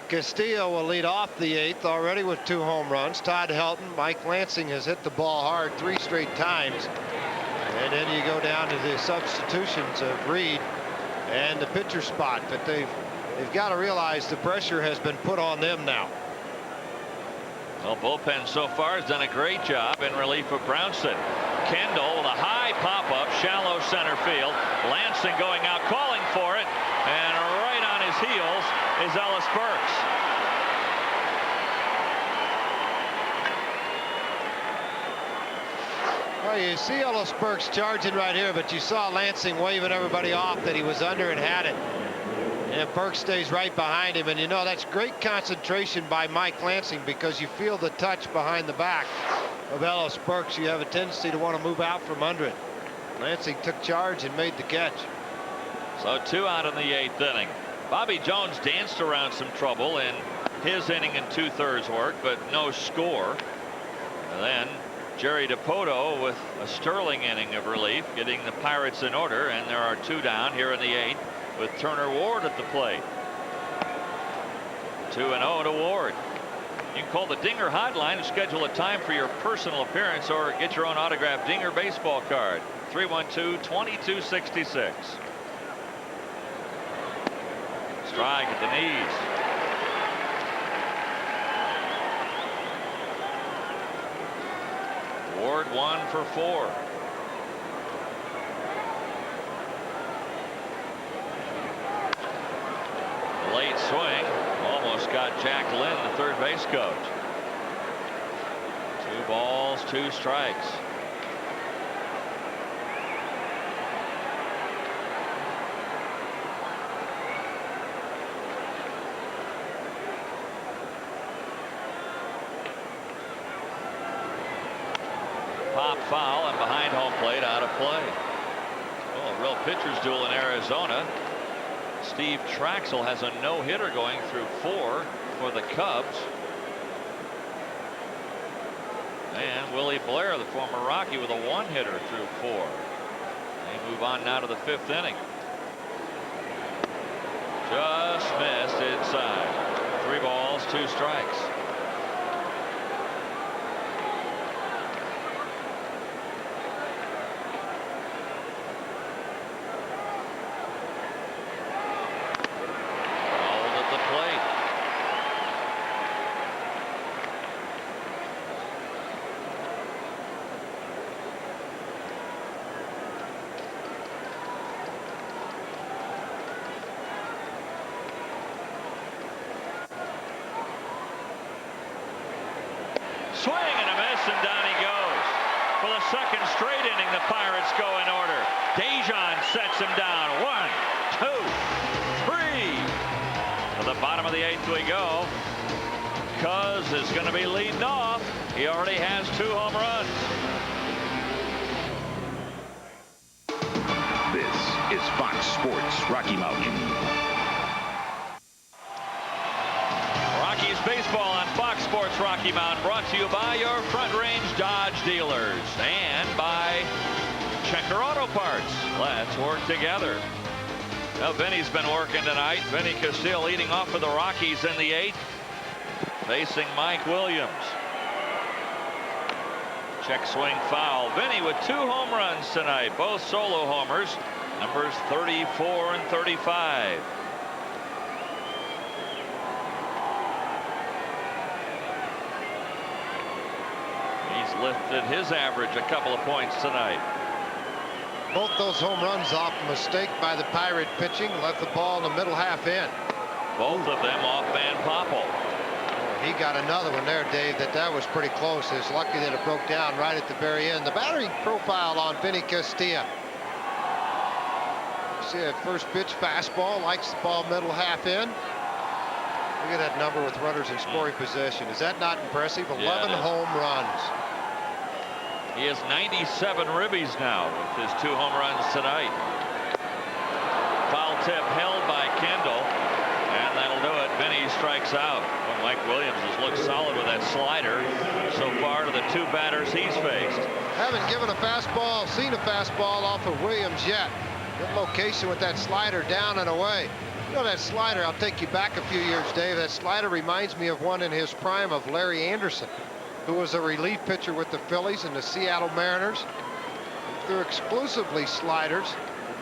B: Castillo will lead off the 8th already with 2 home runs. Todd Helton, Mike Lansing has hit the ball hard 3 straight times. And then you go down to the substitutions of Reed and the pitcher spot. But they've got to realize the pressure has been put on them now.
A: Well, bullpen so far has done a great job in relief of Brownson. Kendall with a high pop-up, shallow center field. Lansing going out, calling for it, and right on his heels is Ellis Burks.
B: Well, you see Ellis Burks charging right here, but you saw Lansing waving everybody off that he was under and had it. And Burks stays right behind him, and you know that's great concentration by Mike Lansing because you feel the touch behind the back of Ellis Burks. You have a tendency to want to move out from under it. Lansing took charge and made the catch.
A: So 2 out in the 8th inning. Bobby Jones danced around some trouble in his inning and 2/3 work, but no score. And then Jerry DiPoto with a sterling inning of relief, getting the Pirates in order, and there are 2 down here in the 8th with Turner Ward at the plate. 2-0 to Ward. You can call the Dinger hotline and schedule a time for your personal appearance or get your own autographed Dinger baseball card. 312-2266. Strike at the knees. Ward 1 for 4. Late swing, almost got Jack Lynn, the third base coach. 2 balls, 2 strikes. Pop foul and behind home plate, out of play. A real pitcher's duel in Arizona. Steve Traxel has a no-hitter going through 4 for the Cubs. And Willie Blair, the former Rocky, with a 1-hitter through 4. They move on now to the 5th inning. Just missed inside. 3 balls, 2 strikes. Swing and a miss, and down he goes. For the second straight inning, the Pirates go in order. Dejon sets him down. 1, 2, 3. To the bottom of the 8th we go. Cuz is going to be leading off. He already has 2 home runs.
C: This is Fox Sports Rocky Mountain.
A: Rockies baseball on Fox Sports Rocky Mountain, brought to you by your Front Range Dodge dealers and by Checker Auto Parts. Let's work together. Now Vinny's been working tonight. Vinny Castile leading off for the Rockies in the 8th, facing Mike Williams. Check swing foul. Vinny with 2 home runs tonight, both solo homers, numbers 34 and 35. Lifted his average a couple of points tonight.
B: Both those home runs off a mistake by the Pirate pitching. Left the ball in the middle half in.
A: Both of them off Van Poppel.
B: He got another one there, Dave, that was pretty close. It's lucky that it broke down right at the very end. The batting profile on Vinny Castilla. See that first pitch fastball, likes the ball middle half in. Look at that number with runners in scoring possession. Is that not impressive? 11 home runs.
A: He has 97 ribbies now with his 2 home runs tonight. Foul tip held by Kendall, and that'll do it. Vinny strikes out. Well, Mike Williams has looked solid with that slider so far to the 2 batters he's faced.
B: Haven't given a fastball, seen a fastball off of Williams yet. Good location with that slider down and away. You know, that slider, I'll take you back a few years, Dave. That slider reminds me of one in his prime of Larry Anderson, who was a relief pitcher with the Phillies and the Seattle Mariners. He threw exclusively sliders,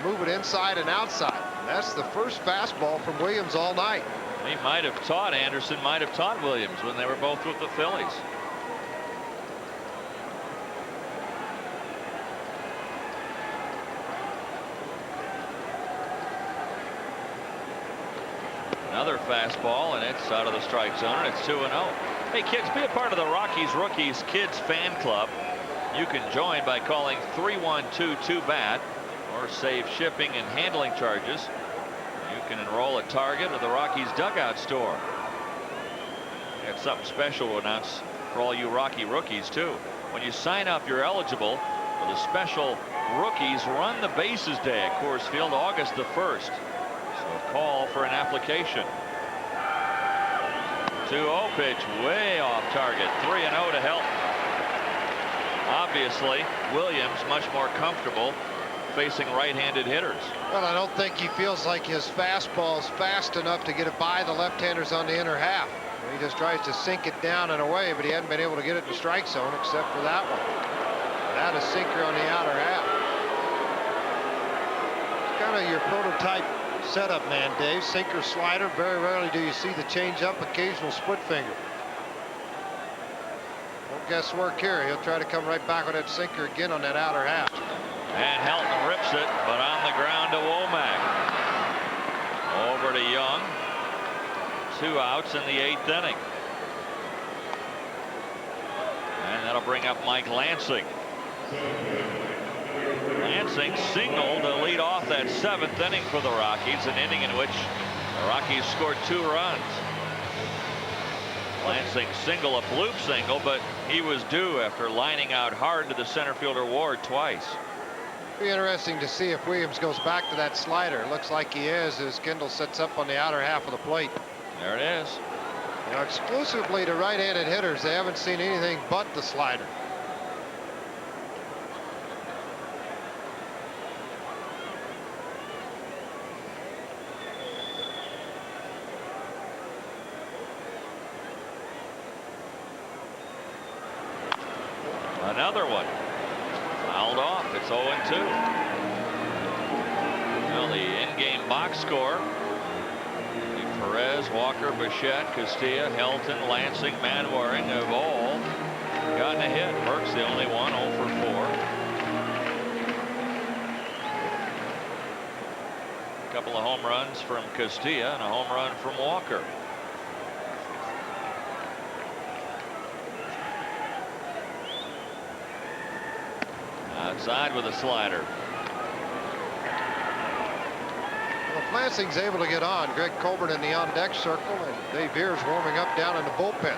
B: move it inside and outside. And that's the first fastball from Williams all night.
A: He might have taught Anderson, might have taught Williams when they were both with the Phillies. Another fastball, and it's out of the strike zone, and it's 2-0. Hey kids, be a part of the Rockies Rookies Kids Fan Club. You can join by calling 312-2-BAT or save shipping and handling charges. You can enroll at Target or the Rockies Dugout Store. Got something special to announce for all you Rocky rookies too. When you sign up, you're eligible for the special Rookies Run the Bases Day at Coors Field, August the 1st. So call for an application. 2-0 pitch way off target. 3-0 to help. Obviously, Williams much more comfortable facing right-handed hitters.
B: Well, I don't think he feels like his fastball is fast enough to get it by the left-handers on the inner half. He just tries to sink it down and away, but he hadn't been able to get it in the strike zone except for that one. That is sinker on the outer half. It's kind of your prototype setup man, Dave. Sinker, slider. Very rarely do you see the change-up, occasional split finger. No guesswork here. He'll try to come right back with that sinker again on that outer half.
A: And Helton rips it, but on the ground to Womack. Over to Young. 2 outs in the 8th inning. And that'll bring up Mike Lansing. Lansing singled to lead off that 7th inning for the Rockies, an inning in which the Rockies scored 2 runs. Lansing single, a bloop single, but he was due after lining out hard to the center fielder Ward twice.
B: Be interesting to see if Williams goes back to that slider. Looks like he is as Kendall sets up on the outer half of the plate.
A: There it is.
B: You know, exclusively to right-handed hitters, they haven't seen anything but the slider.
A: Another one. Fouled off. It's 0-2. Well, the in-game box score. Perez, Walker, Bichette, Castilla, Helton, Lansing, Manwaring have all gotten a hit. Burke's the only one, 0 for 4. A couple of home runs from Castilla and a home run from Walker. Outside with a slider.
B: Lansing's able to get on. Greg Colbert in the on-deck circle, and Dave Veers warming up down in the bullpen.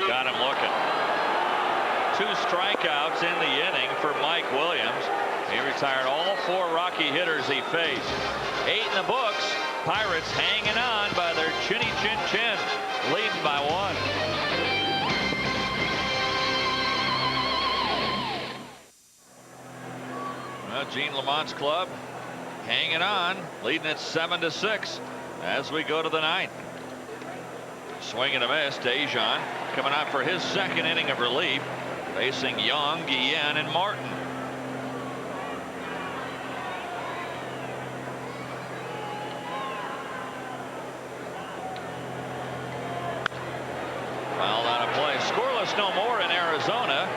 A: Got him looking. 2 strikeouts in the inning for Mike Williams. He retired all 4 Rocky hitters he faced. 8 in the books. Pirates hanging on by their chinny chin chin, leading by 1. Well, Gene Lamont's club hanging on, leading at 7-6 as we go to the 9th. Swing and a miss. Dejan coming out for his 2nd inning of relief, facing Young, Guillen, and Martin. Fouled out of play. Scoreless no more in Arizona.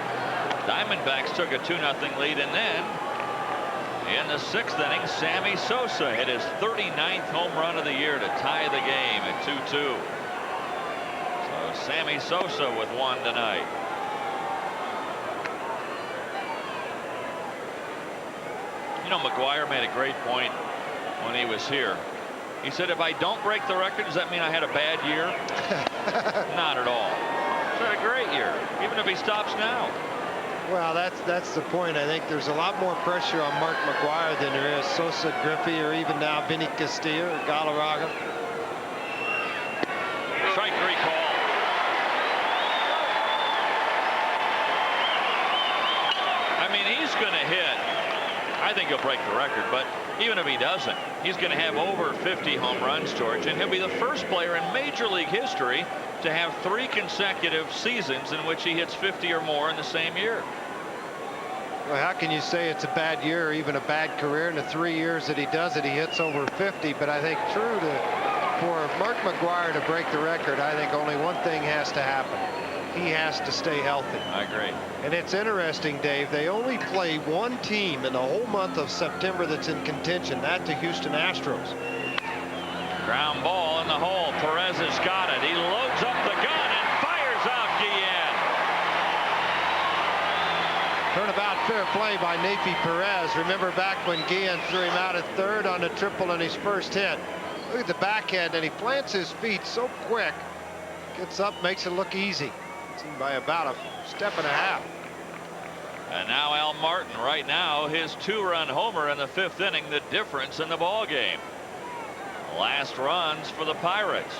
A: Diamondbacks took a 2-0 lead, and then in the 6th inning, Sammy Sosa hit his 39th home run of the year to tie the game at 2-2. So Sammy Sosa with 1 tonight. You know, McGuire made a great point when he was here. He said, if I don't break the record, does that mean I had a bad year? Not at all. He's had a great year, even if he stops now.
B: Well, that's the point. I think there's a lot more pressure on Mark McGuire than there is Sosa, Griffey, or even now Vinny Castilla or Galarraga.
A: Strike 3 call. I mean, he's going to hit. I think he'll break the record, but even if he doesn't, he's going to have over 50 home runs, George, and he'll be the first player in Major League history to have 3 consecutive seasons in which he hits 50 or more in the same year.
B: Well, how can you say it's a bad year or even a bad career? In the 3 years that he does it, he hits over 50. But I think for Mark McGuire to break the record, I think only one thing has to happen. He has to stay healthy.
A: I agree.
B: And it's interesting, Dave, they only play one team in the whole month of September that's in contention. That's the Houston Astros.
A: Ground ball in the hole. Perez has got it. He loads up the gun and fires out Guillen.
B: Turnabout fair play by Nafi Perez. Remember back when Guillen threw him out at 3rd on a triple in his first hit. Look at the backhand, and he plants his feet so quick. Gets up, makes it look easy. It's in by about a step and a half.
A: And now Al Martin, right now, his 2-run homer in the 5th inning, the difference in the ball game. Last runs for the Pirates.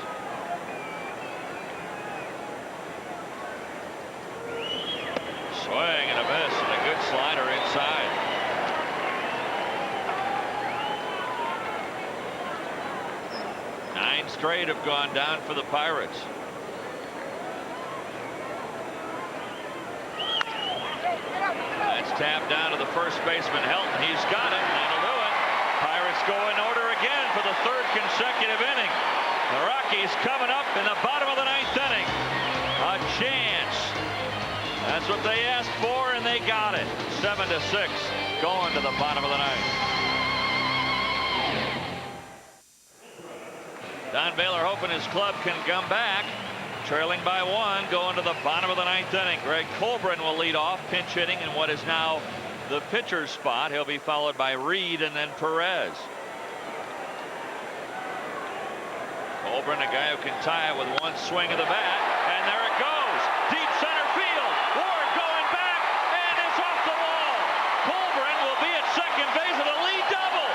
A: Swing and a miss and a good slider inside. Nine straight have gone down for the Pirates. That's tapped down to the first baseman, Helton. He's got it. That'll do it. Pirates go in order again for the 3rd consecutive inning. The Rockies coming up in the bottom of the 9th inning. A chance. That's what they asked for, and they got it. 7-6 going to the bottom of the 9th. Don Baylor hoping his club can come back. Trailing by 1, going to the bottom of the 9th inning. Greg Colbert will lead off, pinch hitting in what is now the pitcher's spot. He'll be followed by Reed and then Perez. Colburn, a guy who can tie it with one swing of the bat, and there it goes. Deep center field. Ward going back, and it's off the wall. Colburn will be at second base with a lead double.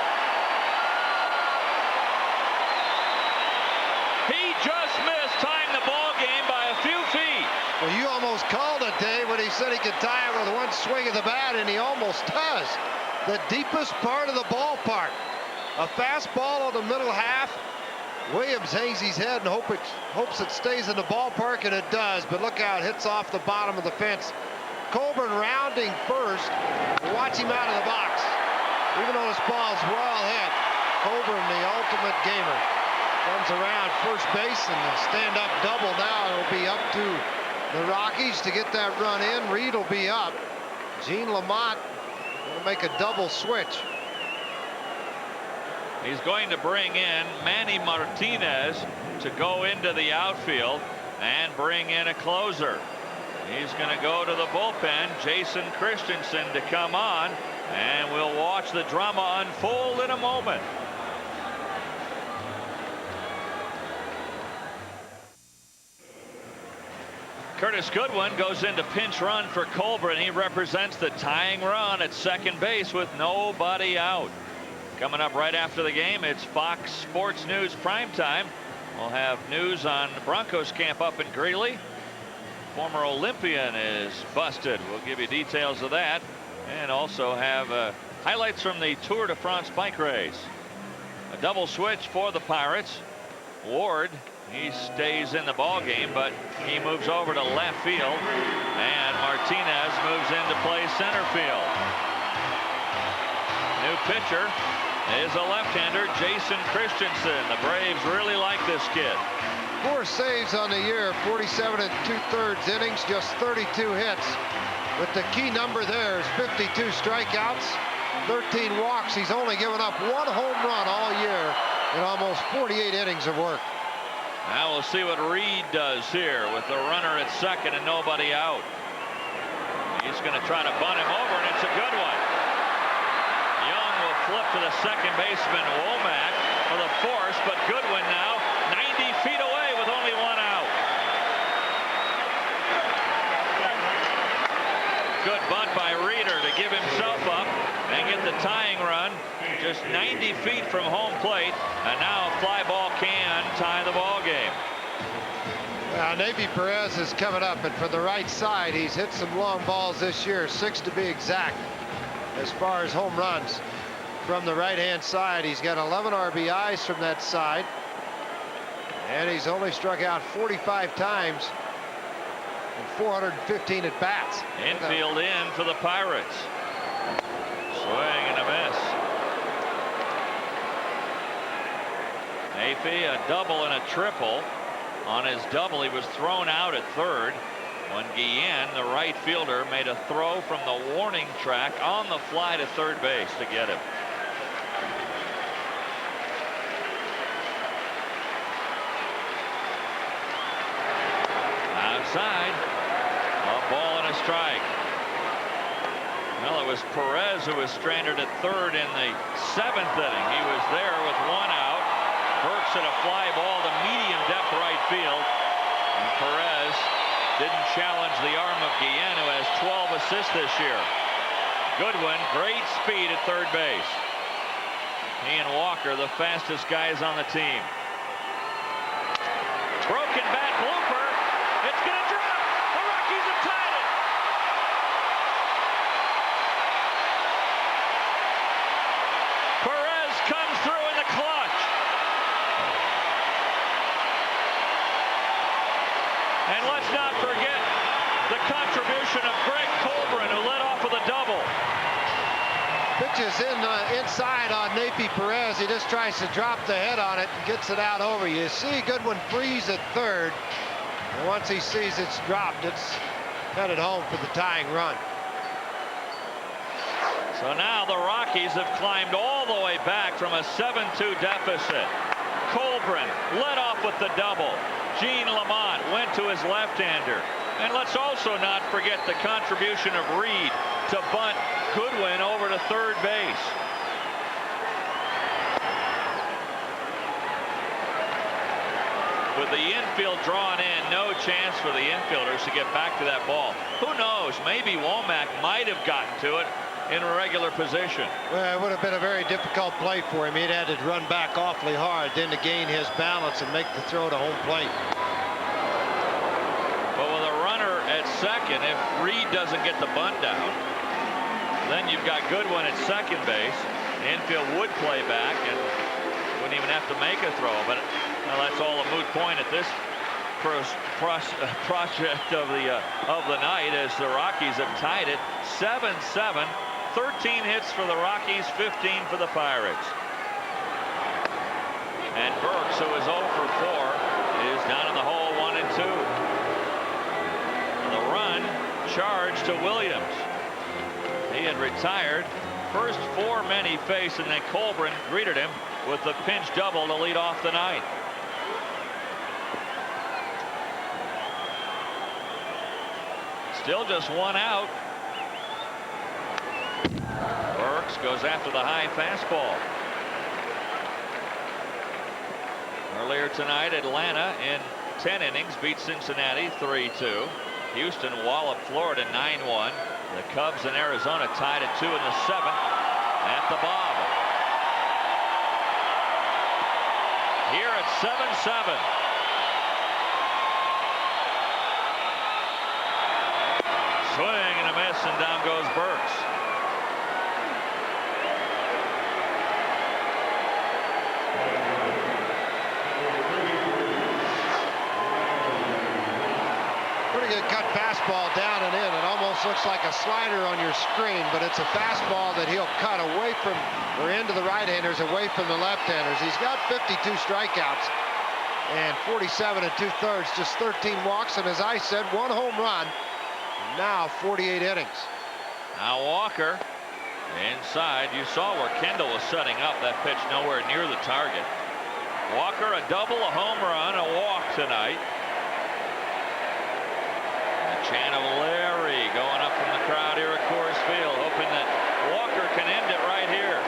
A: He just missed tying the ball game by a few feet.
B: Well, you almost called it, Dave, when he said he could tie it with one swing of the bat, and he almost does. The deepest part of the ballpark. A fastball on the middle half. Williams hangs his head and hopes it stays in the ballpark, and it does. But look how it hits off the bottom of the fence. Colburn rounding first. Watch him out of the box. Even though this ball's well hit, Colburn, the ultimate gamer, comes around first base, and the stand-up double now. It'll be up to the Rockies to get that run in. Reed will be up. Gene Lamont will make a double switch.
A: He's going to bring in Manny Martinez to go into the outfield and bring in a closer. He's going to go to the bullpen, Jason Christensen, to come on, and we'll watch the drama unfold in a moment. Curtis Goodwin goes into pinch run for Colburn. He represents the tying run at second base with nobody out. Coming up right after the game, it's Fox Sports News primetime. We'll have news on Broncos camp up in Greeley. Former Olympian is busted. We'll give you details of that, and also have highlights from the Tour de France bike race. A double switch for the Pirates. Ward, he stays in the ball game, but he moves over to left field, and Martinez moves into play center field. New pitcher is a left-hander, Jason Christensen. The Braves really like this kid.
B: 4 saves on the year, 47 2/3 innings, just 32 hits. With the key number there is 52 strikeouts, 13 walks. He's only given up 1 home run all year in almost 48 innings of work.
A: Now we'll see what Reed does here with the runner at second and nobody out. He's going to try to bunt him over, and it's a good one. Young will flip to the second baseman, Womack, for the force, but Goodwin now 90 feet away with only 1 out. Good bunt by Reeder to give himself up and get the tying run just 90 feet from home plate, and now a fly ball can tie the ball game.
B: Navy Perez is coming up, and for the right side, he's hit some long balls this year, 6 to be exact. As far as home runs from the right-hand side, he's got 11 RBIs from that side, and he's only struck out 45 times and 415 at bats.
A: Infield in for the Pirates. Swing and a miss. Afey, a double and a triple. On his double, he was thrown out at third when Guillen, the right fielder, made a throw from the warning track on the fly to third base to get him. Outside, a ball and a strike. Well, it was Perez who was stranded at third in the 7th inning. He was there with 1 out. Burks at a fly ball to medium depth right field, and Perez didn't challenge the arm of Guillen, who has 12 assists this year. Goodwin, great speed at third base. He and Walker, the fastest guys on the team. Broken bat blooper. It's going to drop. The Rockies have tied it. Perez comes through in the clutch. And let's not forget the contribution of Greg Colburn, who led off with a double.
B: Pitches inside on Navy Perez. He just tries to drop the head on it and gets it out over. You see Goodwin freeze at third. And once he sees it's dropped, it's headed home for the tying run.
A: So now the Rockies have climbed all the way back from a 7-2 deficit. Colburn led off with the double. Gene Lamont went to his left-hander. And let's also not forget the contribution of Reed to bunt Goodwin over to third base. with the infield drawn in, no chance for the infielders to get back to that ball. Who knows? Maybe Womack might have gotten to it in a regular position.
B: Well, it would have been a very difficult play for him. He'd had to run back awfully hard then to gain his balance and make the throw to home plate.
A: But with a runner at second, if Reed doesn't get the bunt down, then you've got Goodwin at second base. The infield would play back and wouldn't even have to make a throw. But well, that's all a moot point at this project of the night, as the Rockies have tied it 7-7. 13 hits for the Rockies, 15 for the Pirates. And Burks, who is 0 for 4, is down in the hole 1-2. The run charged to Williams. He had retired. First 4 men he faced, and then Colburn greeted him with the pinch double to lead off the night. Still just 1 out. Burks goes after the high fastball. Earlier tonight, Atlanta in 10 innings beat Cincinnati 3-2. Houston walloped Florida 9-1. The Cubs in Arizona tied at 2 in the 7th at the Bob. Here at 7-7. Swing and a miss, and down goes Burks.
B: Pretty good cut fastball down and in. It almost looks like a slider on your screen, but it's a fastball that he'll cut away from or into the right-handers, away from the left-handers. He's got 52 strikeouts and 47 2/3, just 13 walks, and as I said, 1 home run. Now 48 innings.
A: Now Walker inside. You saw where Kendall was setting up. That pitch nowhere near the target. Walker, a double, a home run, a walk tonight. A chant of Larry going up from the crowd here at Coors Field, hoping that Walker can end it right here.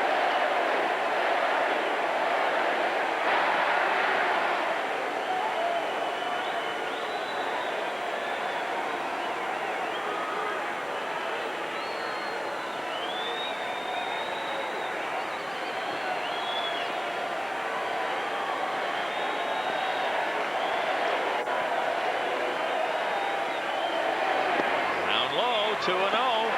A: Down low, 2-0.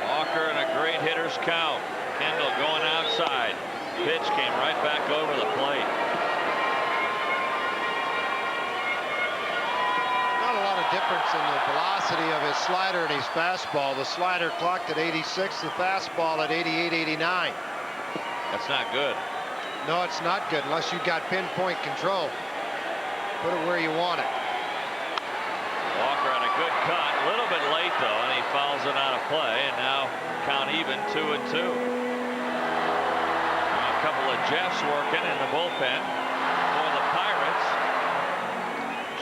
A: Walker in a great hitter's count. Kendall going outside. Pitch came right back over the plate.
B: Not a lot of difference in the velocity of his slider and his fastball. The slider clocked at 86, the fastball at 88, 89.
A: That's not good.
B: No, it's not good unless you've got pinpoint control. Put it where you want it.
A: Walker on a good cut, a little bit late though, and he fouls it out of play, and now count even 2-2. A couple of Jeffs working in the bullpen for the Pirates.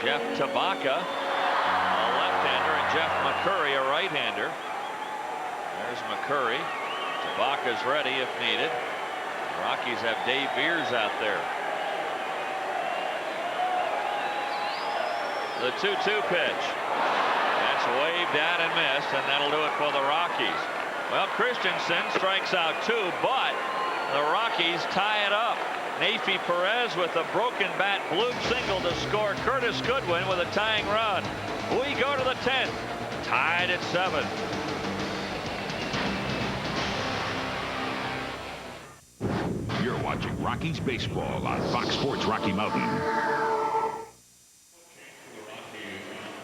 A: Jeff Tabaka, a left-hander, and Jeff McCurry, a right-hander. There's McCurry. Tabaka's ready if needed. The Rockies have Dave Veers out there. The 2-2 pitch. That's waved at and missed, and that'll do it for the Rockies. Well, Christensen strikes out 2, but the Rockies tie it up. Nafi Perez with a broken bat bloop single to score Curtis Goodwin with a tying run. We go to the 10th, tied at 7.
C: You're watching Rockies baseball on Fox Sports Rocky Mountain.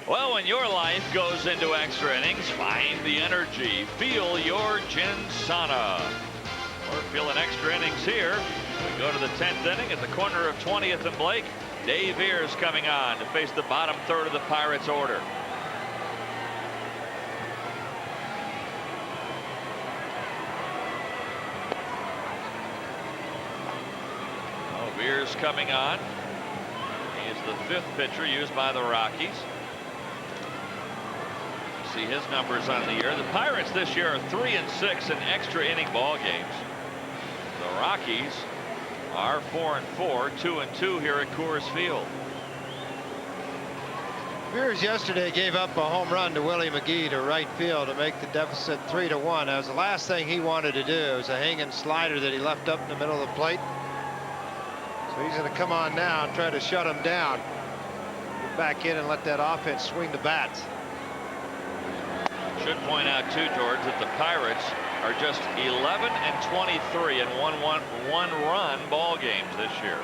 A: Well, when your life goes into extra innings, find the energy. Feel your Gin Sauna. We're feeling extra innings here. We go to the 10th inning at the corner of 20th and Blake. Dave Veers coming on to face the bottom third of the Pirates order. Oh, Veers coming on.
E: He's the 5th pitcher used by the Rockies. See his numbers on the year. The Pirates this year are 3-6 in extra inning ball games. The Rockies are 4-4, 2-2 here at Coors Field.
B: Beers yesterday gave up a home run to Willie McGee to right field to make the deficit 3-1. That was the last thing he wanted to do. It was a hanging slider that he left up in the middle of the plate. So he's going to come on now and try to shut him down. Get back in and let that offense swing the bats.
E: Should point out too, George, that the Pirates are just 11-23 in one-run ball games this year.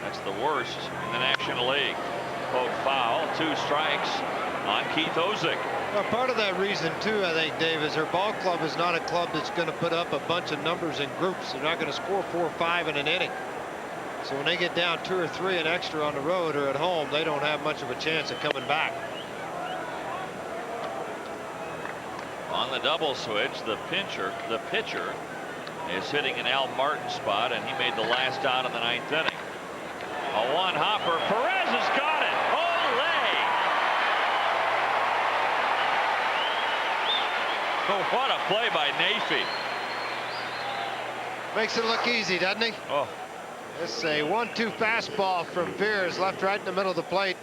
E: That's the worst in the National League. Poke foul, 2 strikes on Keith Ozick.
B: Well, part of that reason too, I think, Dave, is their ball club is not a club that's going to put up a bunch of numbers in groups. They're not going to score 4 or 5 in an inning. So when they get down 2 or 3 and extra on the road or at home, they don't have much of a chance of coming back.
E: On the double switch, the pitcher is hitting an Al Martin spot, and he made the last out in the 9th inning. A one-hopper. Perez has got it. Ole! Oh, what a play by Nafee.
B: Makes it look easy, doesn't he?
E: Oh.
B: This is a 1-2 fastball from Veers, left right in the middle of the plate.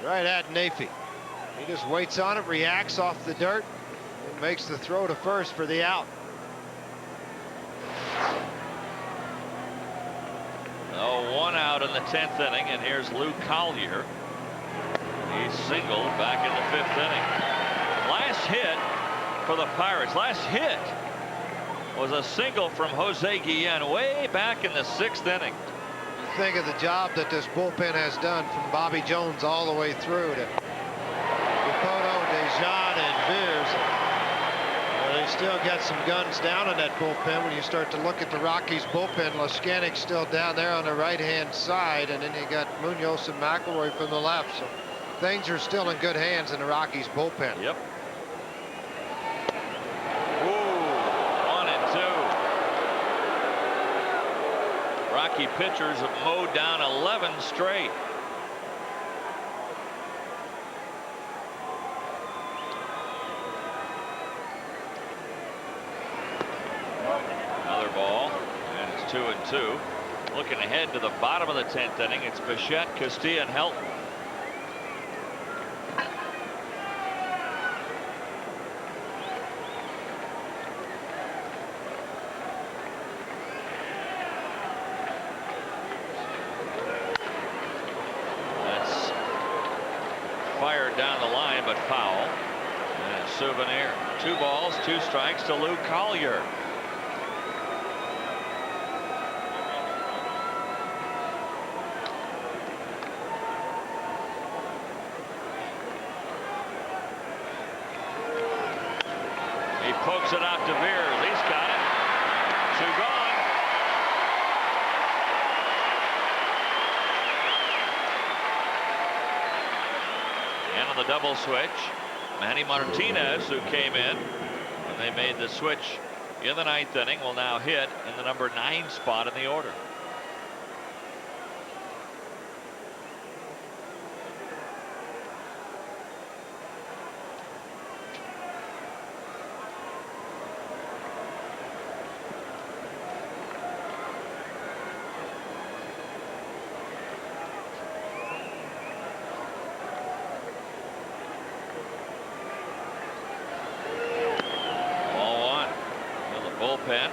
B: Right at Nafee. He just waits on it, reacts off the dirt, and makes the throw to first for the out.
E: Oh, 1 out in the 10th inning, and here's Lou Collier. He's singled back in the 5th inning. Last hit for the Pirates, last hit was a single from Jose Guillen way back in the 6th inning.
B: You think of the job that this bullpen has done from Bobby Jones all the way through to Dipoto, Dejan, and Veers. Well, they still got some guns down in that bullpen. When you start to look at the Rockies bullpen, Leskanick's still down there on the right-hand side, and then you got Munoz and McElroy from the left. So things are still in good hands in the Rockies bullpen.
E: Yep. Ooh, 1-2. Rocky pitchers have mowed down 11 straight. Another ball, and it's 2-2. Looking ahead to the bottom of the 10th inning, it's Bichette, Castilla, and Helton. That's fired down the line, but foul. And a souvenir. 2 balls, 2 strikes to Lou Collier. Pokes it out to Veers. He's got it. 2 gone. And on the double switch, Manny Martinez, who came in when they made the switch in the 9th inning, will now hit in the number 9 spot in the order. Bullpen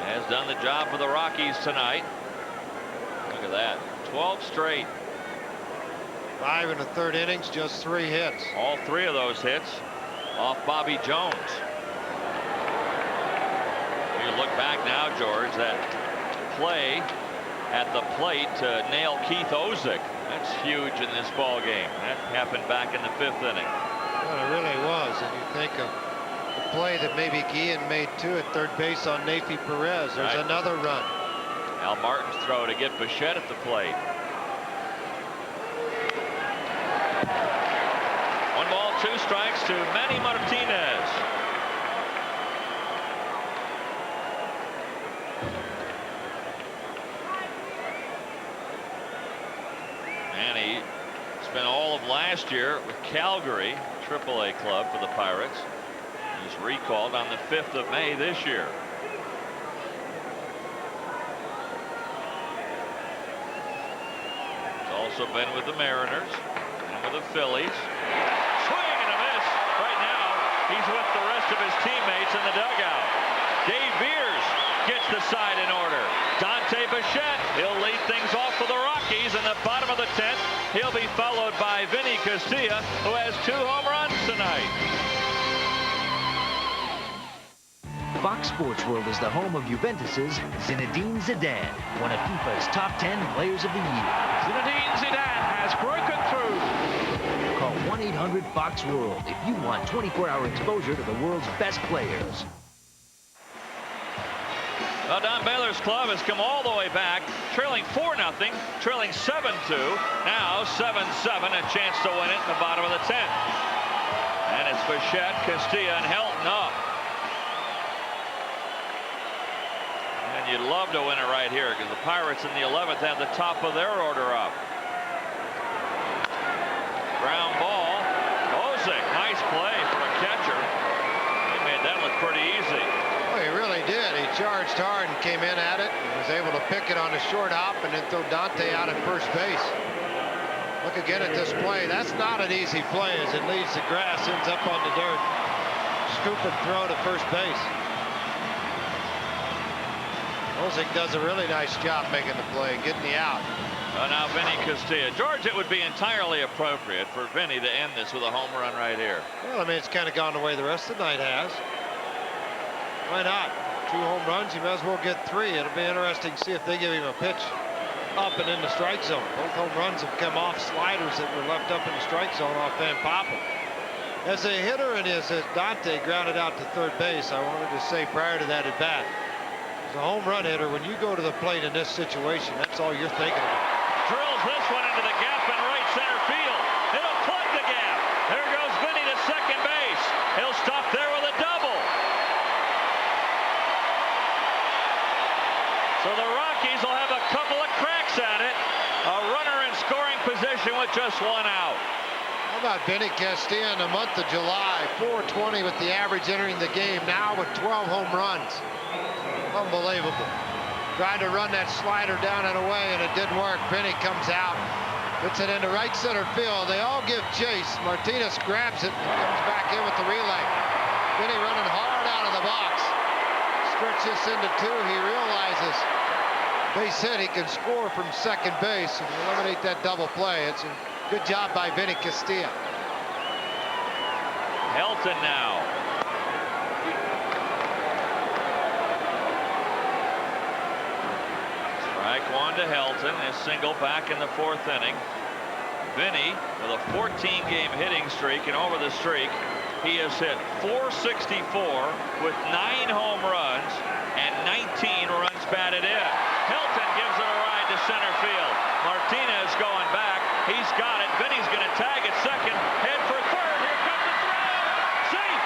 E: has done the job for the Rockies tonight. Look at that, 12 straight.
B: 5 in the 3rd innings, just 3 hits.
E: All 3 of those hits off Bobby Jones. You look back now, George, that play at the plate to nail Keith Ozick. That's huge in this ball game. That happened back in the 5th inning.
B: Well, it really was. And you think of the play that maybe Guillen made too at 3rd base on Nafee Perez. There's another run.
E: Al Martin's throw to get Bichette at the plate. 1 ball, 2 strikes to Manny Martinez. last year with Calgary, AAA club for the Pirates. He was recalled on the 5th of May this year. He's also been with the Mariners and with the Phillies. Swing and a miss. Right now, he's with the rest of his teammates in the dugout. Dave Beers gets the side in order. Dante Bichette, he'll lead things off for the Rockies in the bottom of the 10th. He'll be followed by Vinny Castilla, who has 2 home runs tonight.
F: Fox Sports World is the home of Juventus's Zinedine Zidane, one of FIFA's top 10 players of the year.
E: Zinedine Zidane has broken through.
F: Call 1-800-FOX-WORLD if you want 24-hour exposure to the world's best players.
E: Well, Don Baylor's club has come all the way back, trailing 4-0, trailing 7-2, now 7-7, a chance to win it in the bottom of the 10th. And it's Bichette, Castilla, and Helton up. And you'd love to win it right here because the Pirates in the 11th have the top of their order up. Ground ball. Bozek, nice play for a catcher. He made that look pretty easy.
B: Well, he really did. He charged hard and came in at it and was able to pick it on the short hop and then throw Dante out at first base. Look again at this play. That's not an easy play as it leads the grass, ends up on the dirt. Scoop and throw to first base. Bozek does a really nice job making the play, getting the out.
E: Now Vinny Castilla. George, it would be entirely appropriate for Vinny to end this with a home run right here.
B: Well, I mean, it's kind of gone the way the rest of the night has. Why not? 2 home runs, you might as well get 3. It'll be interesting to see if they give him a pitch up and in the strike zone. Both home runs have come off sliders that were left up in the strike zone off Van Poppel. As a hitter, and as Dante grounded out to third base, I wanted to say prior to that at bat, as a home run hitter, when you go to the plate in this situation, that's all you're thinking about.
E: Drills this one into the gap in right center field. It'll plug the gap. There goes Vinny to second base. He'll stop there with a double. So the Rockies will have a couple of cracks at it. A runner in scoring position with just 1 out.
B: How about Vinny Castilla in the month of July? 420 with the average entering the game, now with 12 home runs. Unbelievable. Tried to run that slider down and away, and it didn't work. Vinny comes out, puts it into right center field. They all give chase. Martinez grabs it and comes back in with the relay. Vinny running hard out of the box. Stretch this into 2. He realizes base hit, he can score from second base and eliminate that double play. It's a good job by Vinny Castilla.
E: Helton now. Strike 1 to Helton. His single back in the 4th inning. Vinny with a 14-game hitting streak, and over the streak, he has hit .464 with 9 home runs and 19 runs batted in. Helton gives it a ride to center field. Martinez going back. He's got it. Vinny's going to tag at second. Head for third. Here comes the throw. Safe.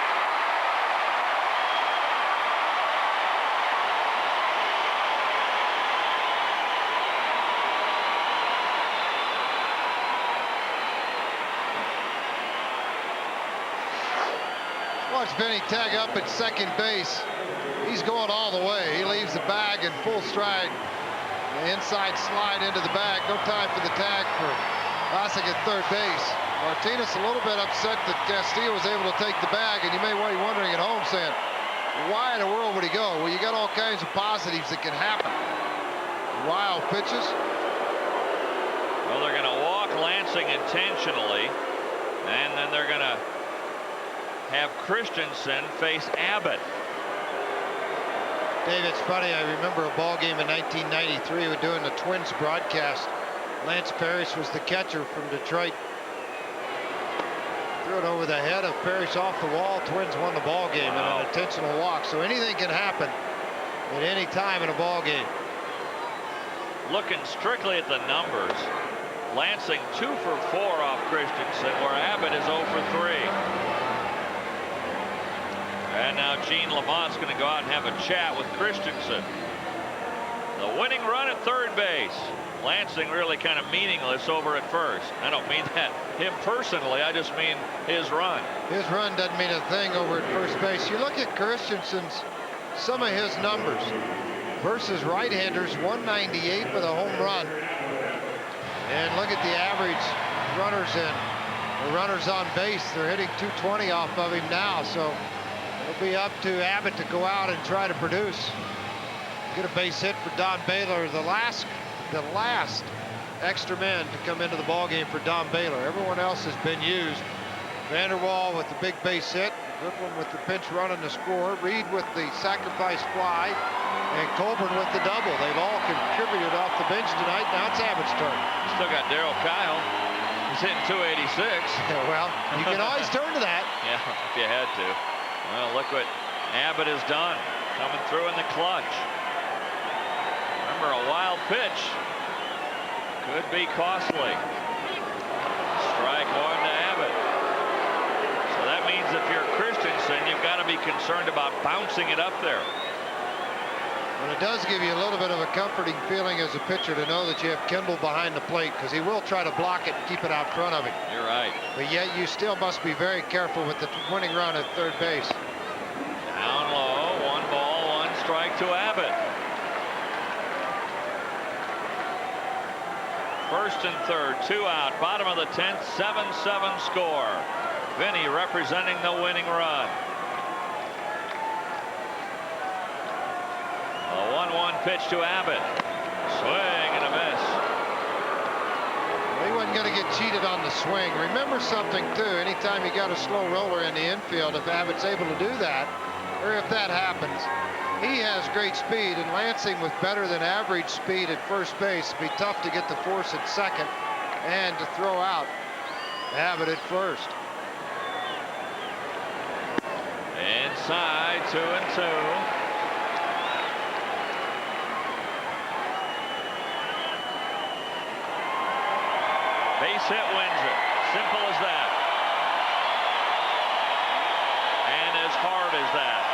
B: Watch Vinny tag up at second base. He's going all the way. He leaves the bag in full stride. The inside slide into the bag. No time for the tag for Vlasic at third base. Martinez a little bit upset that Castillo was able to take the bag, and you may be wondering at home saying, why in the world would he go? Well, you got all kinds of positives that can happen. Wild pitches.
E: Well, they're going to walk Lansing intentionally, and then they're going to have Christensen face Abbott.
B: Dave, it's funny. I remember a ball game in 1993. We were doing the Twins broadcast. Lance Parrish was the catcher from Detroit. Threw it over the head of Parrish off the wall. Twins won the ball game in an intentional walk. So anything can happen at any time in a ball game.
E: Looking strictly at the numbers, Lansing 2 for 4 off Christensen, where Abbott is 0 for 3. And now Gene Lamont's going to go out and have a chat with Christensen. The winning run at third base. Lansing really kind of meaningless over at first. I don't mean that him personally. I just mean his run.
B: His run doesn't mean a thing over at first base. You look at Christensen's, some of his numbers versus right-handers, 198 with a home run. And look at the average runners in, or runners on base. They're hitting 220 off of him now. So it'll be up to Abbott to go out and try to produce. Get a base hit for Don Baylor. The last extra man to come into the ballgame for Don Baylor. Everyone else has been used. Vanderwall with the big base hit, Griffin with the pinch run and the score, Reed with the sacrifice fly, and Colburn with the double. They've all contributed off the bench tonight. Now it's Abbott's turn.
E: Still got Darryl Kyle. He's hitting 286.
B: Yeah, well, you can always turn to that.
E: Yeah, if you had to. Well, look what Abbott has done, coming through in the clutch. Remember, a wild pitch could be costly. Strike one to Abbott. So that means if you're Christensen, you've got to be concerned about bouncing it up there.
B: And it does give you a little bit of a comforting feeling as a pitcher to know that you have Kendall behind the plate, because he will try to block it and keep it out front of him.
E: You're right.
B: But yet you still must be very careful with the winning run at third base.
E: Down low, 1 ball, 1 strike to Abbott. First and third, 2 out, bottom of the 10th, 7-7 score. Vinny representing the winning run. A 1-1 pitch to Abbott. Swing and a miss.
B: Well, he wasn't going to get cheated on the swing. Remember something, too. Anytime you got a slow roller in the infield, if Abbott's able to do that, or if that happens, he has great speed, and Lansing with better than average speed at first base. It'd be tough to get the force at second and to throw out Abbott at first.
E: Inside, 2-2. Base hit wins it. Simple as that. And as hard as that.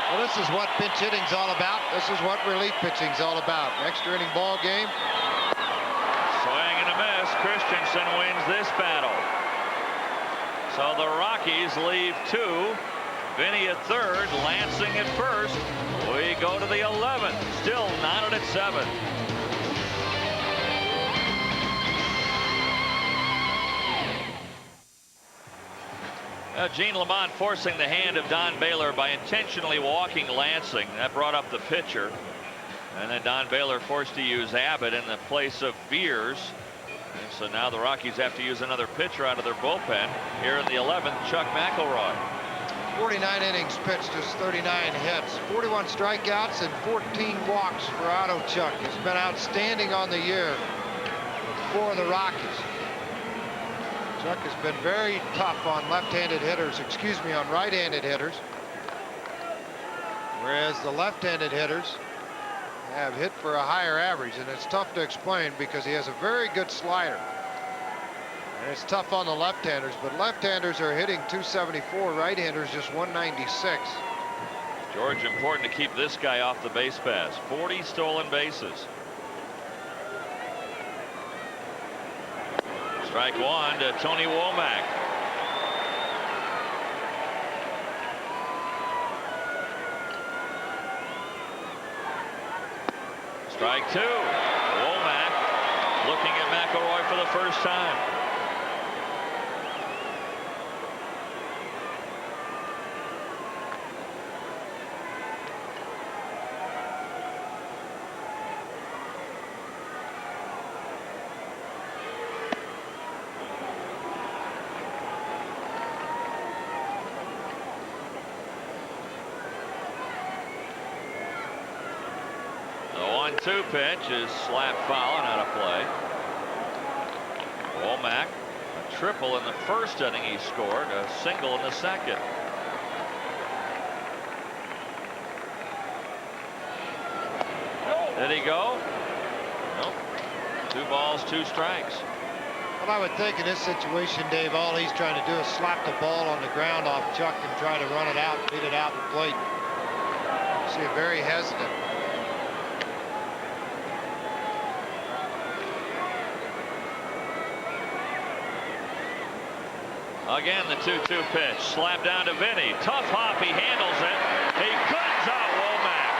B: Well, this is what pinch hitting's all about. This is what relief pitching's all about. Extra inning ball game.
E: Swing and a miss. Christensen wins this battle. So the Rockies leave 2. Vinny at third, Lansing at first. We go to the 11th. Still knotted at 7. Gene Lamont forcing the hand of Don Baylor by intentionally walking Lansing. That brought up the pitcher. And then Don Baylor forced to use Abbott in the place of Beers. And so now the Rockies have to use another pitcher out of their bullpen. Here in the 11th, Chuck McElroy.
B: 49 innings pitched, just 39 hits, 41 strikeouts, and 14 walks for Otto Chuck. He's been outstanding on the year for the Rockies. Chuck has been very tough on left-handed hitters, on right-handed hitters. Whereas the left-handed hitters have hit for a higher average, and it's tough to explain because he has a very good slider. And it's tough on the left-handers, but left-handers are hitting 274, right-handers just 196.
E: George, important to keep this guy off the base paths. 40 stolen bases. Strike 1 to Tony Womack. Strike 2. Womack looking at McElroy for the first time. The 1-2 pitch is slap foul and out of play. Womack, a triple in the first inning he scored, a single in the second. Did he go? Nope. 2 balls, 2 strikes.
B: Well, I would think in this situation, Dave, all he's trying to do is slap the ball on the ground off Chuck and try to run it out, beat it out the plate. You see him very hesitant.
E: Again, the 2-2 pitch. Slap down to Vinny. Tough hop. He handles it. He guns out Womack.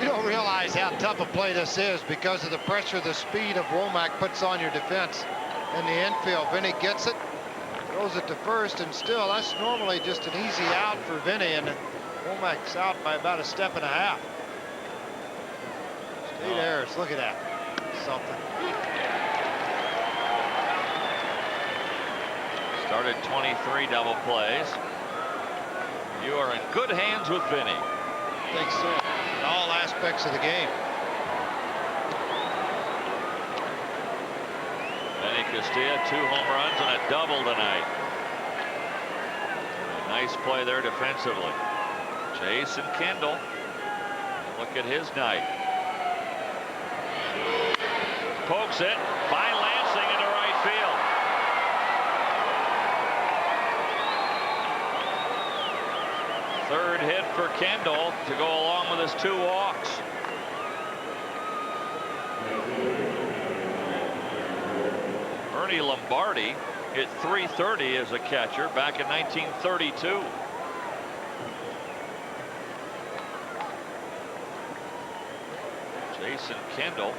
B: You don't realize how tough a play this is because of the pressure, the speed of Womack puts on your defense in the infield. Vinny gets it, throws it to first, and still that's normally just an easy out for Vinny, and Womack's out by about a step and a half. Straight errors, look at that. Something.
E: Started 23 double plays. You are in good hands with Vinny.
B: I think so. In all aspects of the game.
E: Vinny Castilla, 2 home runs and a double tonight. Nice play there defensively. Jason Kendall. Look at his night. Pokes it by Lansing into right field. Third hit for Kendall to go along with his 2 walks. Ernie Lombardi hit .330 as a catcher back in 1932. Jason Kendall.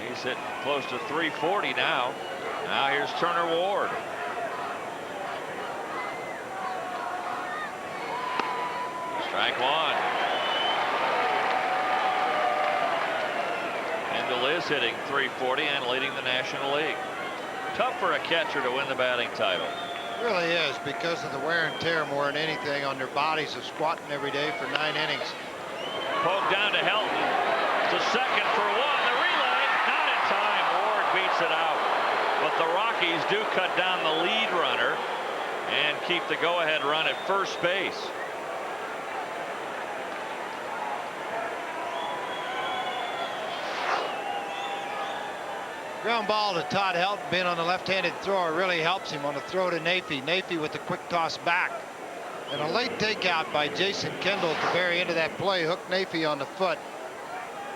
E: He's hit close to .340 now. Now here's Turner Ward. Strike 1. Kendall is hitting .340 and leading the National League. Tough for a catcher to win the batting title.
B: It really is, because of the wear and tear more than anything on their bodies of squatting every day for 9 innings.
E: Poke down to Helton. To second for 1. The relay, not in time. Ward beats it out. But the Rockies do cut down the lead runner and keep the go-ahead run at first base.
B: Ground ball to Todd Helton, being on the left-handed thrower really helps him on the throw to Nafee. Nafee with the quick toss back. And a late takeout by Jason Kendall at the very end of that play hooked Nafee on the foot.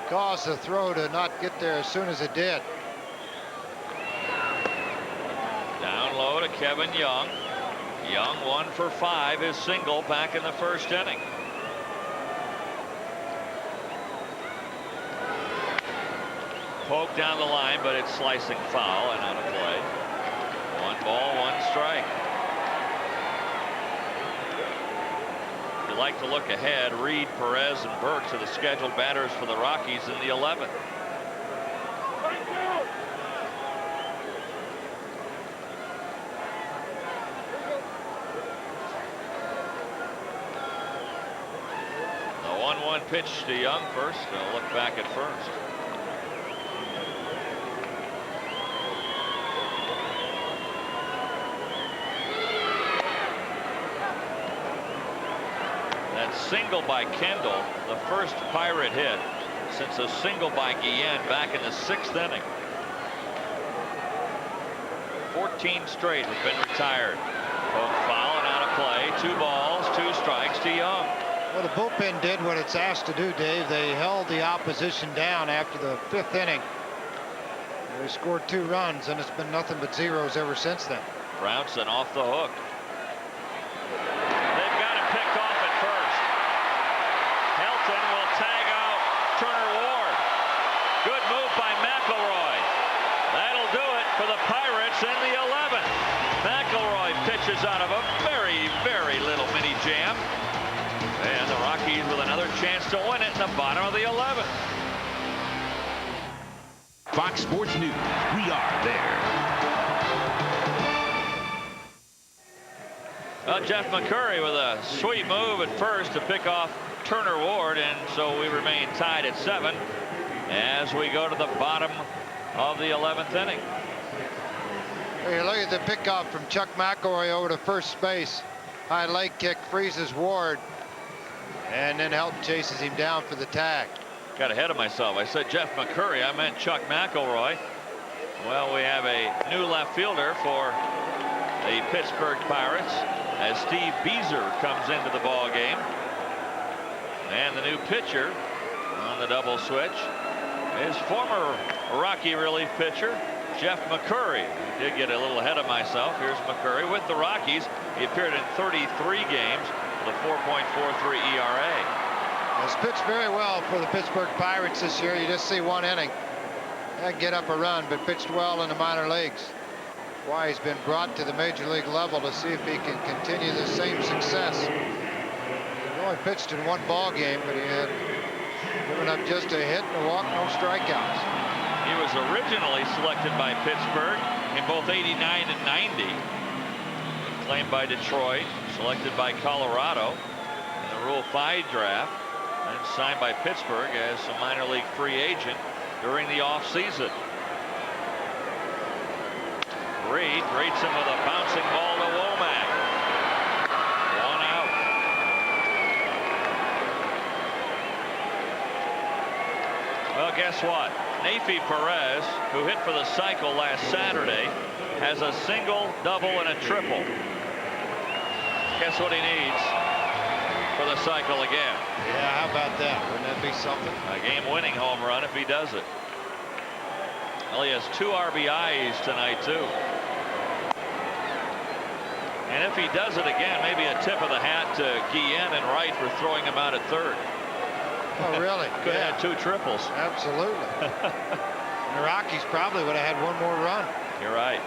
B: Caused the throw to not get there as soon as it did.
E: Down low to Kevin Young. Young 1 for 5, his single back in the first inning. Poke down the line, but it's slicing foul and out of play. 1 ball, 1 strike. If you like to look ahead, Reed, Perez, and Burks are the scheduled batters for the Rockies in the 11th. The 1-1 pitch to Young first. They'll look back at first. Single by Kendall, the first Pirate hit since a single by Guillen back in the 6th inning. 14 straight have been retired. Poke foul and out of play. 2 balls, 2 strikes to Young.
B: Well, the bullpen did what it's asked to do, Dave. They held the opposition down after the 5th inning. They scored 2 runs, and it's been nothing but zeros ever since then.
E: Brownson off the hook. They've got him picked off at first. Helton will tag out Turner Ward. Good move by McElroy. That'll do it for the Pirates in the 11th. McElroy pitches out of a very, very little mini jam. And the Rockies with another chance to win it in the bottom of the 11th.
C: Fox Sports News. We are there.
E: Well, Jeff McCurry with a sweet move at first to pick off Turner Ward, and so we remain tied at 7 as we go to the bottom of the 11th inning.
B: Hey, look at the pickoff from Chuck McElroy over to first base. High leg kick freezes Ward, and then Helton chases him down for the tag.
E: Got ahead of myself. I said Jeff McCurry. I meant Chuck McElroy. Well, we have a new left fielder for the Pittsburgh Pirates as Steve Beezer comes into the ball game. And the new pitcher on the double switch is former Rocky relief pitcher Jeff McCurry. I did get a little ahead of myself. Here's McCurry with the Rockies. He appeared in 33 games with a 4.43 ERA.
B: Has pitched very well for the Pittsburgh Pirates this year. You just see one inning. Didn't get up a run, but pitched well in the minor leagues. Why he's been brought to the major league level to see if he can continue the same success. He only pitched in one ball game, but he had given up just a hit and a walk, no strikeouts.
E: He was originally selected by Pittsburgh in both '89 and '90. Claimed by Detroit, selected by Colorado in the Rule 5 draft, and signed by Pittsburgh as a minor league free agent during the offseason. Reed greets him with a bouncing ball to Womack. 1 out. Well, guess what? Nafi Perez, who hit for the cycle last Saturday, has a single, double, and a triple. Guess what he needs for the cycle again?
B: Yeah, how about that? Wouldn't that be something?
E: A game-winning home run if he does it. Well, he has 2 RBIs tonight, too. And if he does it again, maybe a tip of the hat to Guillen and Wright for throwing him out at third.
B: Oh, really?
E: Could have had 2 triples.
B: Absolutely. And the Rockies probably would have had one more run.
E: You're right.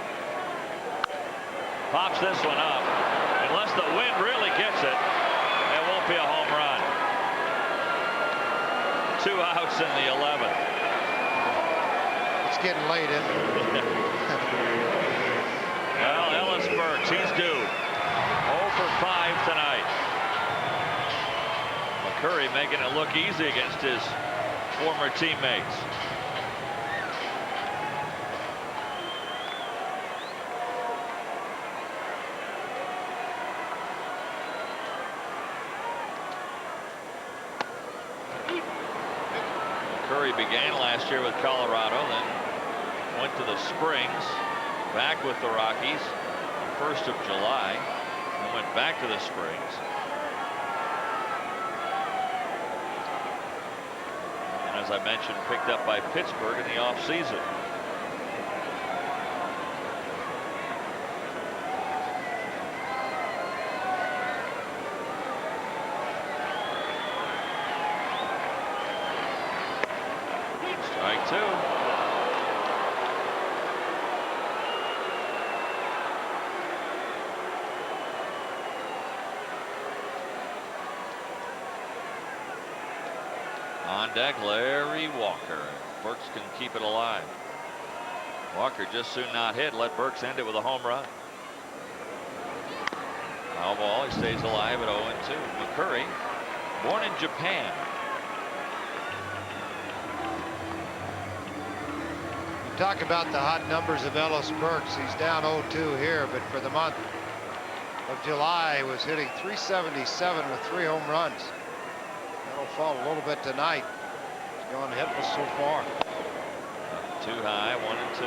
E: Pops this one up. Unless the wind really gets it, it won't be a home run. 2 outs in the 11th.
B: It's getting late, isn't it?
E: Well, Ellis Burks, he's due. 0 for 5 tonight. McCurry making it look easy against his former teammates. McCurry began last year with Colorado, then went to the Springs, back with the Rockies 1st of July, and went back to the Springs. And as I mentioned, picked up by Pittsburgh in the offseason. Strike 2. On deck, Larry Walker. Burks can keep it alive. Walker just soon not hit. Let Burks end it with a home run. Foul ball. He stays alive at 0-2. McCurry, born in Japan.
B: Talk about the hot numbers of Ellis Burks. He's down 0-2 here, but for the month of July, he was hitting .377 with 3 home runs. That'll fall a little bit tonight. He's gone hitless so far.
E: Too high, 1-2.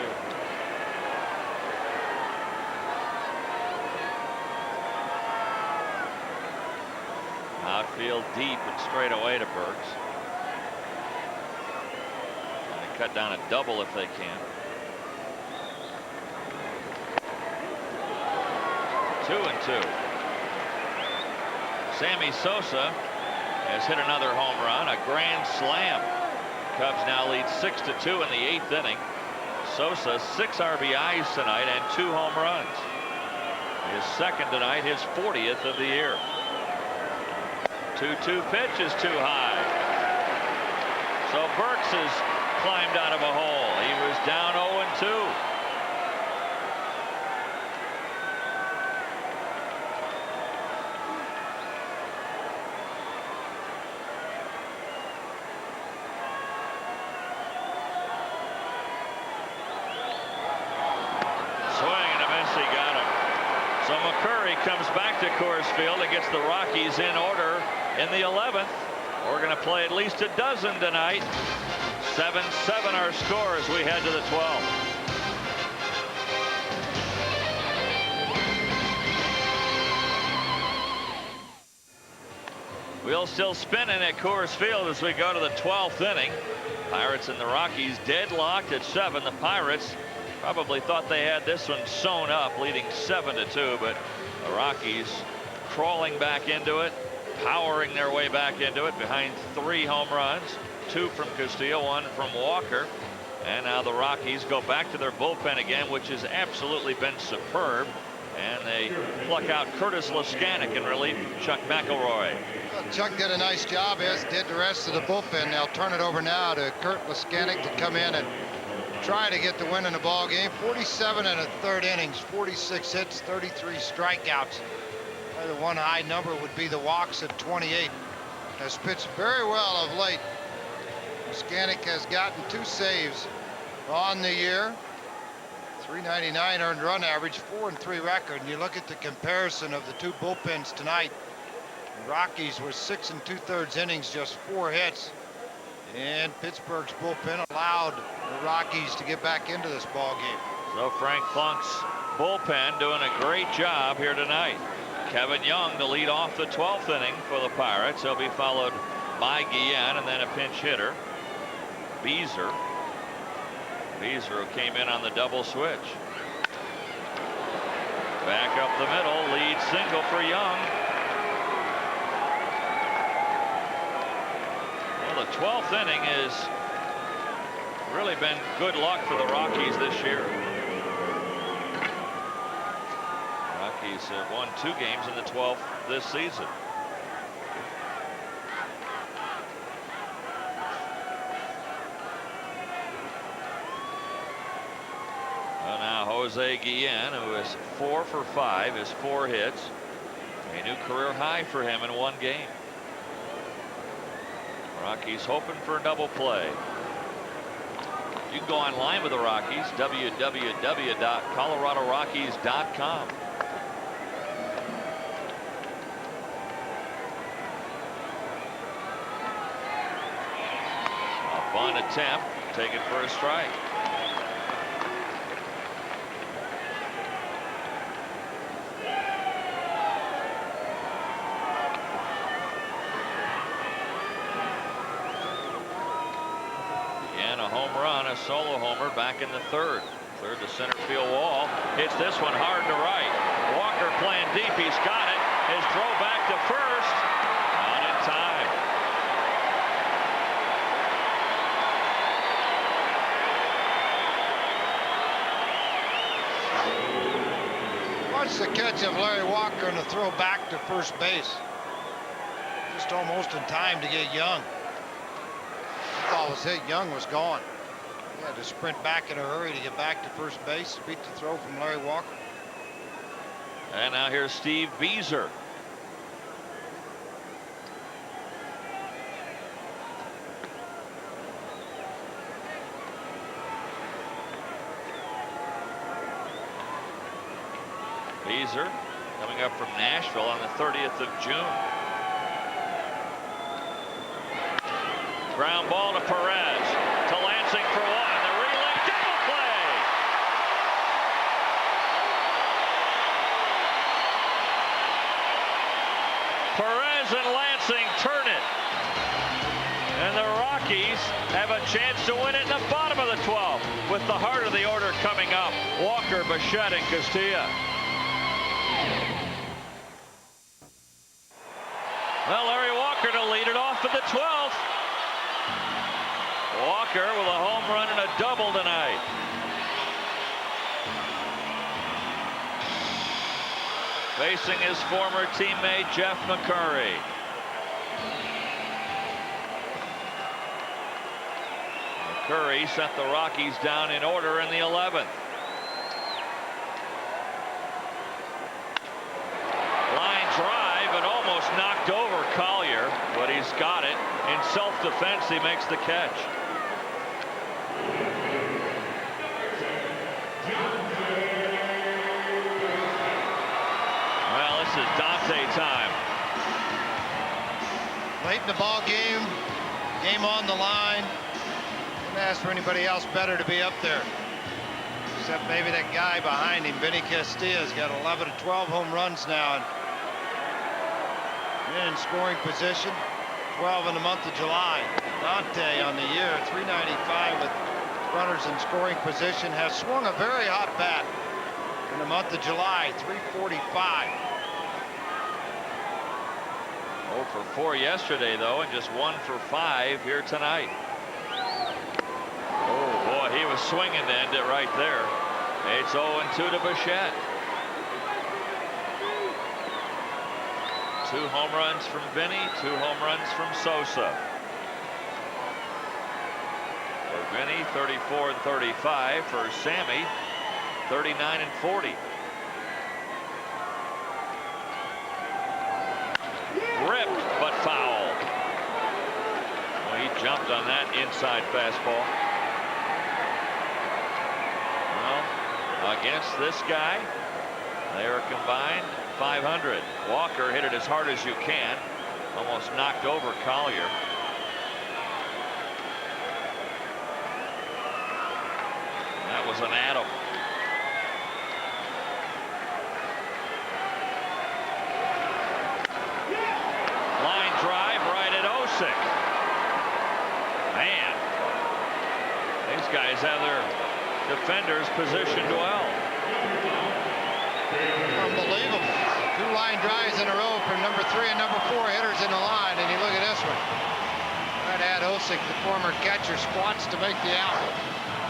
E: Outfield deep and straight away to Burks. Cut down a double if they can. 2-2. Sammy Sosa has hit another home run, a grand slam. Cubs now lead 6-2 in the 8th inning. Sosa 6 RBIs tonight and 2 home runs. His second tonight, his 40th of the year. 2-2 pitch is too high. So Burks has climbed out of a hole. He was down 0-2. Swing and a miss, he got him. So McCurry comes back to Coors Field and gets the Rockies in order in the 11th. We're going to play at least a dozen tonight. 7-7 our score as we head to the 12th. Wheels still spinning at Coors Field as we go to the 12th inning. Pirates and the Rockies deadlocked at 7. The Pirates probably thought they had this one sewn up, leading 7-2, but the Rockies crawling back into it, powering their way back into it behind 3 home runs, 2 from Castillo, 1 from Walker. And now the Rockies go back to their bullpen again, which has absolutely been superb. And they pluck out Curtis Leskanic in relief from Chuck McElroy.
B: Well, Chuck did a nice job, as did the rest of the bullpen. They'll turn it over now to Kurt Leskanic to come in and try to get the win in the ball game. 47 1/3 innings, 46 hits, 33 strikeouts. The one high number would be the walks at 28. Has pitched very well of late. Leskanic has gotten 2 saves on the year. 399 earned run average, 4-3 record. And you look at the comparison of the 2 bullpens tonight. The Rockies were 6 2/3 innings, just 4 hits. And Pittsburgh's bullpen allowed the Rockies to get back into this ball game.
E: So Frank Funk's bullpen doing a great job here tonight. Kevin Young to lead off the 12th inning for the Pirates. He'll be followed by Guillen and then a pinch hitter, Beezer. Beezer, who came in on the double switch. Back up the middle, lead single for Young. Well, the 12th inning has really been good luck for the Rockies this year. Rockies have won 2 games in the 12th this season. Well, now Jose Guillen, who is 4 for 5, has 4 hits. A new career high for him in 1 game. Rockies hoping for a double play. You can go online with the Rockies, www.coloradorockies.com. A bunt attempt, taken for a strike. Solo homer back in the 3rd. Cleared the center field wall. Hits this one hard to right. Walker playing deep. He's got it. His throw back to first. Not in time.
B: Watch the catch of Larry Walker and the throw back to first base. Just almost in time to get Young. The ball was hit. Young was gone. He had to sprint back in a hurry to get back to first base, beat the throw from Larry Walker.
E: And now here's Steve Beezer. Beezer coming up from Nashville on the 30th of June. Ground ball to Perez. To Lansing for 1. The relay double play. Perez and Lansing turn it. And the Rockies have a chance to win it in the bottom of the 12th with the heart of the order coming up. Walker, Bichette, and Castilla. Well, Larry Walker to lead it off in the 12th. Walker with a home run and a double tonight. Facing his former teammate Jeff McCurry. McCurry sent the Rockies down in order in the 11th. Line drive and almost knocked over Collier, but he's got it. In self-defense, he makes the catch. Well, this is Dante time.
B: Late in the ball game, game on the line. Couldn't ask for anybody else better to be up there, except maybe that guy behind him, Vinny Castilla's got 11 of 12 home runs now. And And in scoring position, 12 in the month of July. Dante on the year, 395 with runners in scoring position, has swung a very hot bat in the month of July, 345.
E: 0 for 4 yesterday, though, and just 1 for 5 here tonight. Oh, boy, he was swinging to end it right there. It's 0-2 to Bichette. 2 home runs from Vinny, 2 home runs from Sosa. For Vinny, 34 and 35. For Sammy, 39 and 40. Ripped, but foul. Well, he jumped on that inside fastball. Well, against this guy, they are combined 500. Walker hit it as hard as you can. Almost knocked over Collier. That was an atom. Line drive right at Osick. Man, these guys have their defenders positioned well.
B: Unbelievable. 2 line drives in a row from number 3 and number 4 hitters in the line, and you look at this one. Right at Osick, the former catcher, squats to make the out.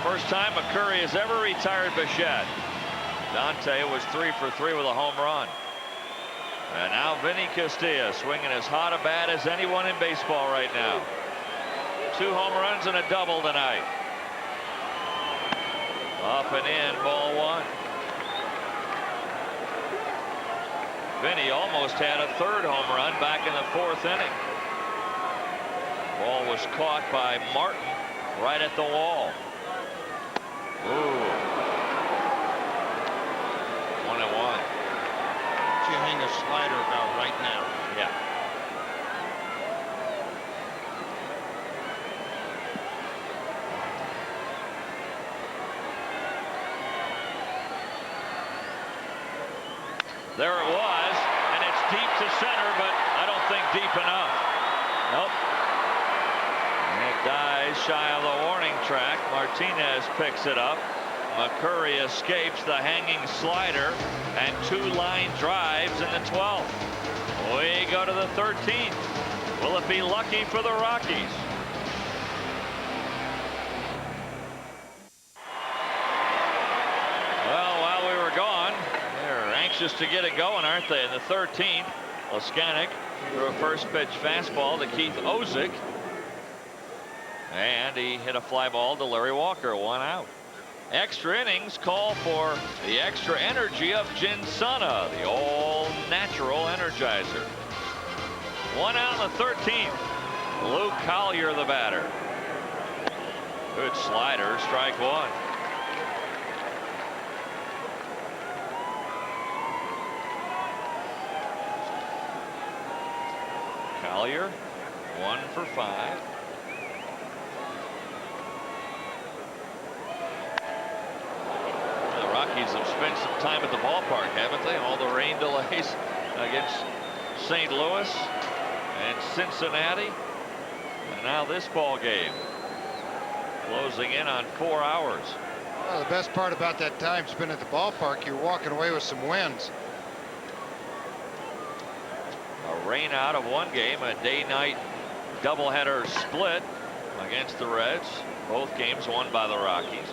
E: First time McCurry has ever retired Bichette. Dante was 3 for 3 with a home run. And now Vinny Castilla swinging as hot a bat as anyone in baseball right now. 2 home runs and a double tonight. Up and in, ball 1. Vinny almost had a 3rd home run back in the 4th inning. Ball was caught by Martin right at the wall. Ooh. 1-1.
B: You hang a slider about right now.
E: Yeah. There it was, and it's deep to center, but I don't think deep enough. Nope. And it dies shy of the warning track. Martinez picks it up. McCurry escapes the hanging slider, and 2 line drives in the 12th. We go to the 13th. Will it be lucky for the Rockies? Well, while we were gone, they're anxious to get it going, aren't they? In the 13th, Leskanic threw a first pitch fastball to Keith Osick, and he hit a fly ball to Larry Walker. 1 out. Extra innings call for the extra energy of Ginsana, the all-natural energizer. 1 out in the 13th. Luke Collier, the batter. Good slider, strike 1. Collier, 1 for 5. Rockies have spent some time at the ballpark, haven't they? All the rain delays against St. Louis and Cincinnati, and now this ball game closing in on 4 hours.
B: Well, the best part about that time spent at the ballpark, you're walking away with some wins.
E: A rain out of 1 game, a day-night doubleheader split against the Reds. Both games won by the Rockies.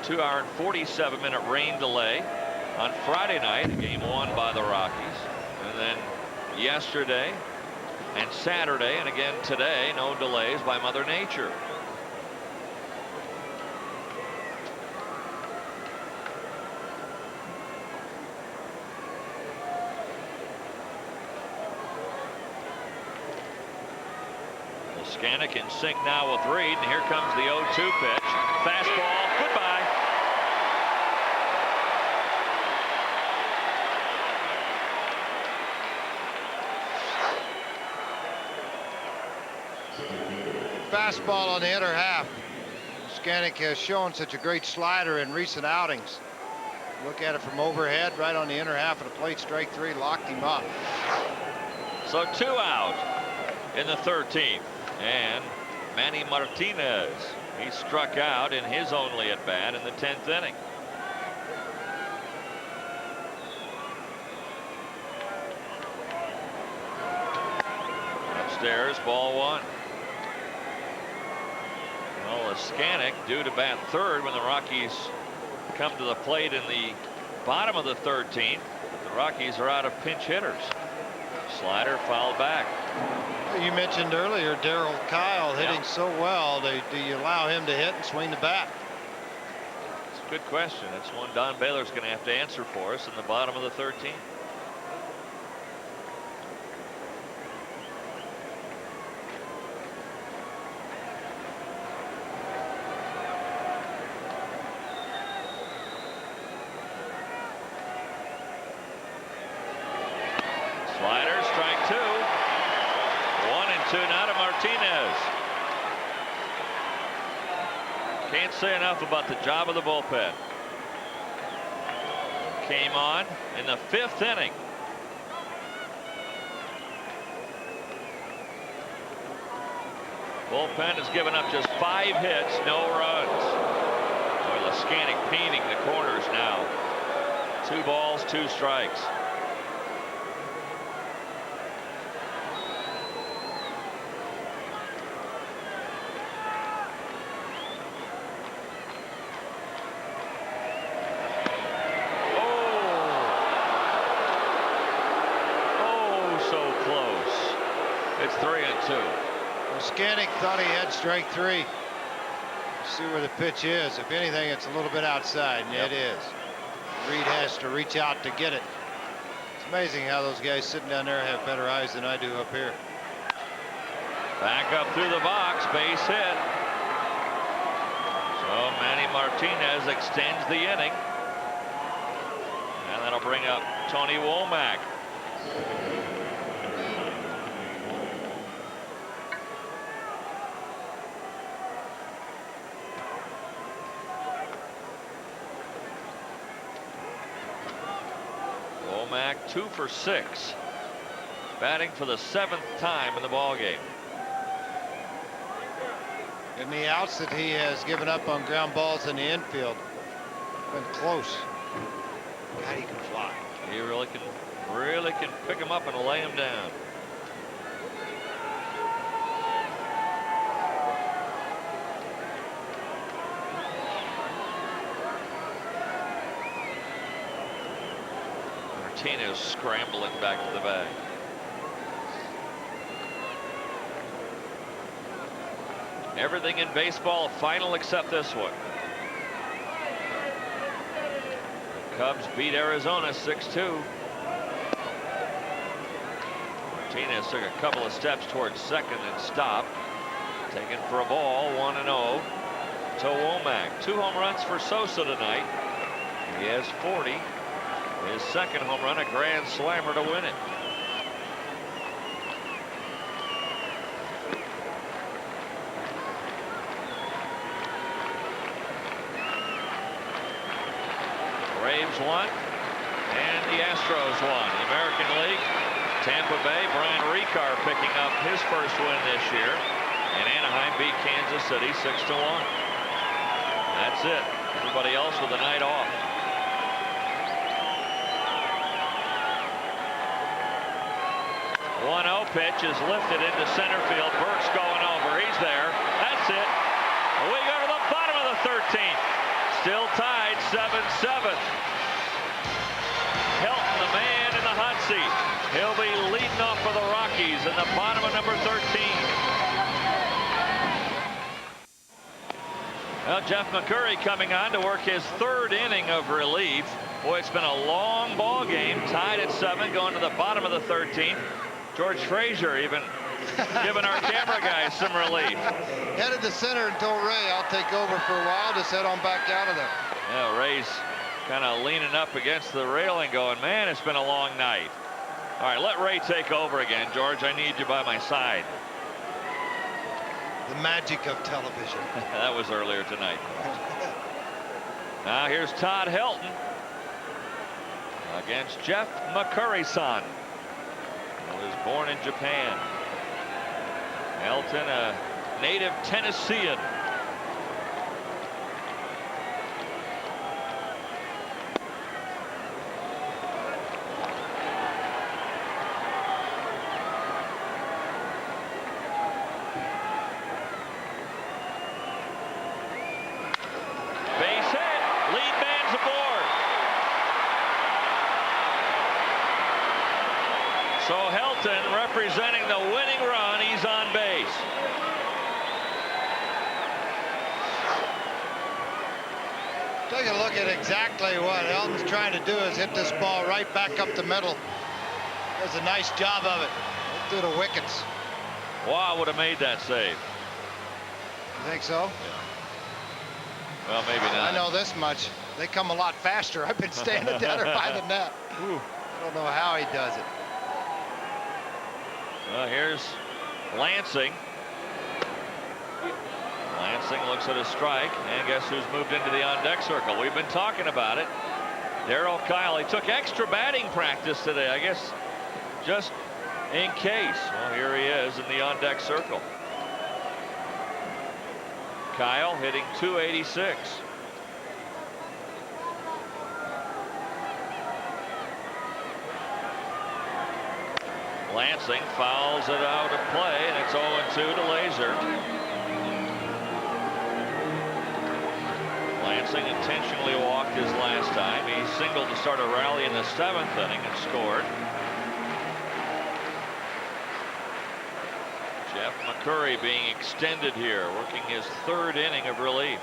E: 2-hour and 47-minute rain delay on Friday night, a game won by the Rockies. And then yesterday and Saturday and again today, no delays by Mother Nature. Leskanic in sync now with Reed, and here comes the 0-2 pitch. Fastball, goodbye.
B: Fastball on the inner half. Leskanic has shown such a great slider in recent outings. Look at it from overhead, right on the inner half of the plate, strike 3, locked him up.
E: So 2 out in the 13th. And Manny Martinez, he struck out in his only at bat in the 10th inning. Upstairs, ball 1. Well, Leskanic due to bat third when the Rockies come to the plate in the bottom of the 13th. The Rockies are out of pinch hitters. Slider fouled back.
B: You mentioned earlier Darryl Kyle hitting so well. Do you allow him to hit and swing the bat?
E: It's a good question. It's one Don Baylor's going to have to answer for us in the bottom of the 13th. Slider, strike 2. 1-2 now to Martinez. Can't say enough about the job of the bullpen. Came on in the 5th inning. Bullpen has given up just 5 hits, no runs. Boy, Leskanic painting the corners now. 2 balls, 2 strikes. It's 3-2.
B: Leskanic thought he had strike 3. See where the pitch is. If anything, it's a little bit outside, and it is. Reed has to reach out to get it. It's amazing how those guys sitting down there have better eyes than I do up here.
E: Back up through the box, base hit. So Manny Martinez extends the inning. And that'll bring up Tony Womack. Womack 2 for 6, batting for the 7th time in the ball game.
B: And the outs that he has given up on ground balls in the infield been close. God, he can fly.
E: He really can pick him up and lay him down. Martinez scrambling back to the bag. Everything in baseball final except this one. The Cubs beat Arizona 6-2. Martinez took a couple of steps towards second and stopped. Taken for a ball, 1-0 to Womack. 2 home runs for Sosa tonight. He has 40. His second home run, a grand slammer to win it. Braves won, and the Astros won. The American League, Tampa Bay, Brian Ricard picking up his first win this year. And Anaheim beat Kansas City 6-1. That's it. Everybody else with a night off. 1-0 pitch is lifted into center field. Burke's going over. He's there. That's it. We go to the bottom of the 13th. Still tied 7-7. Helton, the man in the hot seat. He'll be leading off for the Rockies in the bottom of number 13. Well, Jeff McCurry coming on to work his 3rd inning of relief. Boy, it's been a long ball game. Tied at 7, going to the bottom of the 13th. George Frazier even giving our camera guys some relief.
B: Headed to center and told Ray, I'll take over for a while. Just head on back out of there.
E: Yeah, Ray's kind of leaning up against the railing going, man, it's been a long night. All right, let Ray take over again. George, I need you by my side.
B: The magic of television.
E: That was earlier tonight. Now here's Todd Helton against Jeff McCurry's son. He was born in Japan. Helton, a native Tennessean. So Helton representing the winning run. He's on base.
B: Take a look at exactly what Helton's trying to do is hit this ball right back up the middle. Does a nice job of it. Right through the wickets.
E: Wow, would have made that save.
B: You think so?
E: Yeah. Well, maybe not.
B: I know this much. They come a lot faster. I've been standing down there by the net.
E: Ooh.
B: I don't know how he does it.
E: Well, here's Lansing. Lansing looks at a strike, and guess who's moved into the on-deck circle? We've been talking about it. Darryl Kyle. He took extra batting practice today, I guess, just in case. Well, here he is in the on-deck circle. Kyle hitting .286. Lansing fouls it out of play, and it's 0-2 to Laser. Lansing intentionally walked his last time. He singled to start a rally in the 7th inning and scored. Jeff McCurry being extended here, working his 3rd inning of relief.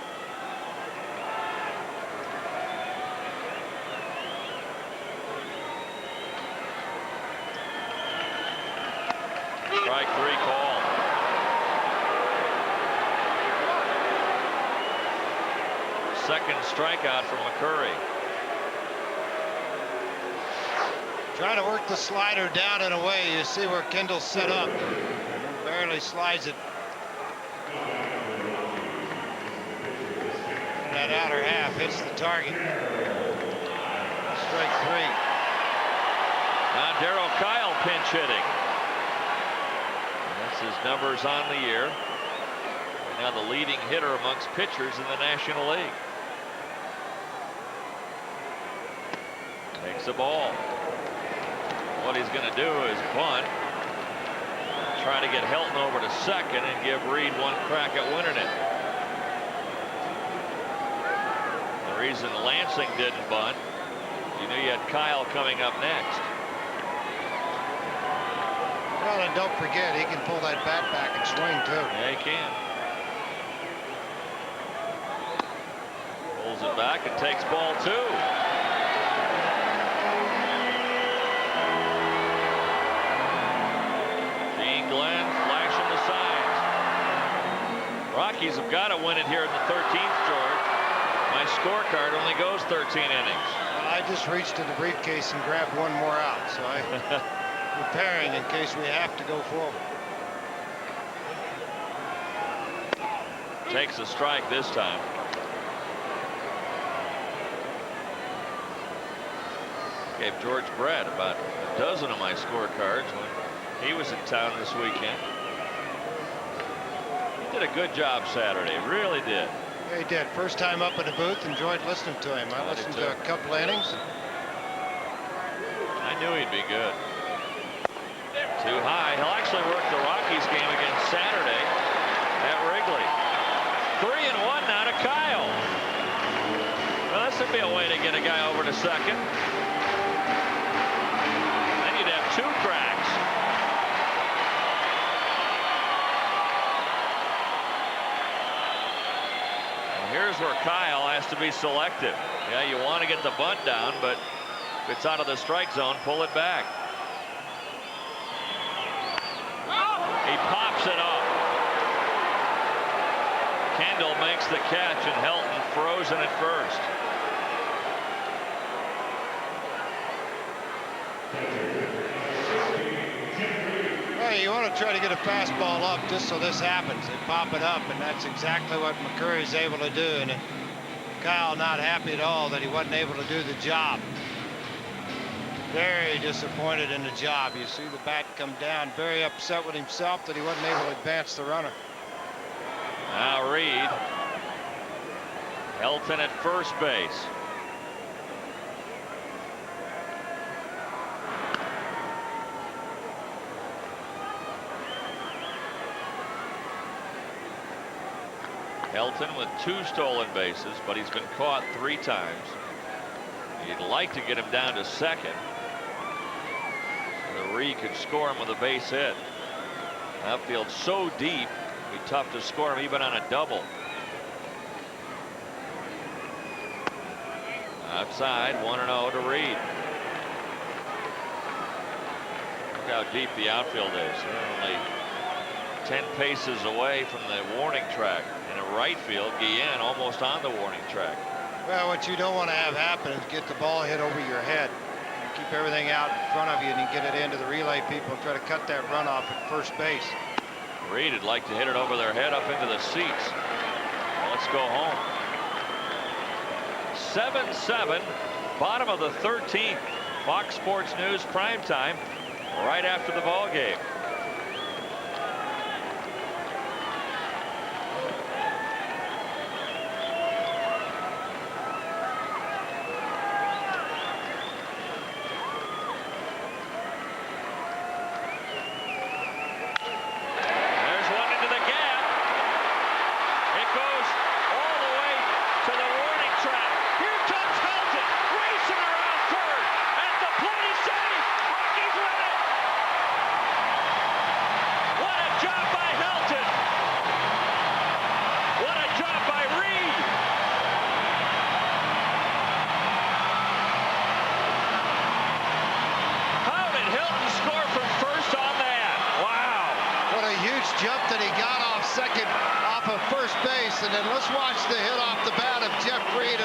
E: Strike 3 call. Second strikeout from McCurry.
B: Trying to work the slider down and away. You see where Kendall's set up. Barely slides it. That outer half hits the target. Strike 3.
E: Now Darryl Kyle pinch hitting. His numbers on the year. Now the leading hitter amongst pitchers in the National League. Takes the ball. What he's going to do is bunt. Try to get Helton over to second and give Reed one crack at winning it. The reason Lansing didn't bunt, you knew you had Kyle coming up next.
B: Well, and don't forget, he can pull that bat back and swing, too.
E: Yeah, he can. Pulls it back and takes ball 2. Gene Glenn flashing the signs. Rockies have got to win it here in the 13th, George. My scorecard only goes 13 innings.
B: Well, I just reached in the briefcase and grabbed one more out, so I... preparing in case we have to go forward.
E: Takes a strike this time. Gave George Brett about a dozen of my scorecards when he was in town this weekend. He did a good job Saturday, really did.
B: Yeah, he did. First time up in the booth, enjoyed listening to him. I listened to a couple innings.
E: I knew he'd be good. Too high. He'll actually work the Rockies game again Saturday at Wrigley. 3-1 now to Kyle. Well, this would be a way to get a guy over to second. Then you'd have 2 cracks. And here's where Kyle has to be selective. Yeah, you want to get the bunt down, but if it's out of the strike zone, pull it back. He pops it up. Kendall makes the catch, and Helton frozen at first.
B: Well, you want to try to get a fastball up just so this happens. They pop it up, and that's exactly what McCurry's able to do. And Kyle not happy at all that he wasn't able to do the job.
G: Very disappointed in the job. You see the bat come down, very upset with himself that he wasn't able to advance the runner.
E: Now Reed. Helton at first base. Helton with 2 stolen bases, but he's been caught 3 times. You'd like to get him down to second. So Reed could score him with a base hit. Outfield so deep, it'd be tough to score him even on a double. Outside, 1-0 to Reed. Look how deep the outfield is. They're only 10 paces away from the warning track. In a right field, Guillen almost on the warning track.
G: Well, what you don't want to have happen is get the ball hit over your head. Keep everything out in front of you, and you get it into the relay people and try to cut that runoff at first base.
E: Reed would like to hit it over their head up into the seats. Well, let's go home. 7-7, bottom of the 13th. Fox Sports News primetime right after the ball game.
G: Jump that he got off second off of first base, and then let's watch the hit off the bat of Jeff Reed.